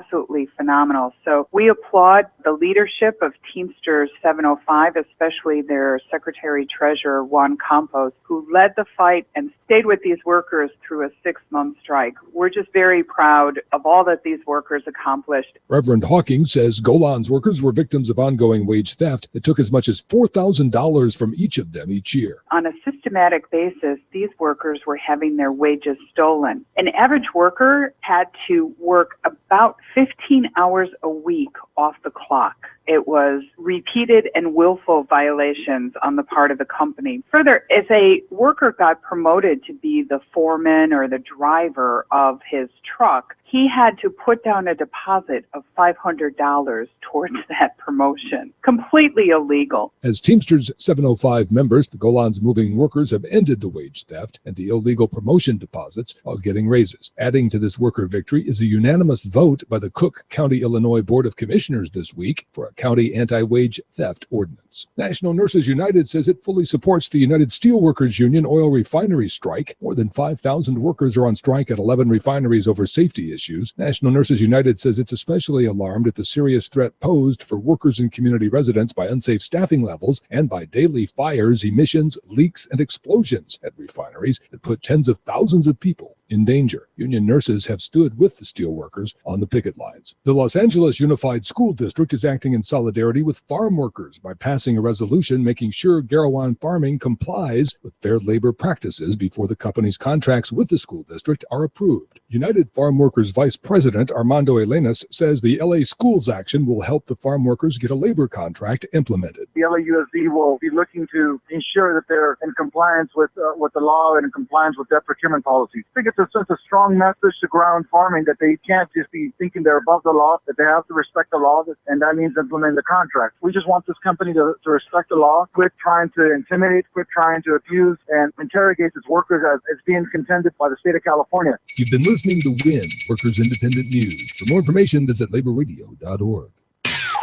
absolutely phenomenal. So we applaud the leadership of Teamsters 705, especially their Secretary-Treasurer, Juan Campos, who led the fight and stayed with these workers through a 6-month strike. We're just very proud of all that these workers accomplished. Reverend Hawking says Golan's workers were victims of ongoing wage theft that took as much as $4,000 from each of them each year. On a systematic basis, these workers were having their wages stolen. An average worker had to work about 15 hours a week off the clock. It was repeated and willful violations on the part of the company. Further, if a worker got promoted to be the foreman or the driver of his truck, he had to put down a deposit of $500 towards that promotion. Completely illegal. As Teamsters 705 members, the Golan's moving workers have ended the wage theft and the illegal promotion deposits while getting raises. Adding to this worker victory is a unanimous vote by the Cook County, Illinois Board of Commissioners this week for a county anti-wage theft ordinance. National Nurses United says it fully supports the United Steelworkers Union oil refinery strike. More than 5,000 workers are on strike at 11 refineries over safety issues. National Nurses United says it's especially alarmed at the serious threat posed for workers and community residents by unsafe staffing levels and by daily fires, emissions, leaks, and explosions at refineries that put tens of thousands of people in danger. Union nurses have stood with the steelworkers on the picket lines. The Los Angeles Unified School District is acting in solidarity with farm workers by passing a resolution making sure Garawan Farming complies with fair labor practices before the company's contracts with the school district are approved. United Farm Workers Vice President Armando Elenas says the LA Schools action will help the farm workers get a labor contract implemented. The LAUSD will be looking to ensure that they're in compliance with the law and in compliance with their procurement policies. I think it's such a strong message to ground farming that they can't just be thinking they're above the law, that they have to respect the law, and that means implement the contract. We just want this company to respect the law, quit trying to intimidate, quit trying to abuse and interrogate its workers as being contended by the state of California. You've been listening to WIN, Workers Independent News. For more information, visit laborradio.org.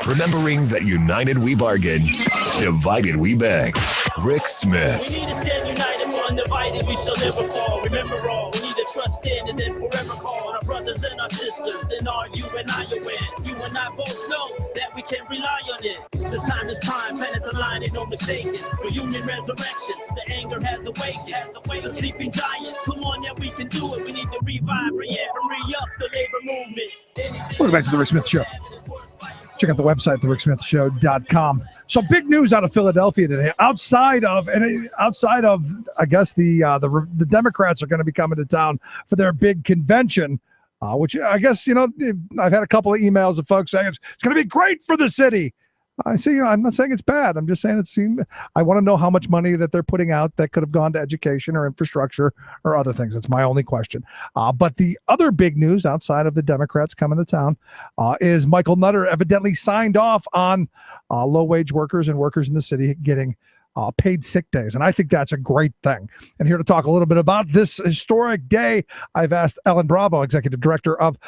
Remembering that united we bargain, divided we beg. Rick Smith. We need to stand united, for undivided we shall never fall. Remember all, we need to trust in and then forever call on our brothers and our sisters. And are you and I are win. You and I both know that we can rely on it. The time is prime, planets aligning, no mistaking. For union resurrection, the anger has awakened. The sleeping giant, come on, yeah, we can do it. We need to revive, re-amp, and re-up the labor movement. Welcome back to The Rick Smith Show. Check out the website, thericksmithshow.com. So big news out of Philadelphia today. Outside of, I guess the Democrats are going to be coming to town for their big convention, which I guess I've had a couple of emails of folks saying it's going to be great for the city. I see. I'm not saying it's bad. I'm just saying I want to know how much money that they're putting out that could have gone to education or infrastructure or other things. That's my only question. But the other big news outside of the Democrats coming to town is Michael Nutter evidently signed off on low-wage workers and workers in the city getting paid sick days. And I think that's a great thing. And here to talk a little bit about this historic day, I've asked Ellen Bravo, Executive Director of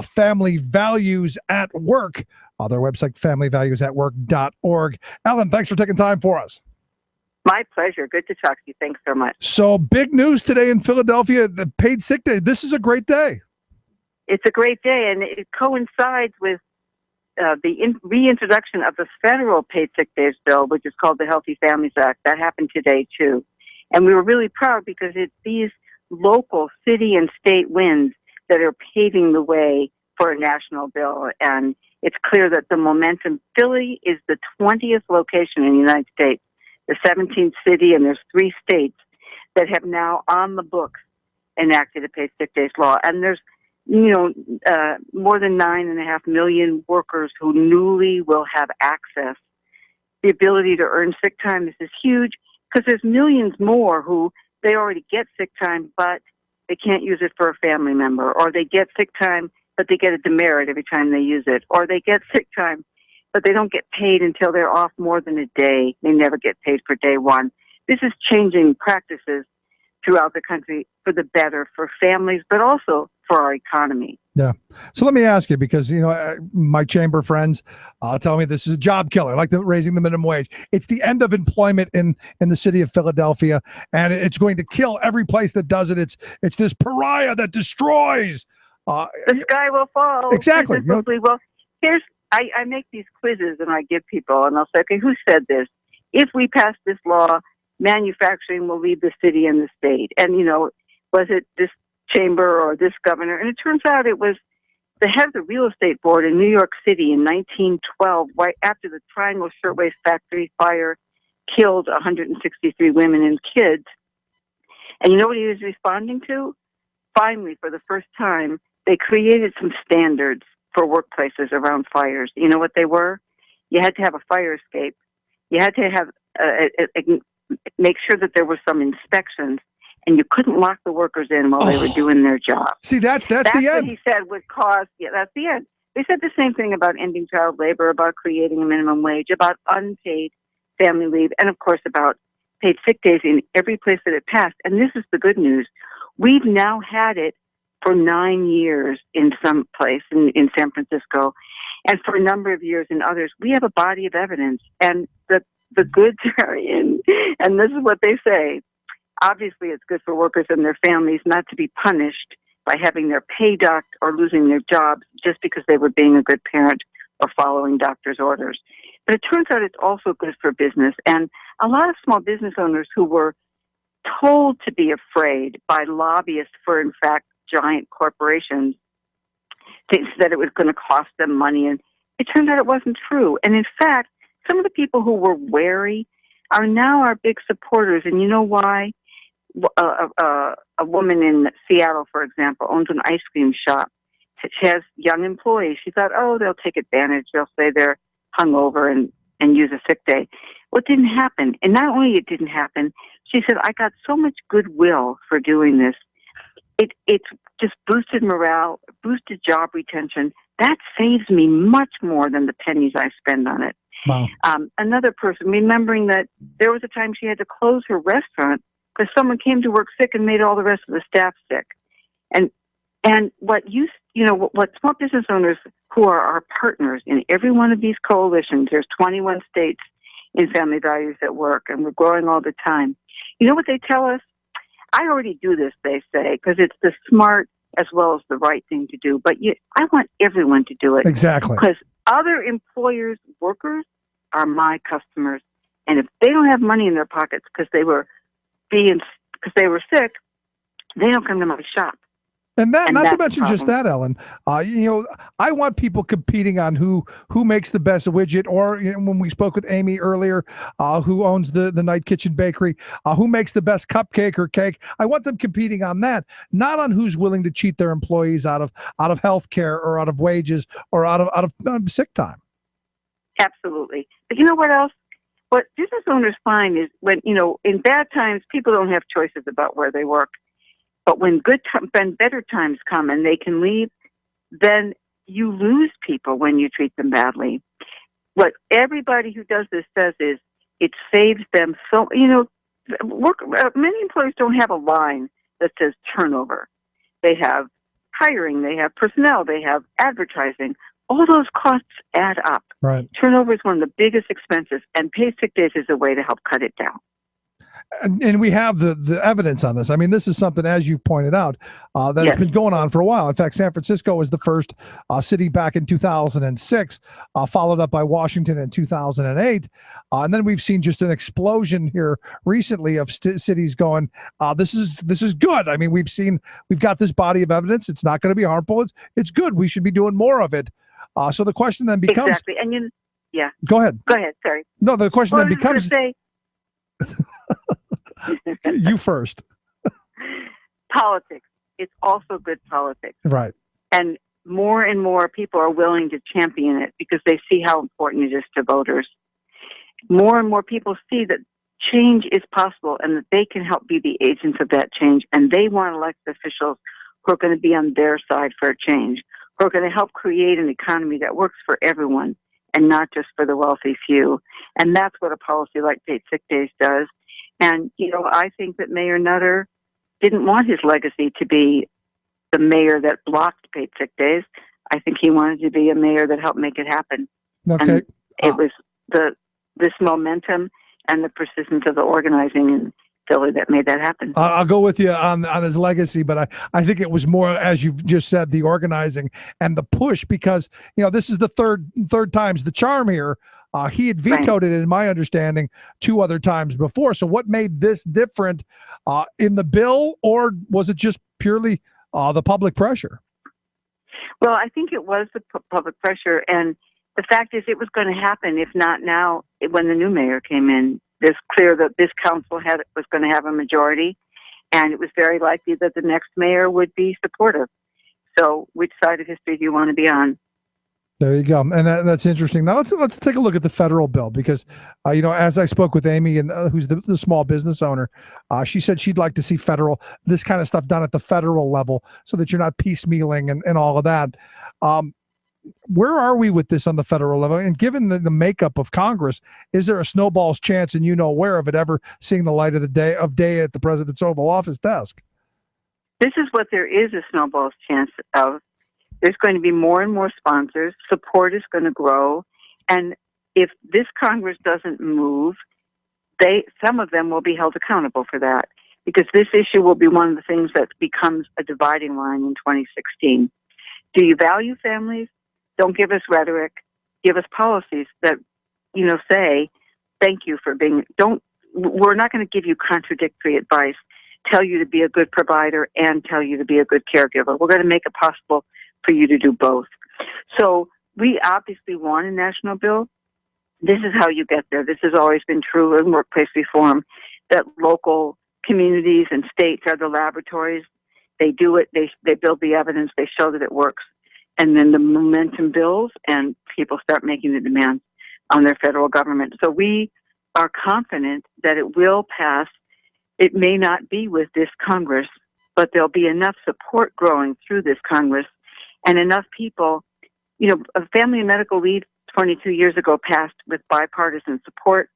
Family Values at Work, their website, familyvaluesatwork.org. Ellen, thanks for taking time for us. My pleasure. Good to talk to you. Thanks so much. So big news today in Philadelphia, the paid sick day. This is a great day. It's a great day, and it coincides with the reintroduction of the federal paid sick days bill, which is called the Healthy Families Act. That happened today, too. And we were really proud because it's these local city and state wins that are paving the way for a national bill. And it's clear that the momentum, Philly is the 20th location in the United States, the 17th city, and there's 3 states that have now on the books enacted a paid sick days law. And there's, more than 9.5 million workers who newly will have access. The ability to earn sick time is huge because there's millions more who they already get sick time, but they can't use it for a family member, or they get sick time but they get a demerit every time they use it, or they get sick time, but they don't get paid until they're off more than a day. They never get paid for day one. This is changing practices throughout the country for the better for families, but also for our economy. Yeah. So let me ask you, because, my chamber friends tell me this is a job killer, like raising the minimum wage. It's the end of employment in the city of Philadelphia, and it's going to kill every place that does it. It's this pariah that destroys. The sky will fall. Exactly. Well, I make these quizzes and I give people, and I'll say, okay, who said this? If we pass this law, manufacturing will leave the city and the state. And, was it this chamber or this governor? And it turns out it was the head of the real estate board in New York City in 1912, right after the Triangle Shirtwaist Factory fire killed 163 women and kids. And you know what he was responding to? Finally, for the first time, they created some standards for workplaces around fires. You know what they were? You had to have a fire escape. You had to have make sure that there were some inspections, and you couldn't lock the workers in while they were doing their job. See, that's the what end. He said would cause. Yeah, that's the end. They said the same thing about ending child labor, about creating a minimum wage, about unpaid family leave, and of course about paid sick days in every place that it passed. And this is the good news. We've now had it for 9 years in some place in San Francisco, and for a number of years in others. We have a body of evidence, and the goods are in. And this is what they say. Obviously, it's good for workers and their families not to be punished by having their pay docked or losing their jobs just because they were being a good parent or following doctor's orders. But it turns out it's also good for business. And a lot of small business owners who were told to be afraid by lobbyists for, in fact, giant corporations, that it was going to cost them money. And it turned out it wasn't true. And in fact, some of the people who were wary are now our big supporters. And you know why? A woman in Seattle, for example, owns an ice cream shop. She has young employees. She thought, they'll take advantage. They'll say they're hungover and use a sick day. Well, it didn't happen. And not only it didn't happen, she said, I got so much goodwill for doing this. It's just boosted morale, boosted job retention. That saves me much more than the pennies I spend on it. Wow. Another person, remembering that there was a time she had to close her restaurant because someone came to work sick and made all the rest of the staff sick. And what what small business owners who are our partners in every one of these coalitions, there's 21 states in Family Values at Work, and we're growing all the time. You know what they tell us? I already do this, they say, because it's the smart as well as the right thing to do. But I want everyone to do it. Exactly. Because other employers' workers are my customers. And if they don't have money in their pockets because they were sick, they don't come to my shop. And that, And not to that's the mention just problem. that, Ellen. I want people competing on who makes the best widget. Or when we spoke with Amy earlier, who owns the Night Kitchen Bakery, who makes the best cupcake or cake. I want them competing on that, not on who's willing to cheat their employees out of health care or out of wages or out of sick time. Absolutely. But you know what else? What business owners find is when, in bad times, people don't have choices about where they work. But when when better times come and they can leave, then you lose people when you treat them badly. What everybody who does this says is it saves them so, many employees don't have a line that says turnover. They have hiring, they have personnel, they have advertising. All those costs add up. Right. Turnover is one of the biggest expenses, and paid sick days is a way to help cut it down. And we have the evidence on this. I mean, this is something, as you pointed out, that has been going on for a while. In fact, San Francisco was the first city back in 2006, followed up by Washington in 2008. And then we've seen just an explosion here recently of cities going, this is good. I mean, we've got this body of evidence. It's not going to be harmful. It's good. We should be doing more of it. So the question then becomes... Exactly. And yeah. Go ahead. Go ahead. Sorry. No, the question then I was becomes... gonna say, You first. Politics. It's also good politics. Right. And more people are willing to champion it because they see how important it is to voters. More and more people see that change is possible and that they can help be the agents of that change. And they want elected officials who are going to be on their side for a change, who are going to help create an economy that works for everyone and not just for the wealthy few. And that's what a policy like paid sick days does. And, I think that Mayor Nutter didn't want his legacy to be the mayor that blocked paid sick days. I think he wanted to be a mayor that helped make it happen. Okay. And it was this momentum and the persistence of the organizing in Philly that made that happen. I'll go with you on his legacy, but I think it was more, as you've just said, the organizing and the push, because this is the third time's the charm here. He had vetoed it, in my understanding, 2 other times before. So what made this different in the bill, or was it just purely the public pressure? Well, I think it was the public pressure, and the fact is it was going to happen, if not now, when the new mayor came in. It's clear that this council was going to have a majority, and it was very likely that the next mayor would be supportive. So which side of history do you want to be on? There you go, and that's interesting. Now let's take a look at the federal bill, because as I spoke with Amy, and who's the small business owner, she said she'd like to see this kind of stuff done at the federal level, so that you're not piecemealing and all of that. Where are we with this on the federal level? And given the makeup of Congress, is there a snowball's chance, and aware of it, ever seeing the light of day at the president's Oval Office desk? This is what there is a snowball's chance of. There's going to be more and more sponsors. Support is going to grow. And if this Congress doesn't move, some of them will be held accountable for that, because this issue will be one of the things that becomes a dividing line in 2016. Do you value families? Don't give us rhetoric. Give us policies that, say, thank you for being, we're not going to give you contradictory advice, tell you to be a good provider and tell you to be a good caregiver. We're going to make it possible for you to do both. So we obviously want a national bill. This is how you get there. This has always been true in workplace reform, that local communities and states are the laboratories. They do it. They build the evidence. They show that it works. And then the momentum builds and people start making the demands on their federal government. So we are confident that it will pass. It may not be with this Congress, but there'll be enough support growing through this Congress and enough people. A family and medical leave 22 years ago passed with bipartisan support,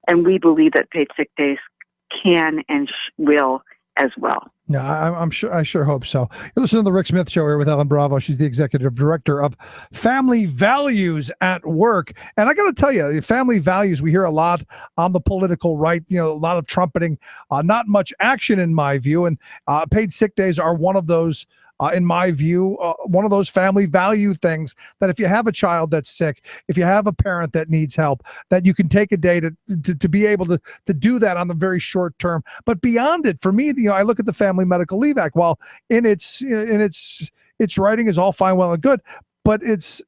and we believe that paid sick days can and will as well. Yeah, I'm sure. I sure hope so. You're listening to the Rick Smith Show here with Ellen Bravo. She's the executive director of Family Values at Work. And I got to tell you, family values, we hear a lot on the political right, a lot of trumpeting, not much action in my view. And paid sick days are one of those in my view, one of those family value things that if you have a child that's sick, if you have a parent that needs help, that you can take a day to be able to do that on the very short term. But beyond it, for me, I look at the Family Medical Leave Act. While in its writing is all fine, well and good, but there's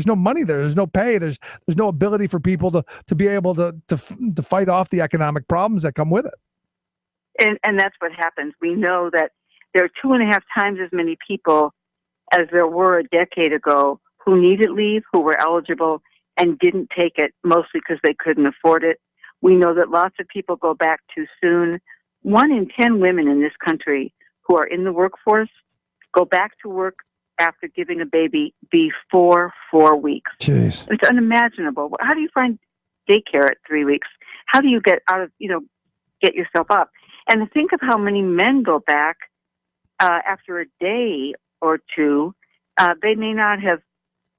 no money there. There's no pay. There's no ability for people to be able to fight off the economic problems that come with it. And that's what happens. We know that there are 2.5 times as many people as there were a decade ago who needed leave, who were eligible, and didn't take it, mostly because they couldn't afford it. We know that lots of people go back too soon. 1 in 10 women in this country who are in the workforce go back to work after giving a baby before 4 weeks. Jeez. It's unimaginable. How do you find daycare at 3 weeks? How do you get get yourself up? And to think of how many men go back after a day or two. They may not have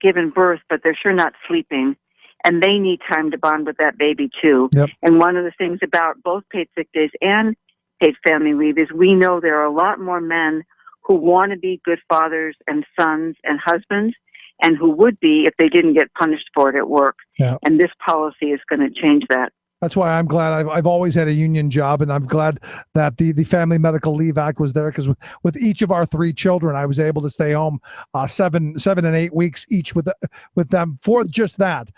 given birth, but they're sure not sleeping. And they need time to bond with that baby too. Yep. And one of the things about both paid sick days and paid family leave is we know there are a lot more men who want to be good fathers and sons and husbands, and who would be if they didn't get punished for it at work. Yeah. And this policy is going to change that. That's why I'm glad I've always had a union job, and I'm glad that the Family Medical Leave Act was there, because with each of our 3 children, I was able to stay home 7 and 8 weeks each with them for just that,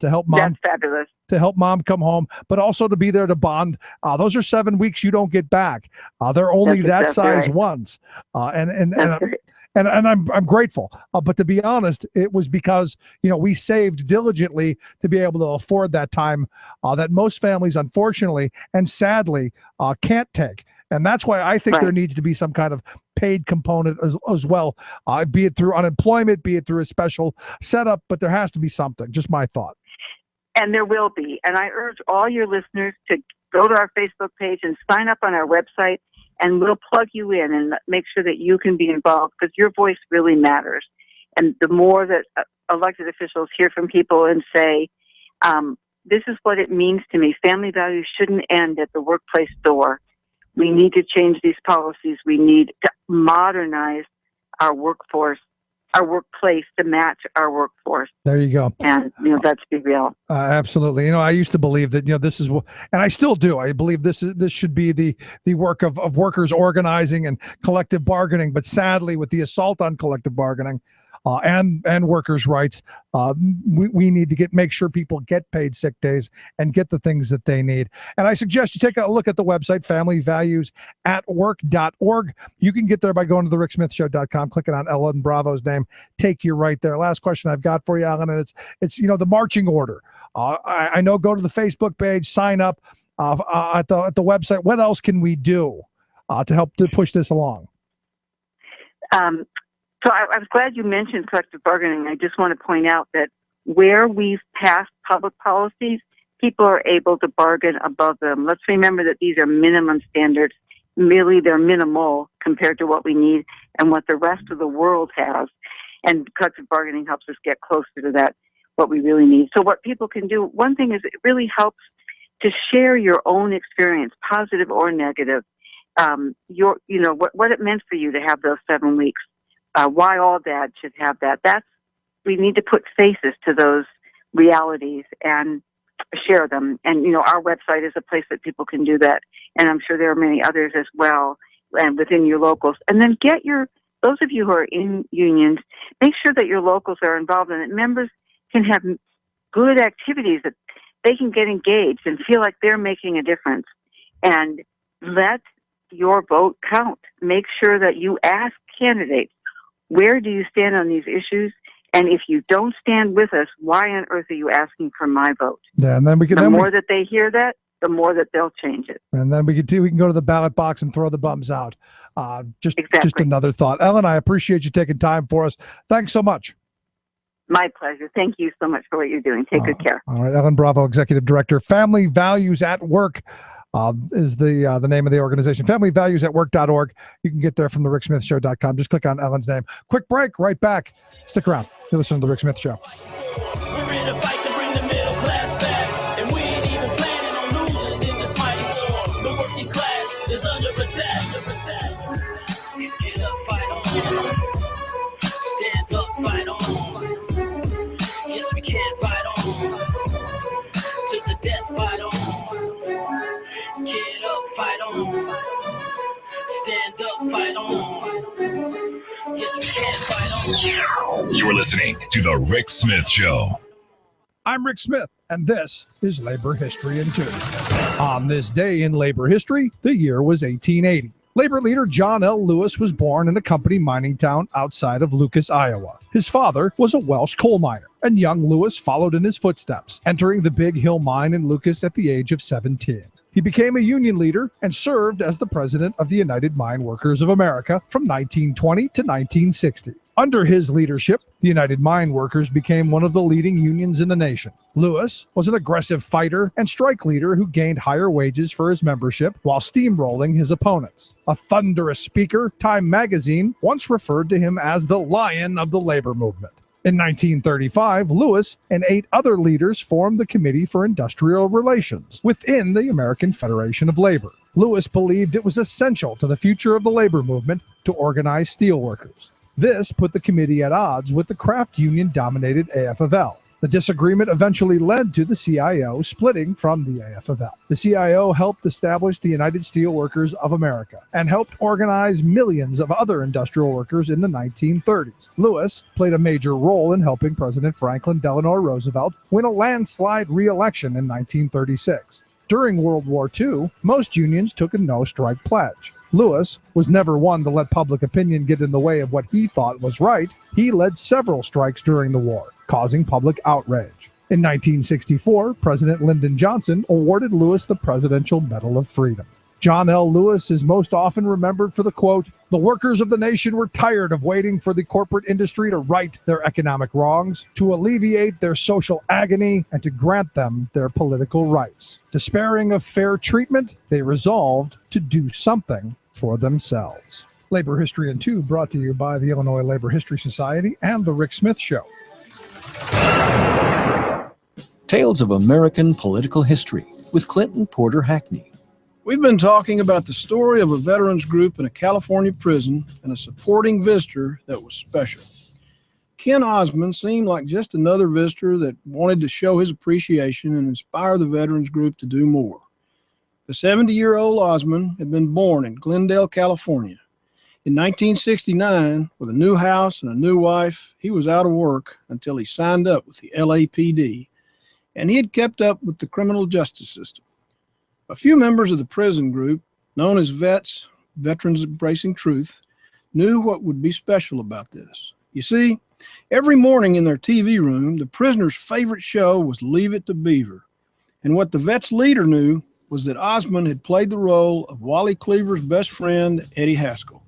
to help mom. That's fabulous. To help mom come home, but also to be there to bond. Those are 7 weeks you don't get back. They're only That's that exactly size right. once, and That's right. And I'm grateful. But to be honest, it was because, we saved diligently to be able to afford that time that most families, unfortunately and sadly, can't take. And that's why I think there needs to be some kind of paid component as well, be it through unemployment, be it through a special setup, but there has to be something. Just my thought. And there will be. And I urge all your listeners to go to our Facebook page and sign up on our website, and we'll plug you in and make sure that you can be involved, because your voice really matters. And the more that elected officials hear from people and say, this is what it means to me. Family values shouldn't end at the workplace door. We need to change these policies. We need to modernize our workforce, our workplace to match our workforce. There you go. And, let's be real. Absolutely. I used to believe that, this is, and I still do. I believe this should be the work of workers organizing and collective bargaining. But sadly, with the assault on collective bargaining and workers' rights, we need to make sure people get paid sick days and get the things that they need. And I suggest you take a look at the website, familyvaluesatwork.org. You can get there by going to thericksmithshow.com, clicking on Ellen Bravo's name, take you right there. Last question I've got for you, Ellen, and it's the marching order. I know, go to the Facebook page, sign up at the website. What else can we do to help to push this along? So I was glad you mentioned collective bargaining. I just want to point out that where we've passed public policies, people are able to bargain above them. Let's remember that these are minimum standards. Really, they're minimal compared to what we need and what the rest of the world has. And collective bargaining helps us get closer to that, what we really need. So what people can do, one thing is it really helps to share your own experience, positive or negative. What it meant for you to have those 7 weeks. Why all dads should have that. We need to put faces to those realities and share them. And, our website is a place that people can do that. And I'm sure there are many others as well, and within your locals. And then those of you who are in unions, make sure that your locals are involved and that members can have good activities, that they can get engaged and feel like they're making a difference. And let your vote count. Make sure that you ask candidates, where do you stand on these issues? And if you don't stand with us, why on earth are you asking for my vote? Yeah, and then The more that they hear that, the more that they'll change it. And then we can go to the ballot box and throw the bums out. Just another thought. Ellen, I appreciate you taking time for us. Thanks so much. My pleasure. Thank you so much for what you're doing. Take good care. All right, Ellen Bravo, Executive Director, Family Values at Work. Is the name of the organization. Familyvaluesatwork.org. You can get there from thericksmithshow.com. Just click on Ellen's name. Quick break, right back. Stick around. You're listening to The Rick Smith Show. We're in a fight to bring the middle class back, and we ain't even planning on losing in this mighty war. The working class is under attack. Get up, fight on. Stand up, fight on. Yes, we can fight on. You're listening to The Rick Smith Show. I'm Rick Smith, and this is Labor History in 2. On this day in labor history, the year was 1880. Labor leader John L. Lewis was born in a company mining town outside of Lucas, Iowa. His father was a Welsh coal miner, and young Lewis followed in his footsteps, entering the Big Hill mine in Lucas at the age of 17. He became a union leader and served as the president of the United Mine Workers of America from 1920 to 1960. Under his leadership, the United Mine Workers became one of the leading unions in the nation. Lewis was an aggressive fighter and strike leader who gained higher wages for his membership while steamrolling his opponents. A thunderous speaker, Time magazine once referred to him as the Lion of the labor movement. In 1935, Lewis and 8 other leaders formed the Committee for Industrial Relations within the American Federation of Labor. Lewis believed it was essential to the future of the labor movement to organize steelworkers. This put the committee at odds with the craft union-dominated AFL. The disagreement eventually led to the CIO splitting from the AFL. The CIO helped establish the United Steelworkers of America and helped organize millions of other industrial workers in the 1930s. Lewis played a major role in helping President Franklin Delano Roosevelt win a landslide re-election in 1936. During World War II, most unions took a no-strike pledge. Lewis was never one to let public opinion get in the way of what he thought was right. He led several strikes during the war, causing public outrage. In 1964, President Lyndon Johnson awarded Lewis the Presidential Medal of Freedom. John L. Lewis is most often remembered for the quote, "The workers of the nation were tired of waiting for the corporate industry to right their economic wrongs, to alleviate their social agony, and to grant them their political rights. Despairing of fair treatment, they resolved to do something for themselves." Labor History in 2 brought to you by the Illinois Labor History Society and The Rick Smith Show. Tales of American Political History with Clinton Porter Hackney. We've been talking about the story of a veterans group in a California prison and a supporting visitor that was special. Ken Osmond seemed like just another visitor that wanted to show his appreciation and inspire the veterans group to do more. The 70-year-old Osmond had been born in Glendale, California. In 1969, with a new house and a new wife, he was out of work until he signed up with the LAPD, and he had kept up with the criminal justice system. A few members of the prison group, known as VETS, Veterans Embracing Truth, knew what would be special about this. You see, every morning in their TV room, the prisoners' favorite show was Leave It to Beaver. And what the VETS leader knew was that Osmond had played the role of Wally Cleaver's best friend, Eddie Haskell.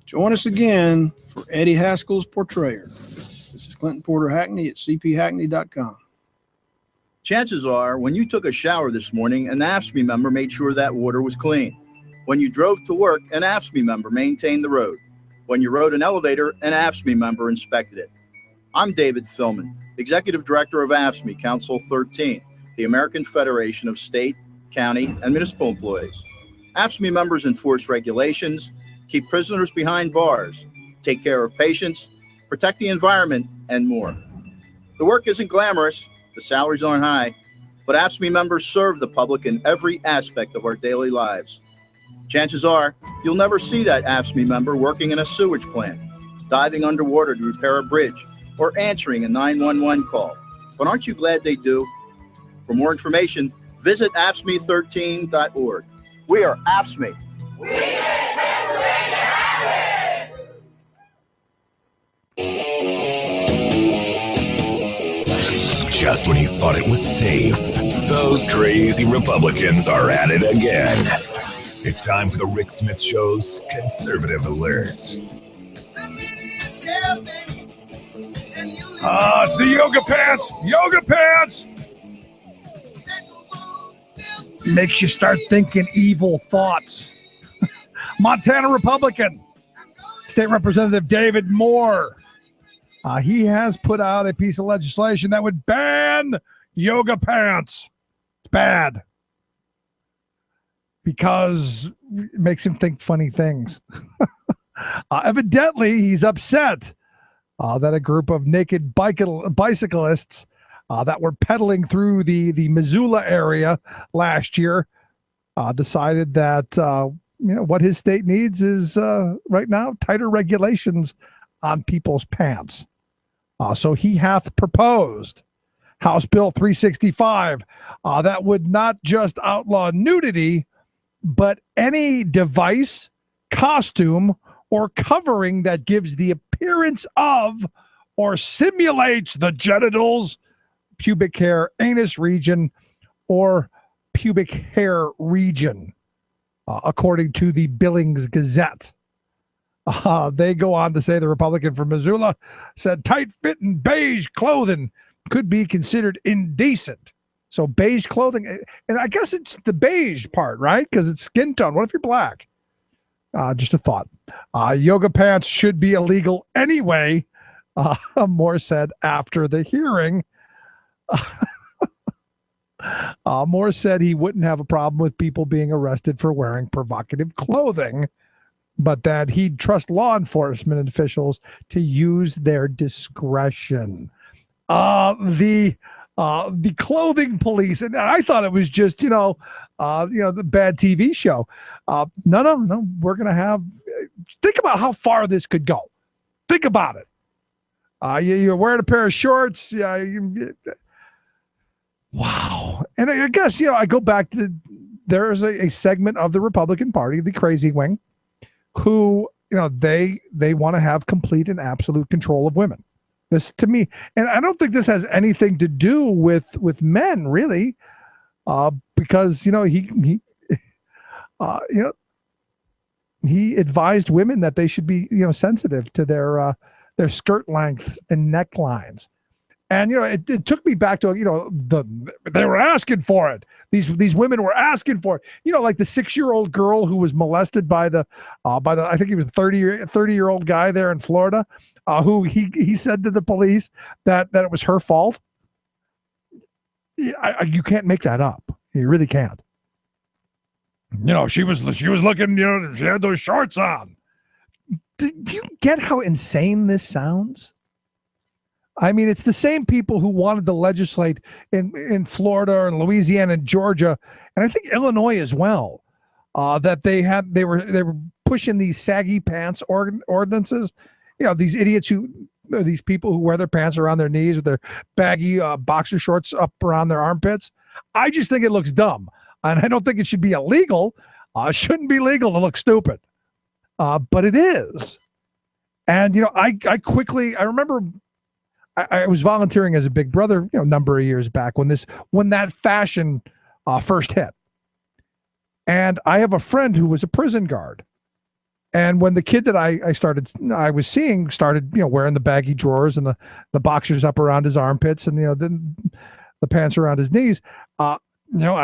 Join us again for Eddie Haskell's portrayer. This is Clinton Porter Hackney at cphackney.com. Chances are, when you took a shower this morning, an AFSCME member made sure that water was clean. When you drove to work, an AFSCME member maintained the road. When you rode an elevator, an AFSCME member inspected it. I'm David Philman, Executive Director of AFSCME Council 13, the American Federation of State, County, and Municipal Employees. AFSCME members enforce regulations, keep prisoners behind bars, take care of patients, protect the environment, and more. The work isn't glamorous, the salaries aren't high, but AFSCME members serve the public in every aspect of our daily lives. Chances are, you'll never see that AFSCME member working in a sewage plant, diving underwater to repair a bridge, or answering a 911 call. But aren't you glad they do? For more information, visit AFSCME13.org. We are AFSCME. We make Pennsylvania happen! Just when you thought it was safe, those crazy Republicans are at it again. It's time for the Rick Smith Show's Conservative Alerts. It's the yoga pants. Yoga pants. Makes you start thinking evil thoughts. Montana Republican, State Representative David Moore. He has put out a piece of legislation that would ban yoga pants. It's bad because it makes him think funny things. Evidently, he's upset that a group of naked bicyclists that were pedaling through the Missoula area last year decided that what his state needs is right now tighter regulations on people's pants. So he hath proposed House Bill 365 that would not just outlaw nudity, but any device, costume, or covering that gives the appearance of or simulates the genitals, pubic hair, anus region, or pubic hair region, according to the Billings Gazette. They go on to say the Republican from Missoula said tight-fitting beige clothing could be considered indecent. So beige clothing, and I guess it's the beige part, right? Because it's skin tone. What if you're black? Just a thought. Yoga pants should be illegal anyway, Moore said after the hearing. Moore said he wouldn't have a problem with people being arrested for wearing provocative clothing, but that he'd trust law enforcement officials to use their discretion. The clothing police, and I thought it was just the bad TV show. No, we're gonna have. Think about how far this could go. Think about it. You're wearing a pair of shorts. Wow. And I guess I go back to there is a segment of the Republican Party, the crazy wing, who they want to have complete and absolute control of women. This to me, and I don't think this has anything to do with men really, because he advised women that they should be sensitive to their skirt lengths and necklines, and it took me back to they were asking for it. These women were asking for it. Like the 6-year-old girl who was molested by the I think he was a 30-year-old guy there in Florida, who he said to the police that it was her fault. You can't make that up. You really can't. She was looking. She had those shorts on. Do you get how insane this sounds? I mean, it's the same people who wanted to legislate in Florida and Louisiana and Georgia, and I think Illinois as well, that they were pushing these saggy pants ordinances. These idiots these people who wear their pants around their knees with their baggy boxer shorts up around their armpits. I just think it looks dumb, and I don't think it should be illegal. It shouldn't be legal to look stupid, but it is. And I remember. I was volunteering as a Big Brother, a number of years back when that fashion first hit. And I have a friend who was a prison guard. And when the kid that I was seeing started, wearing the baggy drawers and the boxers up around his armpits and, the pants around his knees, I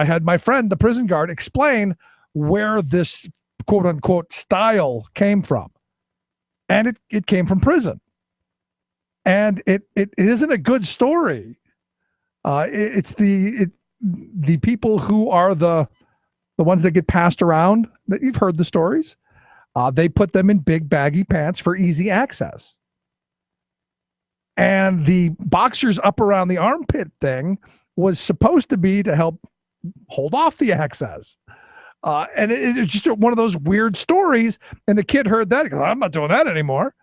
had my friend, the prison guard, explain where this quote unquote style came from. And it came from prison. And it isn't a good story. It's the people who are the ones that get passed around. That you've heard the stories. They put them in big baggy pants for easy access. And the boxers up around the armpit thing was supposed to be to help hold off the access. And it's just one of those weird stories. And the kid heard that. He goes, I'm not doing that anymore.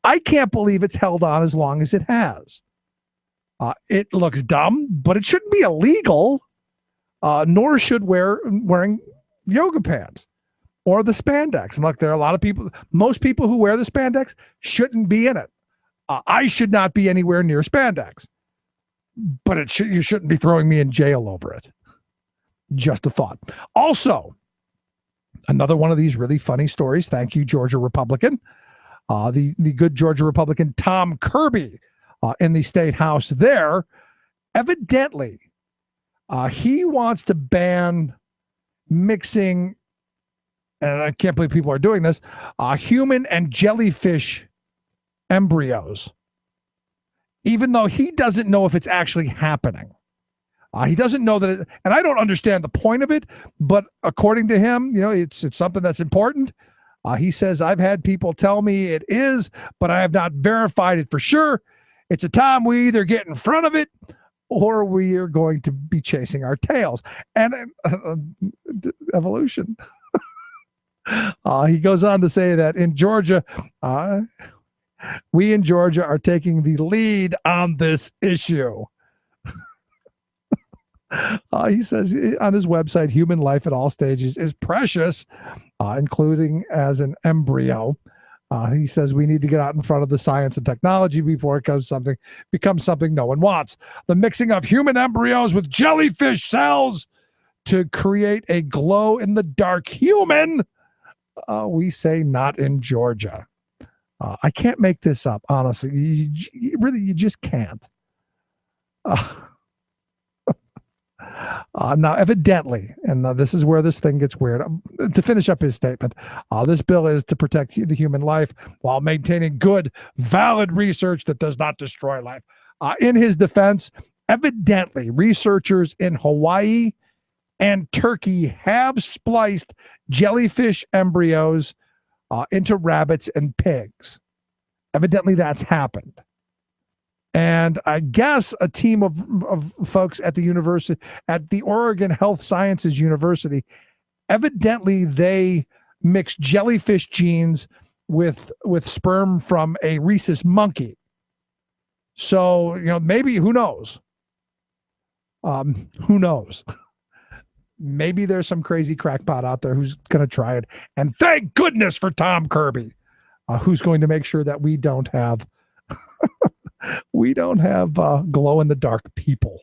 I can't believe it's held on as long as it has. It looks dumb, but it shouldn't be illegal, nor should wearing yoga pants or the spandex. And look, there are a lot of people, most people who wear the spandex shouldn't be in it. I should not be anywhere near spandex, but you shouldn't be throwing me in jail over it. Just a thought. Also, another one of these really funny stories. Thank you, Georgia Republican. The good Georgia Republican Tom Kirby in the state house there, evidently, he wants to ban mixing, and I can't believe people are doing this, human and jellyfish embryos, even though he doesn't know if it's actually happening. He doesn't know that, and I don't understand the point of it, but according to him, it's something that's important. He says, I've had people tell me it is, but I have not verified it for sure. It's a time we either get in front of it or we are going to be chasing our tails. And evolution. He goes on to say that in Georgia, we in Georgia are taking the lead on this issue. He says on his website, human life at all stages is precious, including as an embryo. He says we need to get out in front of the science and technology before it becomes something no one wants. The mixing of human embryos with jellyfish cells to create a glow-in-the-dark human, we say not in Georgia. I can't make this up, honestly. You just can't. Now, evidently, and this is where this thing gets weird, to finish up his statement, this bill is to protect the human life while maintaining good, valid research that does not destroy life. In his defense, evidently, researchers in Hawaii and Turkey have spliced jellyfish embryos into rabbits and pigs. Evidently, that's happened. And I guess a team of folks at the university, at the Oregon Health Sciences University, evidently they mixed jellyfish genes with sperm from a rhesus monkey. So, maybe, who knows? Who knows? Maybe there's some crazy crackpot out there who's going to try it. And thank goodness for Tom Kirby, who's going to make sure that we don't have glow-in-the-dark people.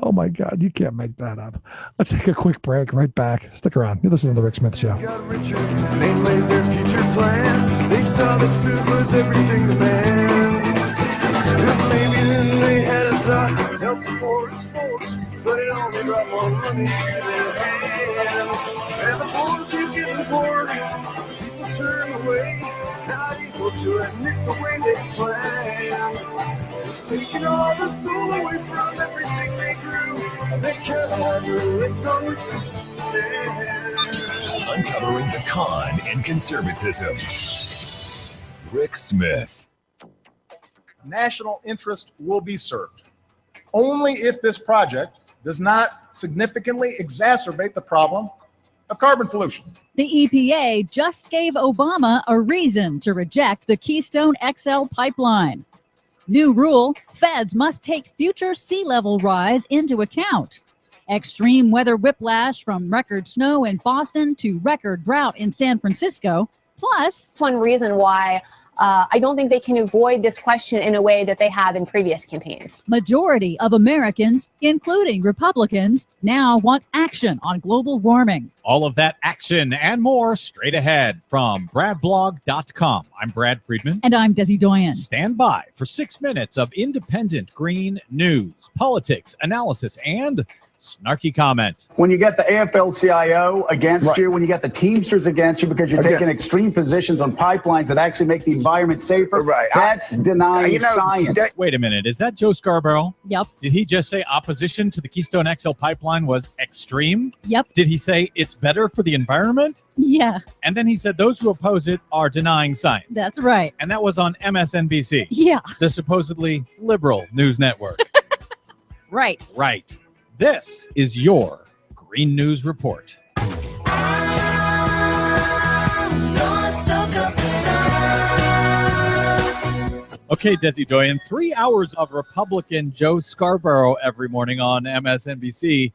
Oh, my God. You can't make that up. Let's take a quick break. Right back. Stick around. You're listening to The Rick Smith Show. Got richer and they laid their future plans. They saw that food was everything to man. And maybe then they had a thought to help the poorest folks, but it only brought more money to their hands. And the poor keep getting poorer. People turn away, not able to admit the way they planned. It's taking all the soul away from everything they grew. They can't handle it on which to stand. Uncovering the con and conservatism. Rick Smith. National interest will be served only if this project does not significantly exacerbate the problem of carbon pollution. The EPA just gave Obama a reason to reject the Keystone XL pipeline. New rule, feds must take future sea level rise into account. Extreme weather whiplash from record snow in Boston to record drought in San Francisco. Plus, it's one reason why I don't think they can avoid this question in a way that they have in previous campaigns. Majority of Americans, including Republicans, now want action on global warming. All of that action and more straight ahead from BradBlog.com. I'm Brad Friedman. And I'm Desi Doyen. Stand by for 6 minutes of independent green news, politics, analysis, and snarky comment. When you get the AFL-CIO against you, when you get the Teamsters against you because you're taking extreme positions on pipelines that actually make the environment safer, that's denying science. Wait a minute. Is that Joe Scarborough? Yep. Did he just say opposition to the Keystone XL pipeline was extreme? Yep. Did he say it's better for the environment? Yeah. And then he said those who oppose it are denying science. That's right. And that was on MSNBC. Yeah. The supposedly liberal news network. Right. Right. This is your Green News Report. Okay, Desi Doyen, 3 hours of Republican Joe Scarborough every morning on MSNBC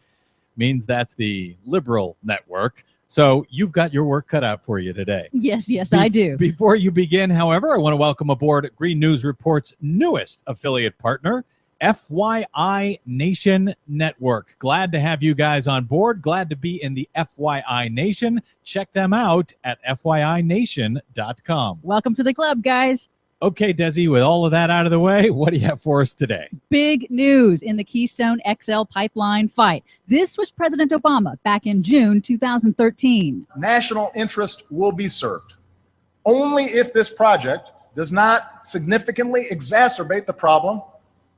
means that's the liberal network. So you've got your work cut out for you today. Yes, I do. Before you begin, however, I want to welcome aboard Green News Report's newest affiliate partner, FYI Nation Network. Glad to have you guys on board. Glad to be in the FYI Nation. Check them out at FYINation.com. Welcome to the club, guys. Okay, Desi, with all of that out of the way, what do you have for us today? Big news in the Keystone XL pipeline fight. This was President Obama back in June 2013. National interest will be served only if this project does not significantly exacerbate the problem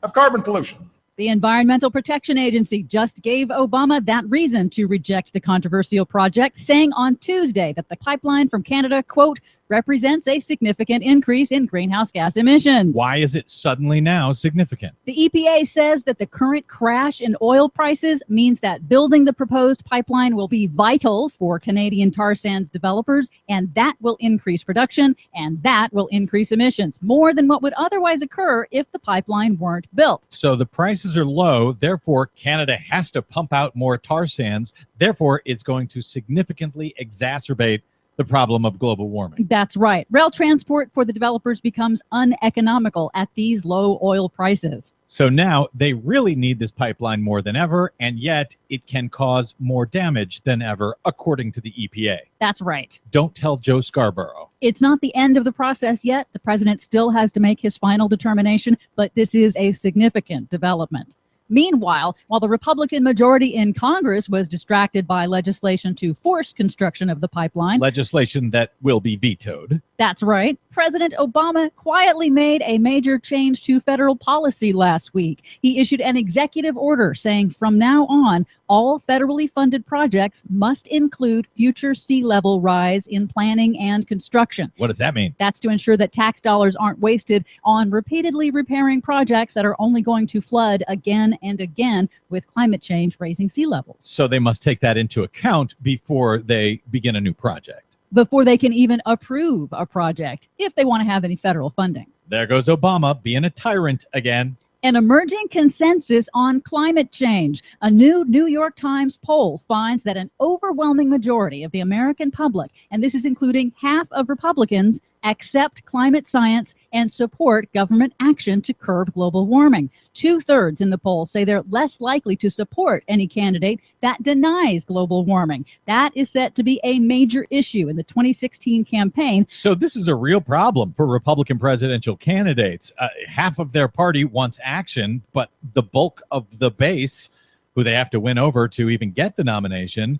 of carbon pollution. The Environmental Protection Agency just gave Obama that reason to reject the controversial project, saying on Tuesday that the pipeline from Canada, quote, represents a significant increase in greenhouse gas emissions. Why is it suddenly now significant? The EPA says that the current crash in oil prices means that building the proposed pipeline will be vital for Canadian tar sands developers, and that will increase production, and that will increase emissions more than what would otherwise occur if the pipeline weren't built. So the prices are low, therefore Canada has to pump out more tar sands, therefore it's going to significantly exacerbate the problem of global warming. That's right. Rail transport for the developers becomes uneconomical at these low oil prices. So now they really need this pipeline more than ever, and yet it can cause more damage than ever, according to the EPA. That's right. Don't tell Joe Scarborough. It's not the end of the process yet. The president still has to make his final determination, but this is a significant development. Meanwhile, while the Republican majority in Congress was distracted by legislation to force construction of the pipeline, Legislation that will be vetoed. that's right, President Obama quietly made a major change to federal policy last week. He issued an executive order saying from now on, all federally funded projects must include future sea level rise in planning and construction. What does that mean? That's to ensure that tax dollars aren't wasted on repeatedly repairing projects that are only going to flood again and again with climate change raising sea levels. So they must take that into account before they begin a new project. Before they can even approve a project, if they want to have any federal funding. There goes Obama being a tyrant again. An emerging consensus on climate change. A new New York Times poll finds that an overwhelming majority of the American public, and this is including half of Republicans, accept climate science and support government action to curb global warming. 2/3 in the poll say they're less likely to support any candidate that denies global warming. That is set to be a major issue in the 2016 campaign. So this is a real problem for Republican presidential candidates. Half of their party wants action, but the bulk of the base, who they have to win over to even get the nomination,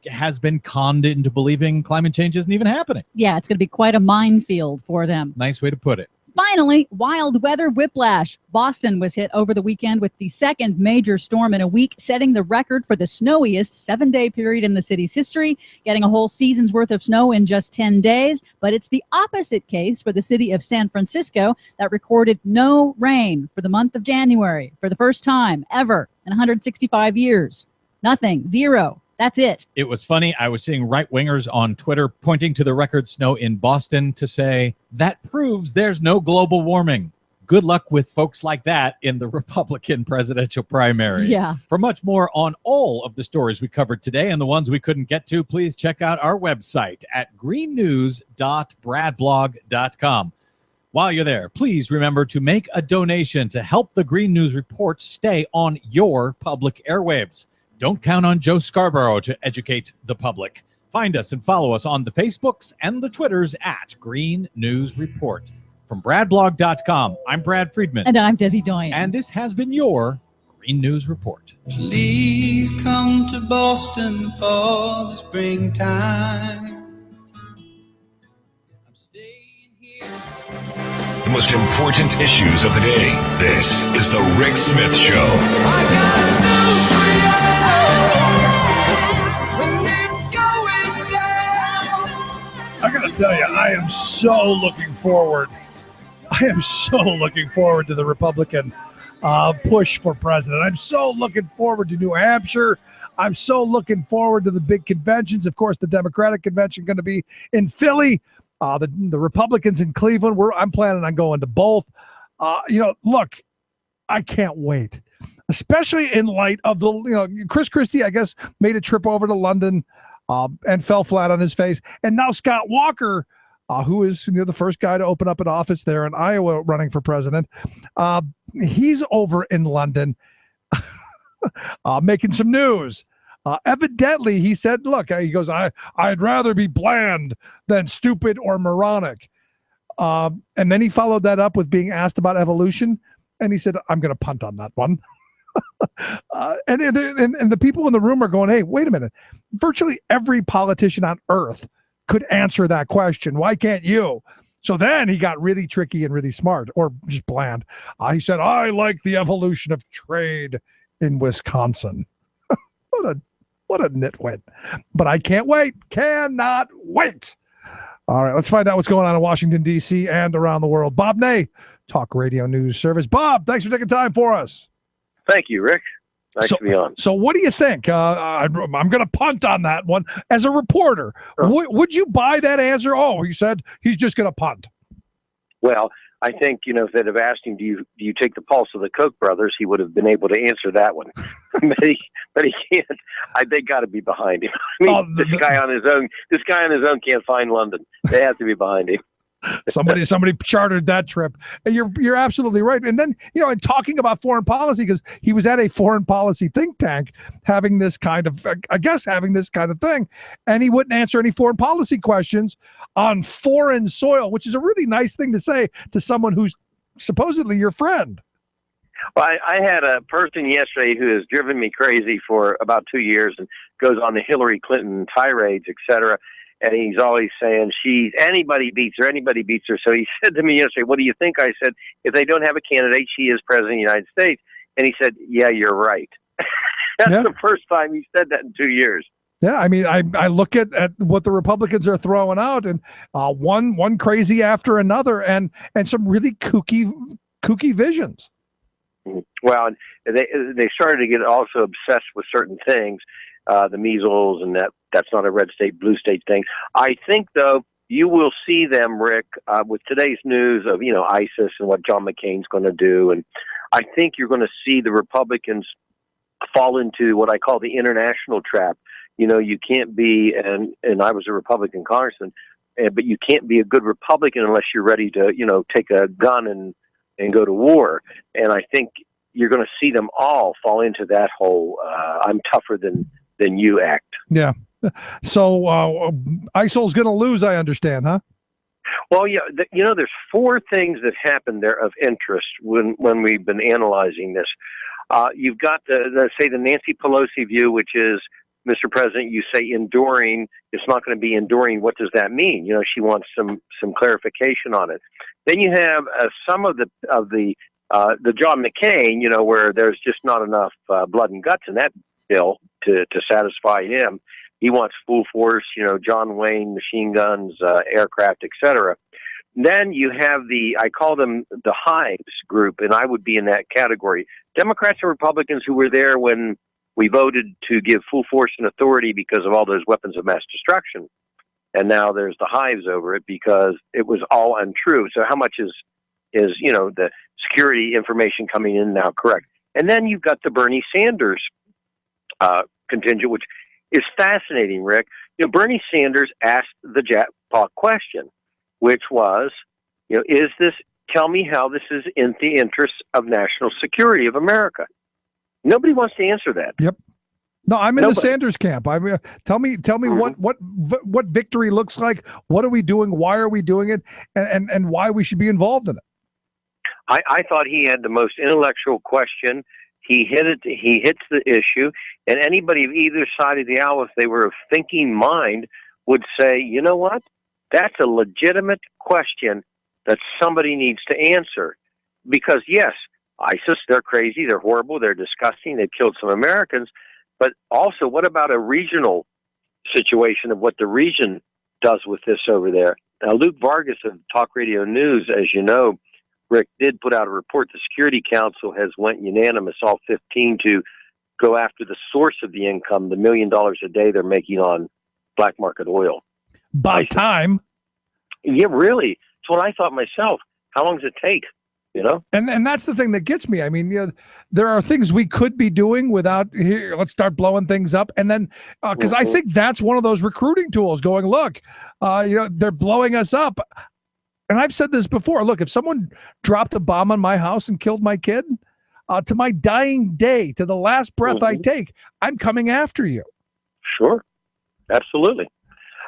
has been conned into believing climate change isn't even happening. Yeah, it's going to be quite a minefield for them. Nice way to put it. Finally, wild weather whiplash. Boston was hit over the weekend with the second major storm in a week, setting the record for the snowiest 7-day period in the city's history, getting a whole season's worth of snow in just 10 days. But it's the opposite case for the city of San Francisco that recorded no rain for the month of January for the first time ever in 165 years. Nothing. Zero. That's it. It was funny. I was seeing right-wingers on Twitter pointing to the record snow in Boston to say, that proves there's no global warming. Good luck with folks like that in the Republican presidential primary. Yeah. For much more on all of the stories we covered today and the ones we couldn't get to, please check out our website at greennews.bradblog.com. While you're there, please remember to make a donation to help the Green News Report stay on your public airwaves. Don't count on Joe Scarborough to educate the public. Find us and follow us on the Facebooks and the Twitters at Green News Report. From bradblog.com, I'm Brad Friedman. And I'm Desi Doyen. And this has been your Green News Report. Please come to Boston for the springtime. The most important issues of the day. This is the Rick Smith Show. I gotta tell you, I am so looking forward. I am so looking forward to the Republican push for president. I'm so looking forward to New Hampshire. I'm so looking forward to the big conventions. Of course, the Democratic convention going to be in Philly. The Republicans in Cleveland. I'm planning on going to both. Look, I can't wait, especially in light of Chris Christie, I guess, made a trip over to London and fell flat on his face. And now Scott Walker, who is the first guy to open up an office there in Iowa running for president, he's over in London making some news. Evidently, he said, look, he goes, I'd rather be bland than stupid or moronic. And then he followed that up with being asked about evolution. And he said, I'm going to punt on that one. And the people in the room are going, hey, wait a minute. Virtually every politician on earth could answer that question. Why can't you? So then he got really tricky and really smart, or just bland. He said, I like the evolution of trade in Wisconsin. What a nitwit. But I can't wait. Cannot wait All right, let's find out what's going on in Washington, D.C. and around the world. Bob Ney, Talk Radio News Service. Bob, thanks for taking time for us. Thank you, Rick. Nice to be on. So what do you think? I'm going to punt on that one. As a reporter, would you buy that answer? Oh, you said he's just going to punt. Well, I think, if they'd have asked him, do you take the pulse of the Koch brothers, he would have been able to answer that one. but he can't. They got to be behind him. I mean, this guy on his own can't find London. They have to be behind him. Somebody chartered that trip. And you're absolutely right. And then, and talking about foreign policy, because he was at a foreign policy think tank having this kind of thing, and he wouldn't answer any foreign policy questions on foreign soil, which is a really nice thing to say to someone who's supposedly your friend. Well, I had a person yesterday who has driven me crazy for about 2 years and goes on the Hillary Clinton tirades, et cetera. And he's always saying anybody beats her. So he said to me yesterday, what do you think? I said, if they don't have a candidate, she is president of the United States. And he said, yeah, you're right. That's the first time he said that in 2 years. Yeah, I mean, I look at what the Republicans are throwing out, and one crazy after another, and some really kooky visions. Well, they started to get also obsessed with certain things. The measles and that's not a red state, blue state thing. I think, though, you will see them, Rick, with today's news of, ISIS and what John McCain's going to do. And I think you're going to see the Republicans fall into what I call the international trap. You can't be, and I was a Republican congressman, but you can't be a good Republican unless you're ready to, take a gun and go to war. And I think you're going to see them all fall into that whole I'm tougher than you act. Yeah. So ISIL's going to lose, I understand, huh? Well, yeah. There's four things that happened there of interest when we've been analyzing this. You've got the Nancy Pelosi view, which is, Mr. President, you say enduring. It's not going to be enduring. What does that mean? She wants some clarification on it. Then you have some of the John McCain, where there's just not enough blood and guts in that bill to satisfy him. He wants full force, John Wayne, machine guns, aircraft, etc. Then you have I call them the hives group, and I would be in that category. Democrats and Republicans who were there when we voted to give full force and authority because of all those weapons of mass destruction. And now there's the hives over it because it was all untrue. So how much is the security information coming in now correct? And then you've got the Bernie Sanders contingent, which is fascinating, Rick. Bernie Sanders asked the jackpot question, which was, tell me how this is in the interest of national security of America. Nobody wants to answer that. Yep. No, I'm in the Sanders camp. Tell me what victory looks like. What are we doing? Why are we doing it? And why we should be involved in it. I thought he had the most intellectual question. He hits the issue, and anybody of either side of the aisle, if they were of thinking mind, would say, you know what? That's a legitimate question that somebody needs to answer. Because yes, ISIS, they're crazy, they're horrible, they're disgusting, they've killed some Americans. But also, what about a regional situation of what the region does with this over there? Now, Luke Vargas of Talk Radio News, as you know, Rick, did put out a report. The Security Council has went unanimous, all 15, to go after the source of the income, the $1 million a day they're making on black market oil. By time. Yeah, really. It's what I thought myself. How long does it take? And that's the thing that gets me. I mean, there are things we could be doing without here. Let's start blowing things up. And then, because I think that's one of those recruiting tools going, look, they're blowing us up. And I've said this before. Look, if someone dropped a bomb on my house and killed my kid, to my dying day, to the last breath I take, I'm coming after you. Sure. Absolutely.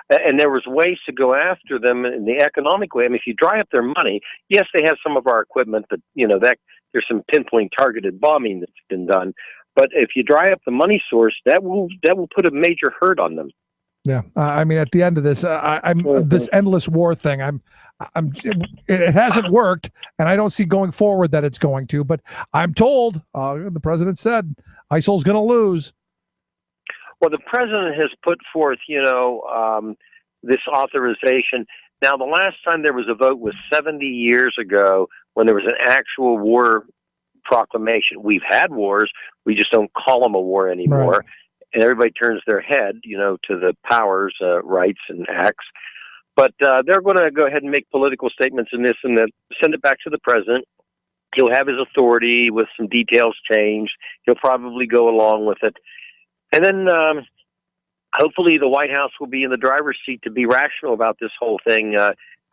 And there was ways to go after them in the economic way. I mean, if you dry up their money, yes, they have some of our equipment, but that there's some pinpoint targeted bombing that's been done. But if you dry up the money source, that will put a major hurt on them. Yeah, I mean, at the end of this, I'm this endless war thing. It hasn't worked, and I don't see going forward that it's going to. But I'm told the president said ISIL's going to lose. Well, the president has put forth, this authorization. Now, the last time there was a vote was 70 years ago when there was an actual war proclamation. We've had wars. We just don't call them a war anymore. Right. And everybody turns their head, to the powers, rights, and acts. But they're going to go ahead and make political statements in this and then send it back to the president. He'll have his authority with some details changed. He'll probably go along with it. And then hopefully the White House will be in the driver's seat to be rational about this whole thing.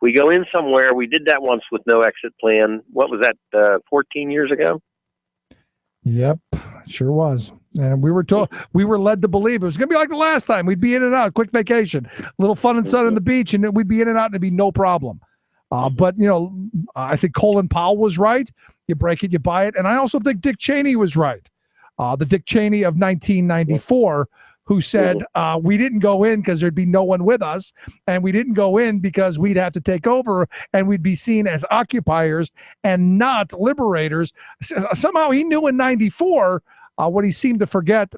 We go in somewhere. We did that once with no exit plan. What was that, 14 years ago? Yep, sure was. And we were led to believe it was going to be like the last time. We'd be in and out, quick vacation, a little fun and sun on the beach, and we'd be in and out, and it'd be no problem. But, I think Colin Powell was right. You break it, you buy it. And I also think Dick Cheney was right. The Dick Cheney of 1994, who said we didn't go in because there'd be no one with us, and we didn't go in because we'd have to take over, and we'd be seen as occupiers and not liberators. Somehow he knew in 94 what he seemed to forget,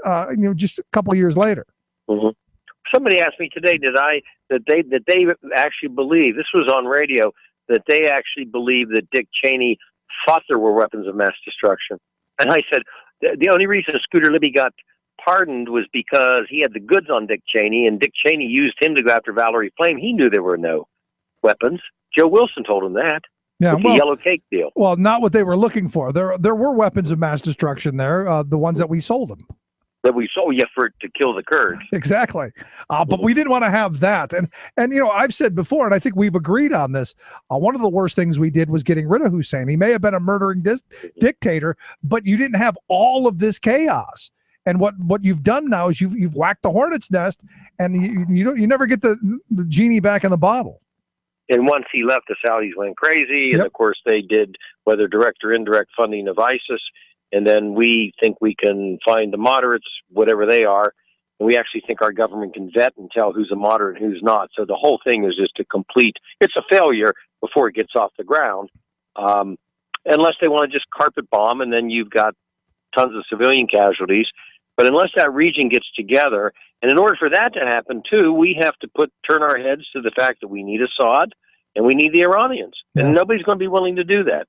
just a couple of years later. Mm-hmm. Somebody asked me today, that they actually believe, this was on radio, that they actually believe that Dick Cheney thought there were weapons of mass destruction. And I said, the only reason Scooter Libby got pardoned was because he had the goods on Dick Cheney, and Dick Cheney used him to go after Valerie Plame. He knew there were no weapons. Joe Wilson told him that. Yeah, with the yellow cake deal. Well, not what they were looking for. There were weapons of mass destruction there, the ones that we sold them. That we sold you for to kill the Kurds. Exactly. But we didn't want to have that. And I've said before, and I think we've agreed on this, one of the worst things we did was getting rid of Hussein. He may have been a murdering dictator, but you didn't have all of this chaos. And what you've done now is you've whacked the hornet's nest, and you never get the genie back in the bottle. And once he left, the Saudis went crazy. And of course they did, whether direct or indirect funding of ISIS. And then we think we can find the moderates, whatever they are. And we actually think our government can vet and tell who's a moderate and who's not. So the whole thing is just it's a failure before it gets off the ground. Unless they want to just carpet bomb, and then you've got tons of civilian casualties. But unless that region gets together, and in order for that to happen too, we have to turn our heads to the fact that we need Assad and we need the Iranians. Yeah. And nobody's going to be willing to do that.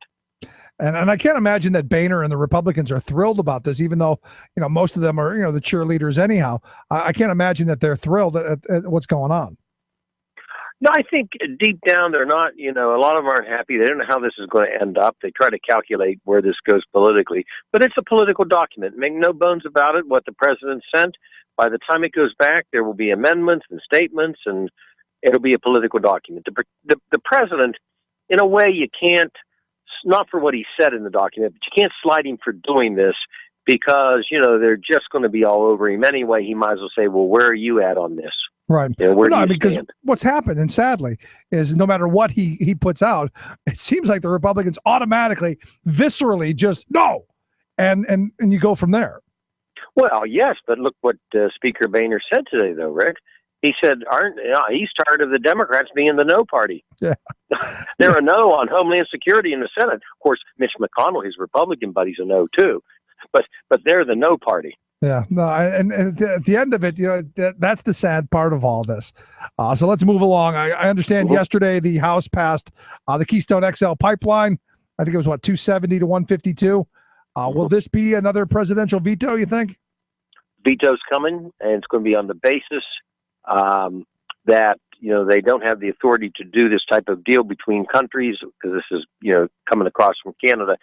And I can't imagine that Boehner and the Republicans are thrilled about this, even though, most of them are, the cheerleaders anyhow. I can't imagine that they're thrilled at what's going on. No, I think deep down they're not, a lot of them aren't happy. They don't know how this is going to end up. They try to calculate where this goes politically. But it's a political document. Make no bones about it, what the president sent. By the time it goes back, there will be amendments and statements, and it'll be a political document. The president, in a way, you can't, not for what he said in the document, but you can't slide him for doing this because, they're just going to be all over him anyway. He might as well say, well, where are you at on this? Right. Because what's happened, and sadly, is no matter what he puts out, it seems like the Republicans automatically, viscerally just no. And you go from there. Well, yes, but look what Speaker Boehner said today, though, Rick. He said he's tired of the Democrats being the no party. Yeah. They're a no on Homeland Security in the Senate. Of course, Mitch McConnell, his Republican buddy's a no, too. But they're the no party. Yeah, no, and at the end of it, that's the sad part of all this. So let's move along. I understand yesterday the House passed the Keystone XL pipeline. I think it was 270 to 152. Will this be another presidential veto, you think? Veto's coming, and it's going to be on the basis that they don't have the authority to do this type of deal between countries because this is coming across from Canada.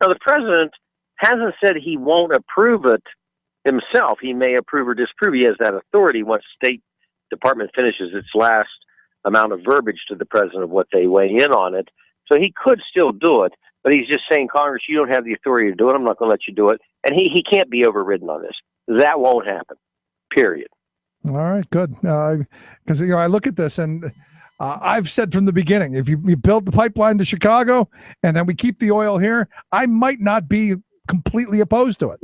Now the president hasn't said he won't approve it himself. He may approve or disapprove. He has that authority once State Department finishes its last amount of verbiage to the president of what they weigh in on it. So he could still do it, but he's just saying, Congress, you don't have the authority to do it. I'm not going to let you do it. And he can't be overridden on this. That won't happen, period. All right, good. Because, I look at this and I've said from the beginning, if you build the pipeline to Chicago and then we keep the oil here, I might not be completely opposed to it.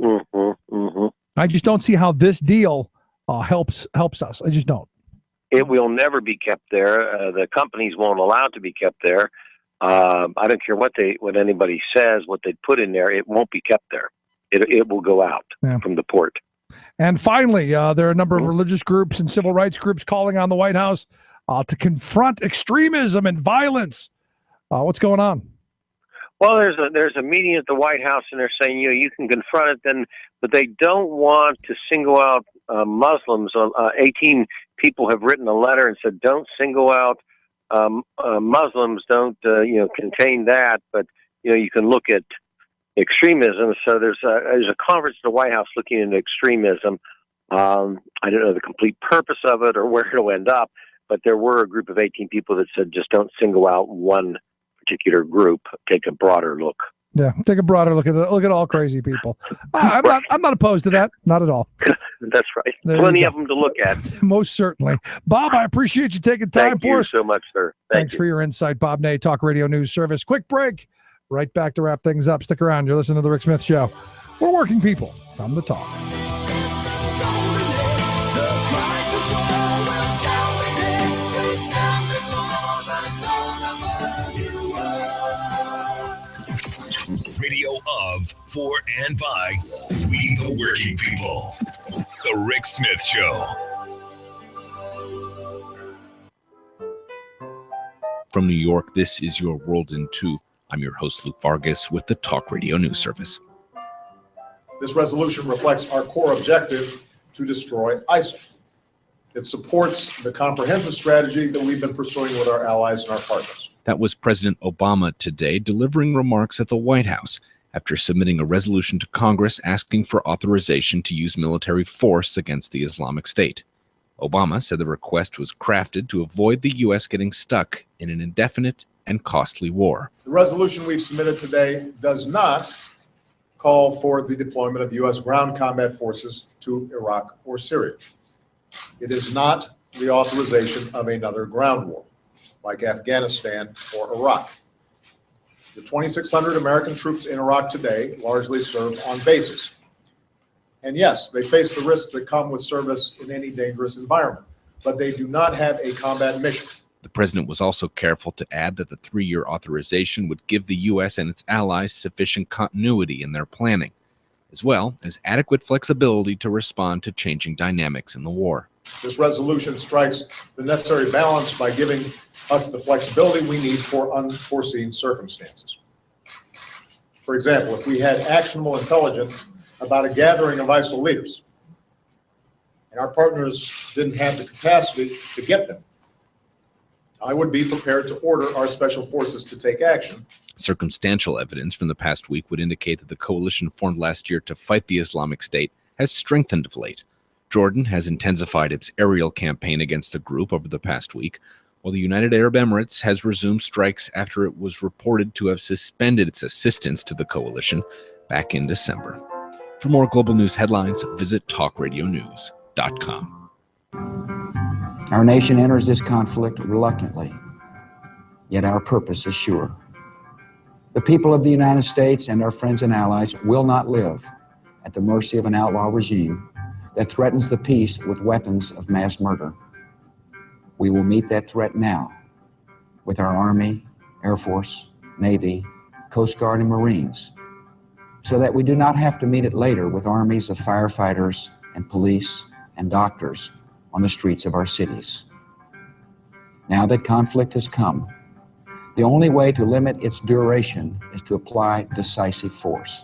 I just don't see how this deal helps us. I just don't. It will never be kept there. The companies won't allow it to be kept there. I don't care what anybody says, what they put in there. It won't be kept there. It will go out from the port. And finally, there are a number of religious groups and civil rights groups calling on the White House to confront extremism and violence. What's going on? Well, there's a meeting at the White House, and they're saying you can confront it, then, but they don't want to single out Muslims. 18 people have written a letter and said don't single out Muslims. Don't contain that, but you can look at extremism. So there's a conference at the White House looking into extremism. I don't know the complete purpose of it or where it'll end up, but there were a group of 18 people that said just don't single out one particular group. Take a broader look. Yeah, take a broader look at it. Look at all crazy people. I'm not opposed to that. Not at all. That's right. There Plenty you of them to look at. Most certainly. Bob, I appreciate you taking time Thank for you us. so much, sir. Thanks for your insight, Bob Ney, Talk Radio News Service. Quick break. Right back to wrap things up. Stick around. You're listening to The Rick Smith Show. We're working people from the talk. Radio of, for, and by we the working people. The Rick Smith Show. From New York, this is your World in Two. I'm your host, Luke Vargas, with the Talk Radio News Service. This resolution reflects our core objective to destroy ISIL. It supports the comprehensive strategy that we've been pursuing with our allies and our partners. That was President Obama today delivering remarks at the White House after submitting a resolution to Congress asking for authorization to use military force against the Islamic State. Obama said the request was crafted to avoid the U.S. getting stuck in an indefinite and costly war. The resolution we've submitted today does not call for the deployment of U.S. ground combat forces to Iraq or Syria. It is not the authorization of another ground war, like Afghanistan or Iraq. The 2,600 American troops in Iraq today largely serve on bases. And yes, they face the risks that come with service in any dangerous environment, but they do not have a combat mission. The president was also careful to add that the 3-year authorization would give the U.S. and its allies sufficient continuity in their planning, as well as adequate flexibility to respond to changing dynamics in the war. This resolution strikes the necessary balance by giving us the flexibility we need for unforeseen circumstances. For example, if we had actionable intelligence about a gathering of ISIL leaders and our partners didn't have the capacity to get them, I would be prepared to order our special forces to take action. Circumstantial evidence from the past week would indicate that the coalition formed last year to fight the Islamic State has strengthened of late. Jordan has intensified its aerial campaign against the group over the past week, while the United Arab Emirates has resumed strikes after it was reported to have suspended its assistance to the coalition back in December. For more global news headlines, visit talkradionews.com. Our nation enters this conflict reluctantly, yet our purpose is sure. The people of the United States and our friends and allies will not live at the mercy of an outlaw regime that threatens the peace with weapons of mass murder. We will meet that threat now with our Army, Air Force, Navy, Coast Guard, and Marines, so that we do not have to meet it later with armies of firefighters and police and doctors on the streets of our cities. Now that conflict has come, the only way to limit its duration is to apply decisive force.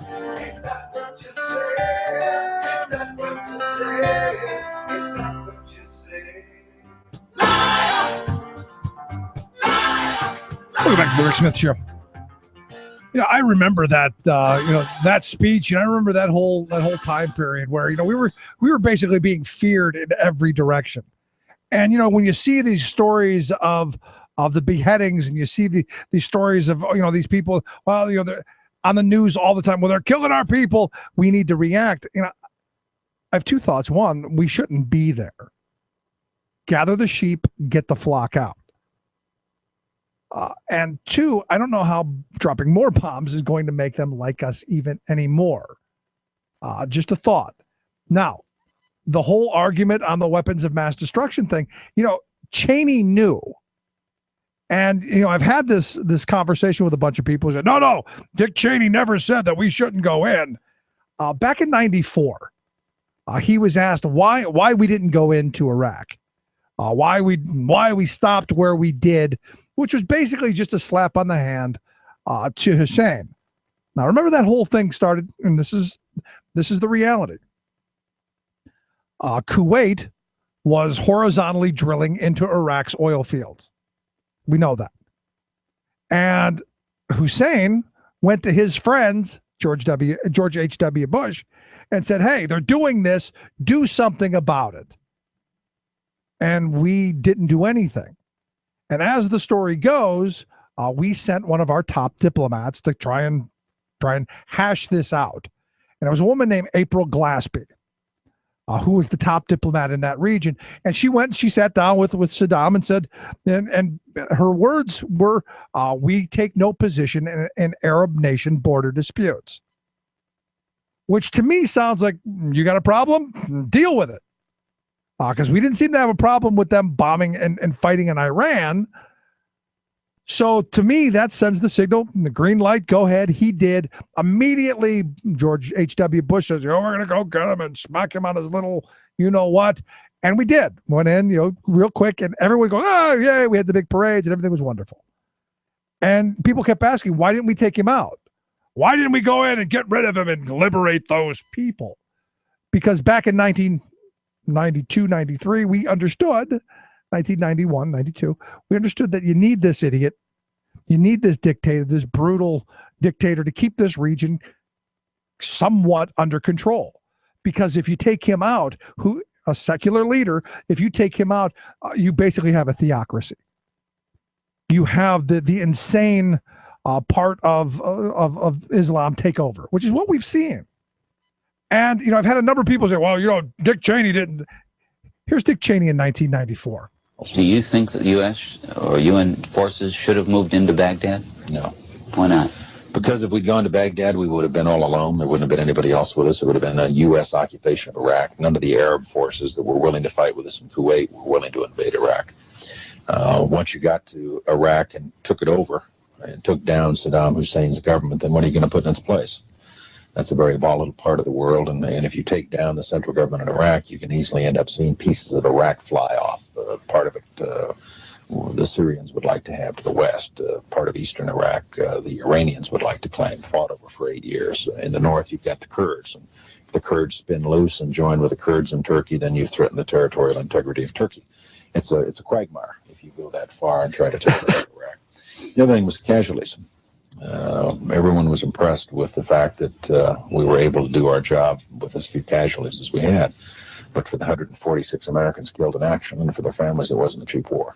Welcome back to the Rick Smith Show. I remember that that speech, and I remember that whole time period where we were basically being feared in every direction. And when you see these stories of the beheadings, and you see these stories of these people, they're on the news all the time. Well, they're killing our people. We need to react. I have two thoughts. One, we shouldn't be there. Gather the sheep, get the flock out. And two, I don't know how dropping more bombs is going to make them like us even anymore. Just a thought. Now, the whole argument on the weapons of mass destruction thing, Cheney knew. And, I've had this conversation with a bunch of people who said, no, Dick Cheney never said that we shouldn't go in. Back in 94, he was asked why we didn't go into Iraq. why we stopped where we did, which was basically just a slap on the hand to Hussein. Now, remember that whole thing started, and this is the reality. Kuwait was horizontally drilling into Iraq's oil fields. We know that. And Hussein went to his friends, George H.W. Bush, and said, hey, they're doing this. Do something about it. And we didn't do anything. And as the story goes, we sent one of our top diplomats to try and hash this out. And it was a woman named April Glaspie, who was the top diplomat in that region. And she went, she sat down with Saddam and said, and her words were, we take no position in Arab nation border disputes. Which to me sounds like, you got a problem? Deal with it. Because we didn't seem to have a problem with them bombing and fighting in Iran. So to me, that sends the signal, the green light, go ahead. He did. Immediately, George H.W. Bush says, we're going to go get him and smack him on his little you-know-what. And we did. Went in, real quick, and everyone goes, oh, yeah, we had the big parades, and everything was wonderful. And people kept asking, why didn't we take him out? Why didn't we go in and get rid of him and liberate those people? Because back in 1992, 93, we understood, 1991, 92, we understood that you need this idiot. You need this dictator, this brutal dictator to keep this region somewhat under control. Because if you take him out, a secular leader, if you take him out, you basically have a theocracy. You have the insane part of Islam take over, which is what we've seen. And, I've had a number of people say, well, Dick Cheney didn't. Here's Dick Cheney in 1994. Do you think that U.S. or UN forces should have moved into Baghdad? No. Why not? Because if we'd gone to Baghdad, we would have been all alone. There wouldn't have been anybody else with us. It would have been a U.S. occupation of Iraq. None of the Arab forces that were willing to fight with us in Kuwait were willing to invade Iraq. Once you got to Iraq and took it over and took down Saddam Hussein's government, then what are you going to put in its place? That's a very volatile part of the world, and if you take down the central government in Iraq, you can easily end up seeing pieces of Iraq fly off. Part of it the Syrians would like to have to the west. Part of eastern Iraq, the Iranians would like to claim, fought over for 8 years. In the north, you've got the Kurds. And if the Kurds spin loose and join with the Kurds in Turkey, then you threaten the territorial integrity of Turkey. It's a quagmire if you go that far and try to take over Iraq. The other thing was casualties. Everyone was impressed with the fact that we were able to do our job with as few casualties as we had. But for the 146 Americans killed in action and for their families, it wasn't a cheap war.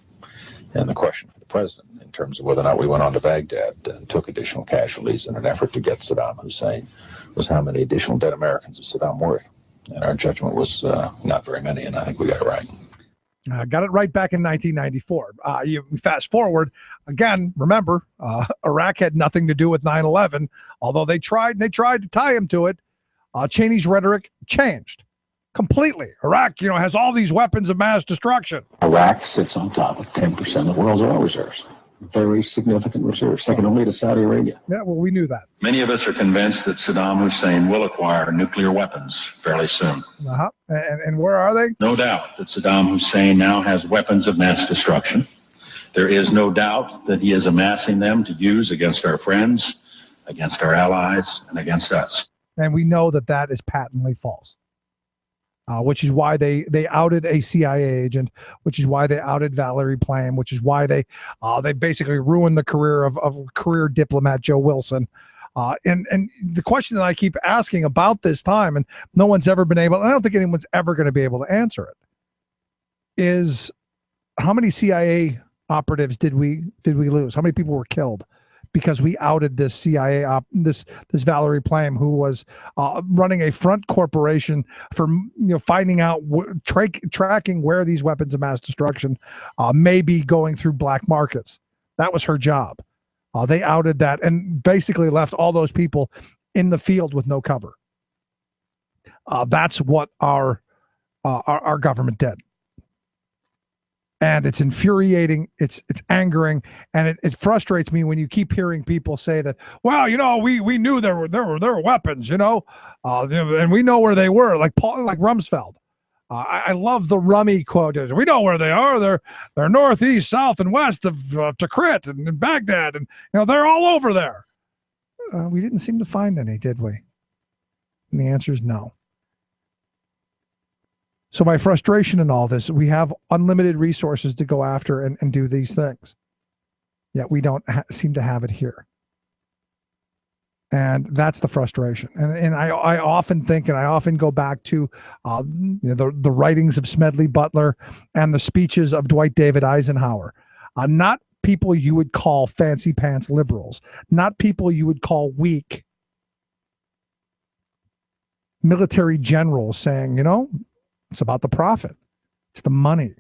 And the question for the president, in terms of whether or not we went on to Baghdad and took additional casualties in an effort to get Saddam Hussein, was how many additional dead Americans is Saddam worth? And our judgment was not very many, and I think we got it right. Got it right back in 1994. You fast forward again. Remember, Iraq had nothing to do with 9/11, although they tried to tie him to it. Cheney's rhetoric changed completely. Iraq, has all these weapons of mass destruction. Iraq sits on top of 10% of the world's oil reserves. Very significant reserves, second only to Saudi Arabia. Yeah, well, we knew that. Many of us are convinced that Saddam Hussein will acquire nuclear weapons fairly soon. Uh-huh. And where are they? No doubt that Saddam Hussein now has weapons of mass destruction. There is no doubt that he is amassing them to use against our friends, against our allies, and against us. And we know that is patently false. Which is why they outed a CIA agent, which is why they outed Valerie Plame, which is why they basically ruined the career of career diplomat Joe Wilson. And the question that I keep asking about this time, and no one's ever been able, I don't think anyone's ever going to be able to answer it, is how many CIA operatives did we lose? How many people were killed because we outed this CIA this Valerie Plame, who was running a front corporation for finding out tracking where these weapons of mass destruction may be going through black markets. That was her job. They outed that and basically left all those people in the field with no cover. That's what our government did. And it's infuriating, it's angering, and it frustrates me when you keep hearing people say that, well, we knew there were weapons, and we know where they were, like Rumsfeld. I love the Rummy quote. We know where they are. They're northeast, south, and west of Tikrit and Baghdad, and they're all over there. We didn't seem to find any, did we? And the answer is no. So my frustration in all this, we have unlimited resources to go after and do these things. Yet we don't seem to have it here. And that's the frustration. And I often think, and I often go back to the writings of Smedley Butler and the speeches of Dwight David Eisenhower. Not people you would call fancy pants liberals, not people you would call weak. Military generals saying, it's about the profit. It's the money.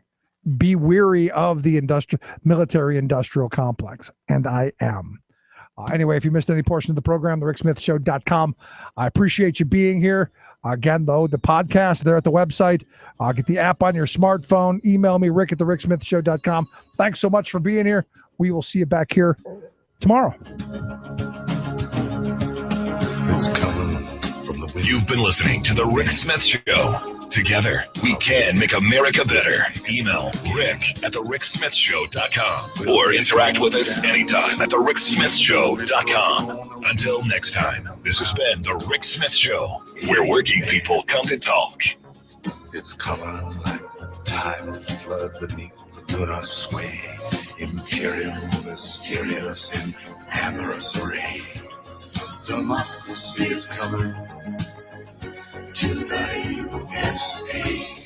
Be weary of the military-industrial complex. And I am. Anyway, if you missed any portion of the program, thericksmithshow.com. I appreciate you being here. Again, though, the podcast, they're at the website. Get the app on your smartphone. Email me, rick@thericksmithshow.com. Thanks so much for being here. We will see you back here tomorrow. You've been listening to The Rick Smith Show. Together, we can make America better. Email rick@thericksmithshow.com or interact with us anytime at thericksmithshow.com. Until next time, this has been The Rick Smith Show, where working people come to talk. It's color like time flood beneath the lunar sway, imperial, mysterious, and amorous array. Democracy is coming to the USA.